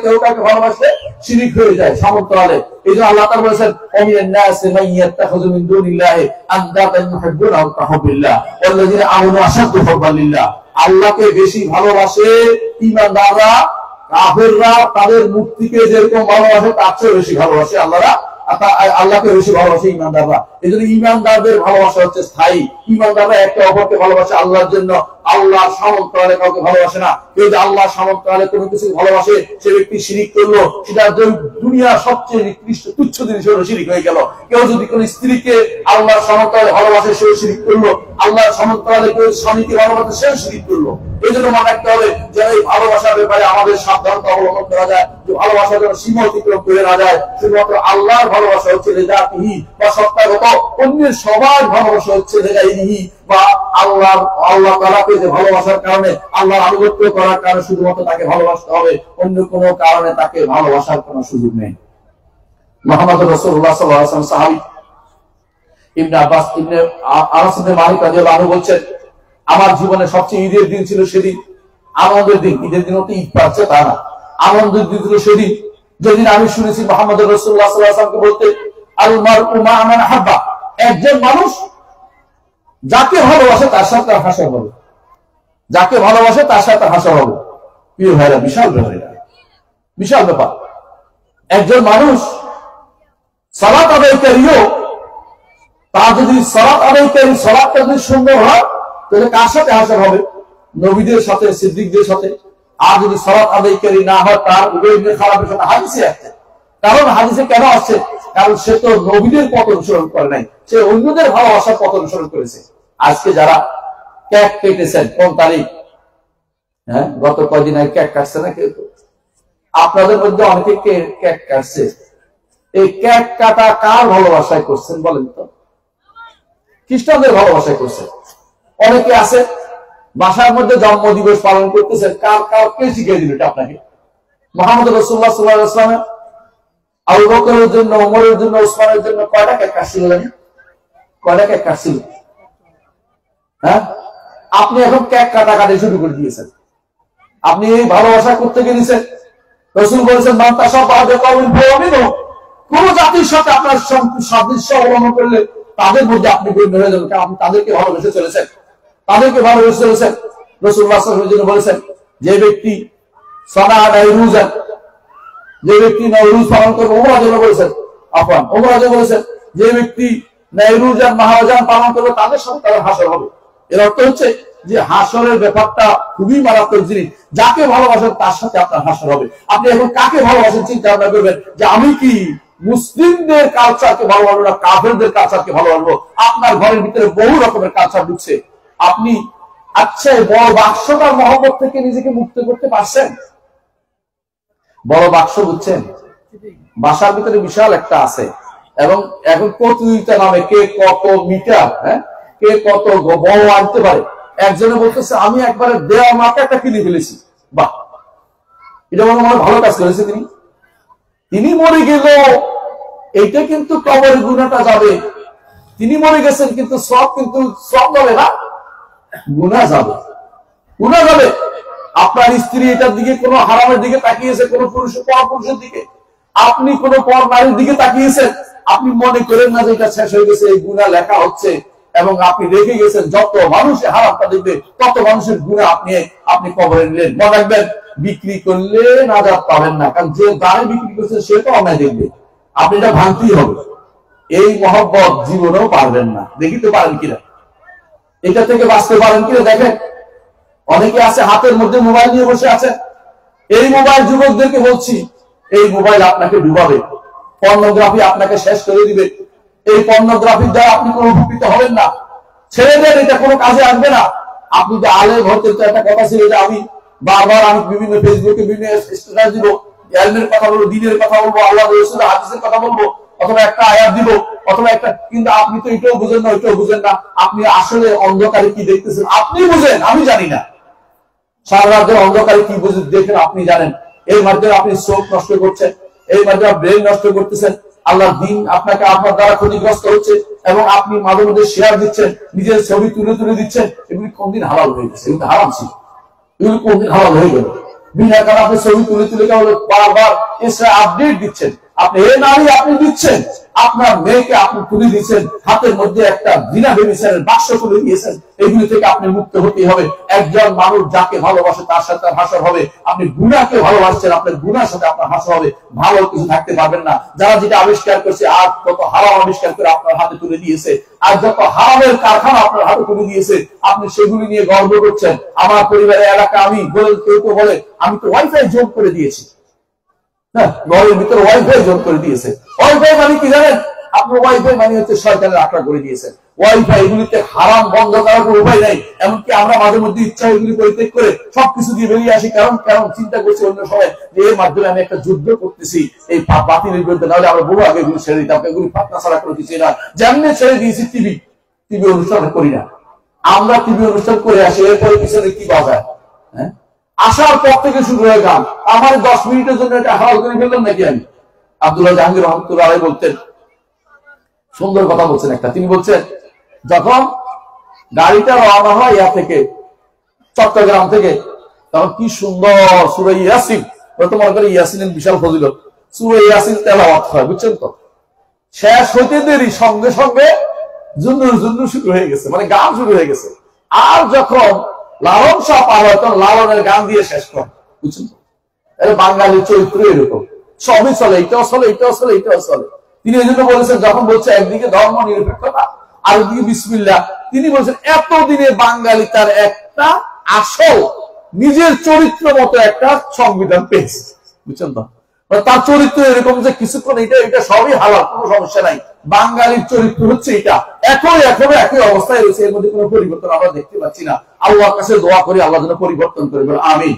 কেউ কাউকে ভালোবাসলে শিরক হয়ে যায় সমন্তলে। এই জন্য আল্লাহ তাআলা বলেছেন ওমিনান নাসি মান ইয়াত্তাখিযু মিন দুনিল্লাহি আনদাতান ইউহিব্বুনাহুম কাহুবিল্লাহ ওয়াল্লাযিনা আমানু আশাদ্দু হুব্বান লিল্লাহ। আল্লাহকে বেশি ভালোবাসে ঈমানদাররা, কাফেররা তাদের মূর্তিকে যেরকম ভালোবাসে তার চেয়ে বেশি ভালোবাসে আল্লাহকে বেশি ভালোবাসে ঈমানদাররা। এই জন্য ঈমানদারদের ভালোবাসা হচ্ছে স্থায়ী। ঈমানদাররা একে অপরকে ভালোবাসে আল্লাহর জন্য, আল্লাহর সামন্তলে কাউকে ভালোবাসে না। কেউ যদি আল্লাহর সামন্তলে কোনো কিছু ভালোবাসে সে ব্যক্তি শিরিক করলো, সেটা দুনিয়ার সবচেয়ে নিকৃষ্ট তুচ্ছ জিনিস হলো শিরিক হয়ে গেল। কেউ যদি কোন স্ত্রীকে আল্লাহর সামন্তলে ভালোবাসে সেও শিরিক করলো, আল্লাহর সামন্তলে কেউ স্বামীকে ভালোবাসে সেও শিরিক করলো। এই জন্য মনে রাখতে হবে যে এই ভালোবাসার ব্যাপারে আমাদের সাবধানতা অবলম্বন করা যায়, যে ভালোবাসা যেন সীমা অতিক্রম করে না যায়। শুধুমাত্র আল্লাহর ভালোবাসা হচ্ছে রেজাতিহি বা সত্তাগত, অন্যের সবার ভালোবাসা হচ্ছে রেজাইহি বা আল্লাহ তাআলাকে যে ভালোবাসার কারণে, আল্লাহর আনুগত্য করার কারণে শুধুমাত্র তাকে ভালোবাসতে হবে, অন্য কোনো কারণে তাকে ভালোবাসার কোনো সুযোগ নেই। মুহাম্মদ রাসূলুল্লাহ সাল্লাল্লাহু আলাইহি ওয়াসাল্লাম সাহাবী ইবনে আব্বাস ইবনে আনাস ইবনে মালিক রাদিয়াল্লাহু আনহু বলছেন আমার জীবনে সবচেয়ে ঈদের দিন ছিল সেদিন, আনন্দের দিন। ঈদের দিন হতে ঈদ পাচ্ছে তা না, আনন্দের দিন ছিল সেদিন যেদিন আমি শুনেছি মুহাম্মদ রাসূলুল্লাহ সাল্লাল্লাহু আলাইহি ওয়াসাল্লামকে বলতে আল মারউ মা মান হাব্বা, একজন মানুষ যাকে ভালোবাসে তার সাথে হাসা হবে, যাকে ভালোবাসে তার সাথে হাসা হবে। প্রিয় ভাইরা, বিশাল ব্যাপার, বিশাল ব্যাপার। একজন মানুষ সালাত আদায়কারীও, তার যদি সালাত আদায়কারী সালাতটা যদি সুন্দর হয় তাহলে কার সাথে হাসা হবে? নবীদের সাথে, সিদ্দিকদের সাথে। আর যদি সালাত আদায়কারী না হয় তার উভয় খারাপের সাথে হাসি আসছে। কারণ হাদিসে কেন আসছে? কারণ সে তো নবীদের পথ অনুসরণ করে নাই, সে অন্যদের ভালোবাসার পথ অনুসরণ করেছে। আজকে যারা কেক কেটেছেন, কোন তারিখ, হ্যাঁ গত কয়দিন আগে কেক কাটছে না কেউ? আপনাদের মধ্যে অনেকে কেক কাটছে। এই কেক কাটা কার ভালোবাসায় করছেন বলেন তো? খ্রিস্টানদের ভালোবাসায় করছেন। অনেকে আছে বাসার মধ্যে জন্ম দিবস পালন করতেছেন, কে শিখিয়ে দিল এটা আপনাকে? মুহাম্মদ রাসূলুল্লাহ সাল্লাল্লাহু আলাইহি ওয়াসাল্লাম আবু বকরের জন্য, ওমরের জন্য, ওসমানের জন্য কয়টা কেক কাটছিল জানেন? কয়টা কেক কাটছিল? হ্যাঁ, আপনি এখন কেক কাটাকাটি শুরু করে দিয়েছেন। আপনি এই ভালোবাসা করতে গিয়েছেন। রাসূল বলেছেন, মান তাশাব্বাহা বিকাওমিন ফাহুয়া মিনহুম। কোন জাতির সাথে আপনার সাদৃশ্য অবলম্বন করলে তাদের মধ্যে আপনি গণ্য হয়ে যাবেন। আপনি তাদেরকে ভালোবেসে চলেছেন, তাদেরকে ভালোবেসে চলেছেন। রাসূলুল্লাহ সাল্লাল্লাহু আলাইহি ওয়াসাল্লাম বলেছেন, যে ব্যক্তি সানা নাইরুজান, যে ব্যক্তি নওরুজ পালন করবে, ওমর জন্য বলেছেন, ওমর বলেছেন, যে ব্যক্তি নাইরুজান মাহাজান পালন করবে তাদের সাথে তাদের হাসর হবে। এর অর্থ হচ্ছে যে হাসরের ব্যাপারটা খুবই মারাত্মক জিনিস। যাকে ভালোবাসেন তার সাথে আপনার হাসর হবে। আপনি এখন কাকে ভালোবাসেন চিন্তা ভাবনা করবেন যে আমি কি মুসলিমদের কালচারকে ভালোবাসবো না কাফেরদের কালচারকে ভালোবাসবো। আপনার ঘরের ভিতরে বহু রকমের কালচার ঢুকছে। আপনি আচ্ছা বড় বাক্সটার মহব্বত থেকে নিজেকে মুক্ত করতে পারছেন? বড় বাক্স বুঝছেন, বাসার ভিতরে বিশাল একটা আছে, এবং এখন প্রতিযোগিতা নামে কে কত মিটার, হ্যাঁ কে কত বড় আনতে পারে। একজনে বলতেছে আমি একবারে দেওয়া মাকে একটা কিনে ফেলেছি। বাহ, এটা মনে হয় ভালো কাজ করেছে। তিনি মরে গেল, এইটা কিন্তু কবরের গুনাহটা যাবে। তিনি মরে গেছেন কিন্তু সব যাবে না, গুনাহ যাবে, গুনাহ যাবে। আপনার স্ত্রী এটার দিকে কোন হারামের দিকে তাকিয়েছে, কোন পুরুষের দিকে, আপনি কোন পর নারীর দিকে তাকিয়েছেন, আপনি মনে করেন না যে এটা শেষ হয়ে গেছে, এই গুনাহ লেখা হচ্ছে, এবং আপনি রেখে গেছেন যত মানুষের হারামটা দেখবে তত মানুষের গুনাহ আপনি কবরে নিলেন। মনে রাখবেন, বিক্রি করলে নাজাত পাবেন না, কারণ যে দাঁড়ে বিক্রি করছে সে তো অন্যায় দেখবে। আপনি এটা ভাঙতেই হবে। এই মহব্বত জীবনেও পারবেন না। দেখিতে পারেন কিনা, এটা থেকে বাঁচতে পারেন কিনা দেখেন। অনেকে আছে হাতের মধ্যে মোবাইল নিয়ে বসে আছে। এই মোবাইল যুবকদেরকে বলছি, এই মোবাইল আপনাকে ডুবাবে, পর্নোগ্রাফি আপনাকে শেষ করে দিবে। এই পর্নোগ্রাফির দ্বারা আপনি কোনো উপকৃত হবেন না। ছেড়ে দেন, এটা কোনো কাজে আসবে না। আপনি যে আলেম হতে, তো একটা কথা ছিল যে আমি বারবার বিভিন্ন ফেসবুকে বিভিন্ন স্ট্যাটাস দিব, ইলমের কথা বলবো, দ্বীনের কথা বলবো, আল্লাহ রাসূলের হাদিসের কথা বলবো, অথবা একটা আয়াত দিব, অথবা একটা, কিন্তু আপনি তো এটাও বুঝেন না, ওইটাও বুঝেন না। আপনি আসলে অন্ধকারে কি দেখতেছেন আপনি বুঝেন, আমি জানি না। সারা রাতের অন্ধকারে কি বুঝে দেখেন আপনি জানেন। এই মাধ্যমে আপনি চোখ নষ্ট করছেন, এই মাধ্যমে ব্রেন নষ্ট করতেছেন। আল্লাহর দ্বীন আপনাকে আপনার দ্বারা ক্ষতিগ্রস্ত হচ্ছে, এবং আপনি মাঝে মধ্যে শেয়ার দিচ্ছেন, নিজের ছবি তুলে দিচ্ছেন। এগুলি কোনদিন হালাল হয়ে গেছে? এগুলো হারাম ছিল, এগুলি কোনদিন হালাল হয়ে গেল? বিনা কারণে আপনি ছবি তুলে বারবার এসে আপডেট দিচ্ছেন। আপনি এই নারী আপনি দিচ্ছেন, আপনার মেয়েকে আপনি তুলে দিচ্ছেন, হাতের মধ্যে একটা বিনা ব্যভিচারের বাক্স তুলে দিয়েছেন। এগুলি থেকে আপনি মুক্ত হতে হবে। একজন মানুষ যাকে ভালোবাসে তার সাথে তার হাসর হবে। আপনি গুনাহকে ভালোবাসছেন, আপনার গুনাহের সাথে আপনার হাসর হবে। ভালো কিছু থাকতে পারবেন না। যারা যেটা আবিষ্কার করছে, আর কত হারাম আবিষ্কার করে আপনার হাতে তুলে দিয়েছে, আর যত হারামের কারখানা আপনার হাতে তুলে দিয়েছে, আপনি সেগুলি নিয়ে গর্ব করছেন। আমার পরিবারের এলাকা, আমি বলে কেউ বলে আমি তো ওয়াইফাই যোগ করে দিয়েছি। হ্যাঁ, ঘরের ভিতরে ওয়াইফাই যোগ করে দিয়েছে। ওয়াইফাই মানে কি জানেন? আপনার ওয়াইফাই মানে হচ্ছে শয়তানের আখড়া করে দিয়েছেন। ওয়াইফাই এগুলিতে হারাম বন্ধ করার কোনো উপায় নাই। এমনকি আমরা মাঝে মধ্যে ইচ্ছা এগুলি পরিত্যাগ করে সবকিছু দিয়ে বেরিয়ে আসি। কারণ চিন্তা করছি অন্য সময় যে এর মাধ্যমে আমি একটা যুদ্ধ করতেছি এই বাতিলের বিরুদ্ধে, নাহলে আমরা বহু আগে এগুলি ছেড়ে দিতাম। এগুলি ফাতনা ছাড়া করে দিচ্ছি না। যেমনি ছেড়ে দিয়েছি টিভি অনুষ্ঠান করি না। আমরা টিভি অনুষ্ঠান করে আসি, এরপরে পিছনে কি বাজায়? হ্যাঁ, আসার পর থেকে শুরু হয়ে গান। আমার 10 মিনিটের জন্য এটা হালাল করে ফেললাম নাকি আমি? আব্দুল্লাহ জাহাঙ্গীর রহমতুল্লাহ আলাইহি বলতেন, সুন্দর কথা বলছেন একটা। তিনি বলছেন, যখন গাড়িটা রওনা হয় ইয়া থেকে, চট্টগ্রাম থেকে, তখন কি সুন্দর সূরা ইয়াসিন, মনে করে ইয়াসিনের বিশাল ফজিলত, সূরা ইয়াসিন তেলাওয়াত হয়, বুঝছেন তো? শেষ হইতে দেরি, সঙ্গে সঙ্গে জুন্নুর শুরু হয়ে গেছে, মানে গান শুরু হয়ে গেছে। আর যখন লালন শাহ পার হয়, তখন লালনের গান দিয়ে শেষ করে, বুঝছেন তো? বাঙালির চরিত্র এরকম, সবই চলে, এটাও চলে, এটাও চলে, এটাও চলে। তিনি এই জন্য বলেছেন, যখন বলছে একদিকে ধর্ম নিরপেক্ষতা আর একদিকে বিসমিল্লাহ, তিনি বলছেন এতদিনে বাঙালি তার একটা আসল নিজের চরিত্র মতো একটা সংবিধান পেয়েছে, বুঝছেন তো? তার চরিত্র এরকম যে কিছুক্ষণ এটা সবই হালাল, কোনো সমস্যা নাই। বাঙালির চরিত্র হচ্ছে এটা, এখনো একই অবস্থায় রয়েছে, এর মধ্যে কোনো পরিবর্তন আমরা দেখতে পাচ্ছি না। আল্লাহর কাছে দোয়া করি আল্লাহ যেন পরিবর্তন করে, আমিন।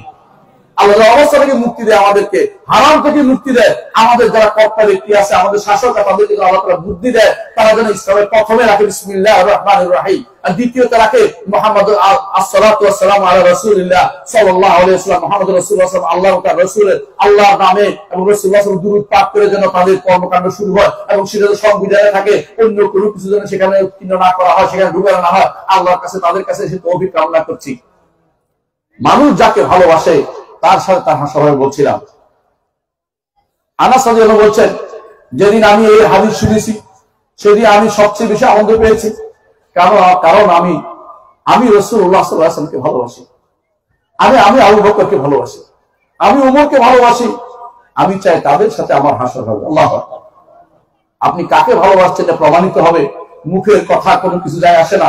আল্লাহ অবস্থা থেকে মুক্তি দেয়, আমাদেরকে হারাম থেকে মুক্তি দেয়। আমাদের যারা কর্তা ব্যক্তি আছে, আমাদের শাসক, তাদেরকে আল্লাহ তাআলা বুদ্ধি দেয়, তারা যেন ইসলামের প্রথমে রাখে বিসমিল্লাহির রহমানির রহিম, আর দ্বিতীয়তে রাখে মুহাম্মদ আসসালাতু ওয়াসসালামু আলা রাসূলিল্লাহ সাল্লাল্লাহু আলাইহি ওয়াসাল্লাম, মুহাম্মদ রাসূলুল্লাহ সাল্লাল্লাহু আলাইহি ওয়াসাল্লাম, আল্লাহর রাসূলের আল্লাহর নামে এবং রাসূলুল্লাহ সাল্লাল্লাহু আলাইহি ওয়াসাল্লাম দুরূদ পাঠ করে যেন তাদের কর্মকাণ্ড শুরু হয়, এবং সেটা সংবিধানে থাকে, অন্য কোনো কিছু যেন সেখানে উত্তীর্ণ না করা হয়, সেখানে ঢুকে না হয়। আল্লাহর কাছে তাদের কাছে এসে তৌফিক কামনা করছি। মানুষ যাকে ভালোবাসে তার সাথে তার হাসাভাবে বলছিলাম। আনাস রাদিয়াল্লাহু বলছেন, যেদিন আমি এই হাদিস শুনেছি সেদিন আমি সবচেয়ে বেশি আনন্দ পেয়েছি, কারণ আমি রাসূলুল্লাহ সাল্লাল্লাহু আলাইহি ওয়াসাল্লামকে ভালোবাসি, আমি আবু বকরকে ভালোবাসি, আমি ওমরকে ভালোবাসি, আমি চাই তাদের সাথে আমার হাসর হবে। আল্লাহু আকবার। আপনি কাকে ভালোবাসছেন এটা প্রমাণিত হবে, মুখের কথা কোনো কিছু যায় আসে না।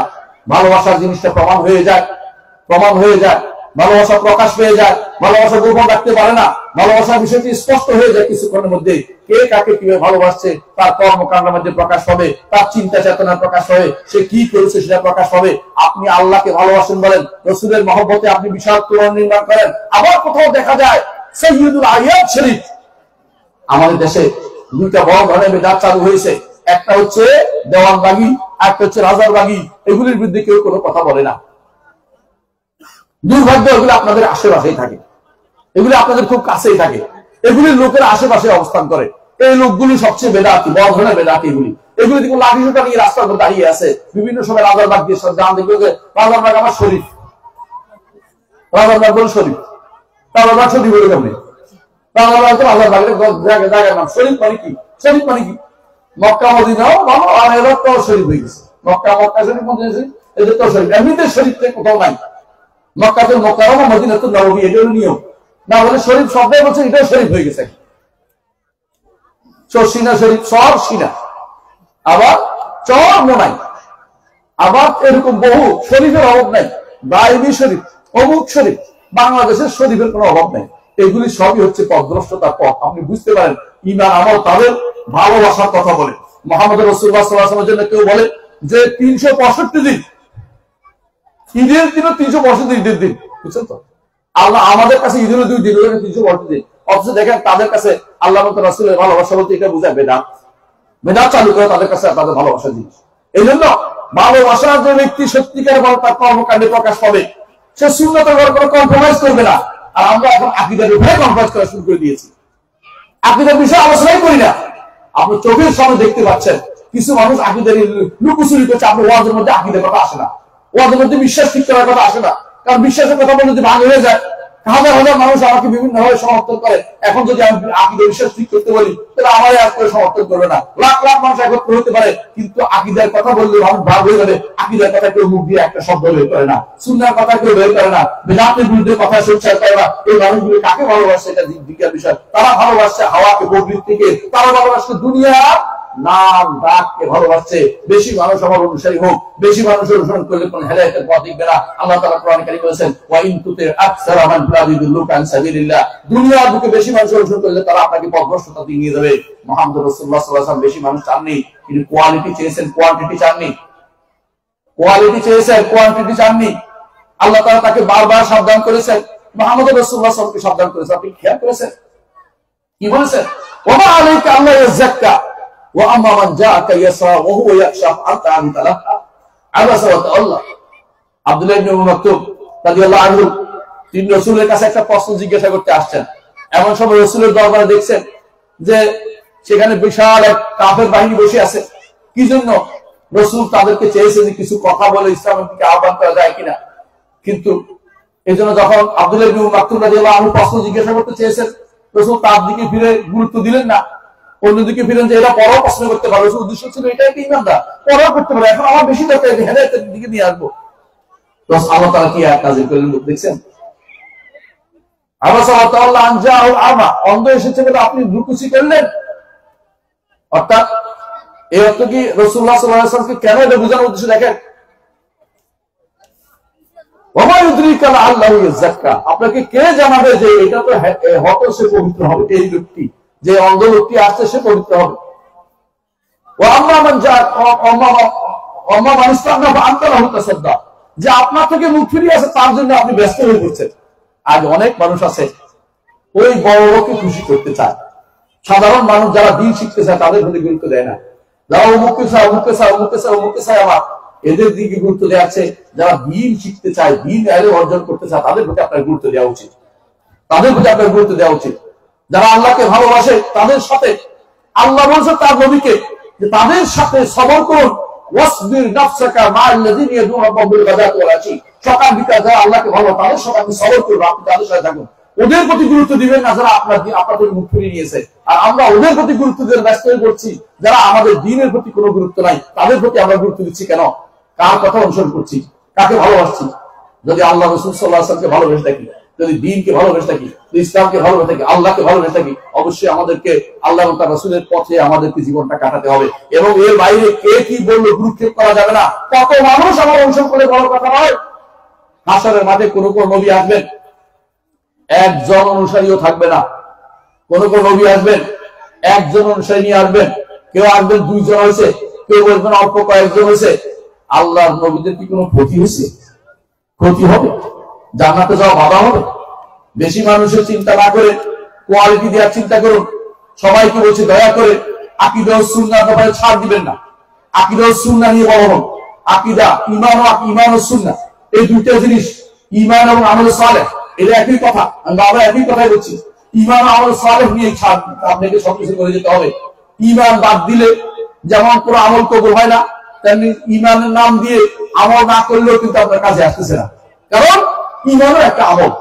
ভালোবাসার জিনিসটা প্রমাণ হয়ে যায়, ভালোবাসা প্রকাশ পেয়ে যায়, ভালোবাসা গোপন রাখতে পারে না। ভালোবাসার বিষয়টি স্পষ্ট হয়ে যায় কিছুক্ষণের মধ্যে, কে কাকে কিভাবে ভালোবাসছে তার কর্মকাণ্ডের মধ্যে প্রকাশ হবে, তার চিন্তা চেতনা প্রকাশ হবে, সে কি করেছে সেটা প্রকাশ হবে। আপনি আল্লাহকে ভালোবাসেন বলেন, রাসূলের মহব্বতে আপনি বিশাল তোরণ নির্মাণ করেন। আবার কোথাও দেখা যায় সাইয়্যিদুল আইয়াদ শরীফ। আমাদের দেশে দুইটা বড় ধরনের বিদআত চালু হয়েছে, একটা হচ্ছে দেওয়ানবাগি, একটা হচ্ছে রাজারবাগি। এগুলির বিরুদ্ধে কেউ কোনো কথা বলে না। দুর্ভাগ্য, এগুলো আপনাদের আশেপাশেই থাকে, এগুলি আপনাদের খুব কাছেই থাকে, এগুলির লোকেরা আশেপাশে অবস্থান করে। এই লোকগুলি সবচেয়ে বেদাতি, বড় ধরনের বেদাতি। এগুলি দেখুন লাঠি সোটা নিয়ে রাস্তার মধ্যে দাঁড়িয়ে আছে, বিভিন্ন সময় রাজারবাগ দিয়ে যান, দেখবে যে রাজারবাগ আমার শরীফ, রাজারবাগ বলে শরীফ, রাজারবাগ শরীফ বলে কেমনি, রাজারবাগ তো রাজারবাগের জায়গার নাম। শরীফ মানে কি? শরীফ মানে কি? মক্কা মদিনাও ভালো, আর এরা তো শরীফ হয়ে গেছে। মক্কা শরীফ মদিনা শরীফ, এদের তো শরীফ। এমনিতে শরীফ কোথাও নাই। মক্কাতুল মুকাররমা, মদিনাতুন নববী, এটা হলো নিয়ম। না বলে শরীফ শব্দই বলছে, এটাও শরীফ হয়ে গেছে। সিনা শরীফ, সর সিনা, আবার চর মোনাই, আবার এরকম বহু শরীফের অভাব নাই। বাইবি শরীফ, অমুক শরীফ, বাংলাদেশের শরীফের কোনো অভাব নাই। এগুলি সবই হচ্ছে পথভ্রষ্টতার পথ। আপনি বুঝতে পারেন ঈমান আমল তাদের ভালোবাসার কথা বলে। মুহাম্মদ রাসূলুল্লাহ সাল্লাল্লাহু আলাইহি ওয়াসাল্লামের জন্য কেউ বলে যে 365 দিন, ঈদের দিনও 365 ঈদের দিন, বুঝছেন তো? আল্লাহ আমাদের কাছে ঈদের 2 দিন, 365 দিন। অথচ দেখেন তাদের কাছে আল্লাহ এবং রাসূলের ভালোবাসা বলতে এটা বোঝায় বেদাত চালু করে তাদের কাছে তাদের ভালোবাসার জিনিস। এই জন্য ভালোবাসার যে ব্যক্তি সত্যিকার ভালো তার কর্মকাণ্ডে প্রকাশ পাবে, সে সুন্নতের উপর কোনো কম্প্রোমাইজ করবে না। আর আমরা এখন আকীদার উপরে কম্প্রোমাইজ করা শুরু করে দিয়েছি, আকীদার বিষয়ে আলোচনাই করি না। আপনি চোখের সামনে দেখতে পাচ্ছেন কিছু মানুষ আকীদার লুকোচুরি করছে। আপনার ওয়াজের মধ্যে আকীদার কথা আসে না, ওয়াজের মধ্যে বিশ্বাস ঠিক করার কথা আসে না। কারণ বিশ্বাসের কথা বলে যদি ভাগ হয়ে যায়, হাজার হাজার মানুষ আমাকে বিভিন্ন ভাবে সমর্থন করে। এখন যদি আমি আকীদা বিশ্বাস ঠিক করতে বলি, তাহলে আমার আর কেউ সমর্থন করবে না। লাখ লাখ মানুষ একত্র হতে পারে, কিন্তু আকীদার কথা বললে মানুষ ভাগ হয়ে যাবে। আকীদার কথা কেউ মুখ দিয়ে একটা শব্দ বের করে না, সুন্নাহর কথা কেউ বের করে না, বেদাতের বিরুদ্ধে কথা সোচ্চার করে না। এই মানুষগুলো কাকে ভালোবাসে এটা জিজ্ঞাসার বিষয়। তারা ভালোবাসছে হাওয়াকে, প্রবৃত্তিকে, তারা ভালোবাসছে দুনিয়া নাম ডাককে ভালোবাসছে। বেশি মানুষ আমার অনুসারী হোক, বেশি মানুষ অনুসরণ করলে কোন হেদায়েতের পথ দেখবে না। আল্লাহ তাআলা কোরআনে কারীমে বলেছেন, ওয়া ইন তুতি আকসারা মান ফালাদিল্লুকা আন সাবিলিল্লাহ। দুনিয়ার বুকে বেশি মানুষ অনুসরণ করলে তারা আপনাকে পথভ্রষ্টতা দিয়ে নিয়ে যাবে। মুহাম্মদ রাসূলুল্লাহ সাল্লাল্লাহু আলাইহি ওয়াসাল্লাম বেশি মানুষ চাননি, কিন্তু কোয়ালিটি চেয়েছেন, কোয়ান্টিটি চাননি। কোয়ালিটি চেয়েছেন, কোয়ান্টিটি চাননি। আল্লাহ তাআলা তাকে বারবার সাবধান করেছেন, মুহাম্মদ রাসূলুল্লাহ সাল্লাল্লাহু আলাইহি ওয়াসাল্লামকে সাবধান করেছেন। আপনি খেয়াল করেছেন কি বলেছেন? ওয়া মা আলাইকা আল্লা ইয়াযাক্কা ওয়া আম্মা মান জাআকা ইয়াসা ওয়া হুয়া ইয়াখশা আনতা আন তালাহা আবাসা ওয়া তাআল্লা। আব্দুল্লাহ ইবনে উম্মে মাকতুম রাদিয়াল্লাহু আনহু তিনি রাসূলের কাছে একটা প্রশ্ন জিজ্ঞাসা করতে আসছেন। এমন সময় রাসূলের দরবারে দেখছেন যে সেখানে বিশাল এক কাফের বাহিনী বসে আছে। কি জন্য? রাসূল তাদেরকে চেয়েছেন যে কিছু কথা বলে ইসলামের দিকে আহ্বান করা যায় কিনা। কিন্তু এজন্য যখন আব্দুল্লাহ ইবনে উম্মে মাকতুম রাদিয়াল্লাহু আনহু প্রশ্ন জিজ্ঞাসা করতে চেয়েছেন, রাসূল তার দিকে ফিরে গুরুত্ব দিলেন না। অন্যদিকে ফিরেন যে এরা পরও প্রশ্ন করতে পারে। উদ্দেশ্য ছিল এটাই কি ইমানদার, পরও করতে পারে। এখন আমার বেশি দরকার হেদায়েতের দিকে নিয়ে আসবো। আল্লাহ তাআলা কি আয়াত নাযিল করলেন দেখছেন? আবাসা ওয়া তাআল্লা আন জাআল আমা, অন্ধ এসেছে বলে আপনি রুকুসি করলেন। অর্থাৎ এই অর্থ কি রাসূলুল্লাহ সাল্লাল্লাহু আলাইহি ওয়াসাল্লামকে কেন এটা বোঝানোর উদ্দেশ্য দেখেন, ওয়া মা ইউদরিকা লাআল্লাহু ইয়াযাক্কা, আপনাকে কে জানাবে যে এটা তো হয়তো সে পবিত্র হবে। এই ব্যক্তি যে অন্ধ লোকটি আসছে সে পবিত্র হবে। যে আপনার থেকে মুখ ফিরিয়ে আছে তার জন্য আপনি ব্যস্ত হয়ে পড়ছেন। আজ অনেক মানুষ আছে ওই বড় লোককে খুশি করতে চায়, সাধারণ মানুষ যারা দিন শিখতে চায় তাদের প্রতি গুরুত্ব দেয় না। যারা অমুককে চায় অমুককে চায় অমুককে চায় অমুককে চায় আমার এদের দিকে গুরুত্ব দেওয়া আছে। যারা দিন শিখতে চায়, দিন অর্জন করতে চায় তাদের প্রতি আপনার গুরুত্ব দেওয়া উচিত, তাদের প্রতি আপনার গুরুত্ব দেওয়া উচিত। যারা আল্লাহকে ভালোবাসে তাদের সাথে আল্লাহ বলছে তার নবীকে যে তাদের সাথে সবর করুন, সকাল বিকাল যারা আল্লাহকে ভালো তাদের সাথে আপনি সবর করুন, আপনি তাদের সাথে থাকুন। ওদের প্রতি গুরুত্ব দিবেন না যারা আপনাদের মুখ ফিরিয়ে নিয়েছে। আর আমরা ওদের প্রতি গুরুত্ব দিয়ে ব্যস্ত হয়ে পড়ছি যারা আমাদের দিনের প্রতি কোনো গুরুত্ব নাই, তাদের প্রতি আমরা গুরুত্ব দিচ্ছি কেন? কার কথা অনুসরণ করছি, কাকে ভালোবাসছি? যদি আল্লাহ রাসূল সাল্লাল্লাহু আলাইহি ওয়াসাল্লামকে ভালোবেসে থাকি, যদি দ্বীনকে ভালোবেসে থাকি, ইসলামকে ভালোবেসে থাকি, আল্লাহকে ভালোবেসে থাকি, অবশ্যই আমাদেরকে আল্লাহ এবং তার রাসূলের পথে আমাদেরকে জীবনটা কাটাতে হবে। এবং এর বাইরে কে কি বললো ভ্রুক্ষেপ করা যাবে না। কত মানুষ আমার অনুসরণ করে বড় কথা নয়। হাসরের মাঠে কোন কোন নবী আসবেন, একজন অনুসারীও থাকবে না। কোন কোন নবী আসবেন, একজন অনুসারী নিয়ে আসবেন, কেউ আসবেন 2 জন হয়েছে, কেউ বলবেন অল্প কয়েকজন হয়েছে। আল্লাহর নবীদের কি কোনো ক্ষতি হয়েছে? ক্ষতি হবে? জান্নাতে যাওয়া বাধা হবে? বেশি মানুষের চিন্তা না করে কোয়ালিটি দেওয়ার চিন্তা করুন। সবাইকে বলছি দয়া করে আকীদা ও সুন্নাহ ব্যাপারে ছাড় দিবেন না। আকীদা ও সুন্নাহ নিয়ে বড় হন। আকীদা, ঈমান ও সুন্নাহ এই দুইটা জিনিস, ঈমান এবং আমল সালেহ এটা একই কথা। আমরা একই কথাই বলছি। ঈমান ও আমল সালেহ নিয়ে ছাড় আপনাকে সবকিছু করে যেতে হবে। ঈমান বাদ দিলে যেমন কোনো আমল কবুল হয় না, তেমনি ঈমানের নাম দিয়ে আমল না করলেও কিন্তু আপনার কাজে আসতেছে না। কারণ ঈমানও একটা আমল,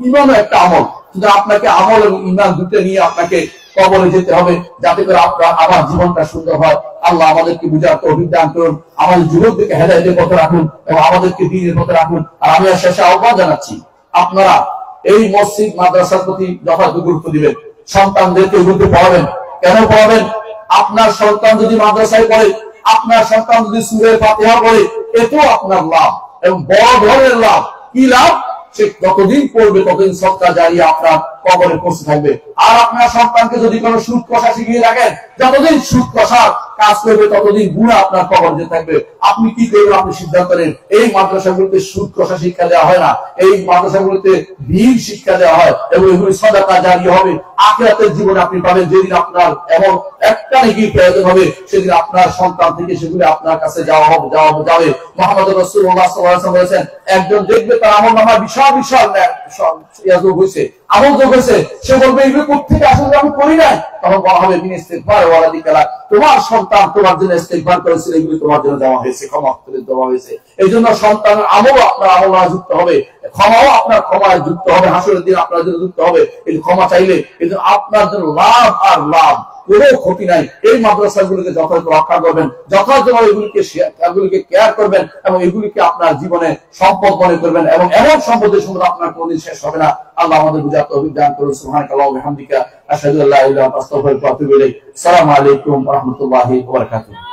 ঈমানও একটা আমল। কিন্তু আপনাকে আমল এবং ঈমান দুটো নিয়ে আপনাকে কবরে যেতে হবে, যাতে করে আপনার আমার জীবনটা সুন্দর হয়। আল্লাহ আমাদেরকে বুঝার তৌফিক দান করুন, আমাদের যুবকদেরকে হেদায়েতের পথে রাখুন এবং আমাদেরকে দ্বীনের পথে রাখুন। আর আমি শেষে আহ্বান জানাচ্ছি, আপনারা এই মসজিদ মাদ্রাসার প্রতি যথাযথ গুরুত্ব দিবেন। সন্তানদেরকে এগুলোতে পড়াবেন। কেন পড়াবেন? আপনার সন্তান যদি মাদ্রাসায় পড়ে, আপনার সন্তান যদি সূরা ফাতিহা পড়ে, এতেও আপনার লাভ এবং বড় ধরনের লাভ। কি লাভ? সে যতদিন পড়বে ততদিন সদকা জারিয়া আপনার কবরে পৌঁছে থাকবে। আর আপনার সন্তানকে যদি কোনো সুদ কষা শিখিয়ে রাখেন, যতদিন সুদ কষার কাজ করবে ততদিন গুনাহ আপনার কবরে থাকবে। আপনি কি করবেন? আপনি সিদ্ধান্ত নেন। এই মাদ্রাসাগুলোতে সুদ কষা শিক্ষা দেওয়া হয় না, এই মাদ্রাসাগুলোতে দ্বীন শিক্ষা দেওয়া হয় এবং এগুলি সদকা জারিয়া হবে। আখিরাতের জীবনে আপনি পাবেন। যেদিন আপনার এমন একটা নেকি প্রয়োজন হবে, সেদিন আপনার সন্তান থেকে সেগুলি আপনার কাছে যাবে। মুহাম্মদ রাসূলুল্লাহ সাল্লাল্লাহু আলাইহি ওয়াসাল্লাম বলেছেন, একজন দেখবে তার আমলনামায় বিশাল বিশাল ইয়াজুব হয়েছে, আমল যোগ হয়েছে। সে বলবে এগুলো কোত্থেকে আসলে আমি করি নাই। তখন বলা হবে মিন ইস্তিগফার ওয়া রাদিকালা, তোমার সন্তান তোমার জন্য ইস্তিগফার করেছিল, এগুলো তোমার জন্য দেওয়া হয়েছে, ক্ষমা করে দেওয়া হয়েছে। এই জন্য সন্তানের আমলও আপনার আমলনামায় যুক্ত হবে, ক্ষমাও আপনার ক্ষমায় যুক্ত হবে, হাসরের দিন আপনার জন্য যুক্ত হবে। এই ক্ষমা চাইলে এই জন্য আপনার জন্য লাভ আর লাভ, কোনো ক্ষতি নাই। এই মাদ্রাসাগুলোকে যথাযথ রক্ষা করবেন, যথাযথভাবে এগুলিকে কেয়ার করবেন এবং এগুলিকে আপনার জীবনে সম্পদ মনে করবেন এবং এমন সম্পদের সম্পদ আপনার কোনদিন শেষ হবে না। আল্লাহ আমাদের বুঝার তৌফিক দান করুন। সুবহানাকাল্লাহি ওয়া বিহামদিকা আশহাদু আল্লা ইলাহা ইল্লা আনতা আস্তাগফিরুকা ওয়া আতুবু ইলাইক। আসসালামু আলাইকুম ওয়া রাহমাতুল্লাহি ওয়া বারাকাতুহু।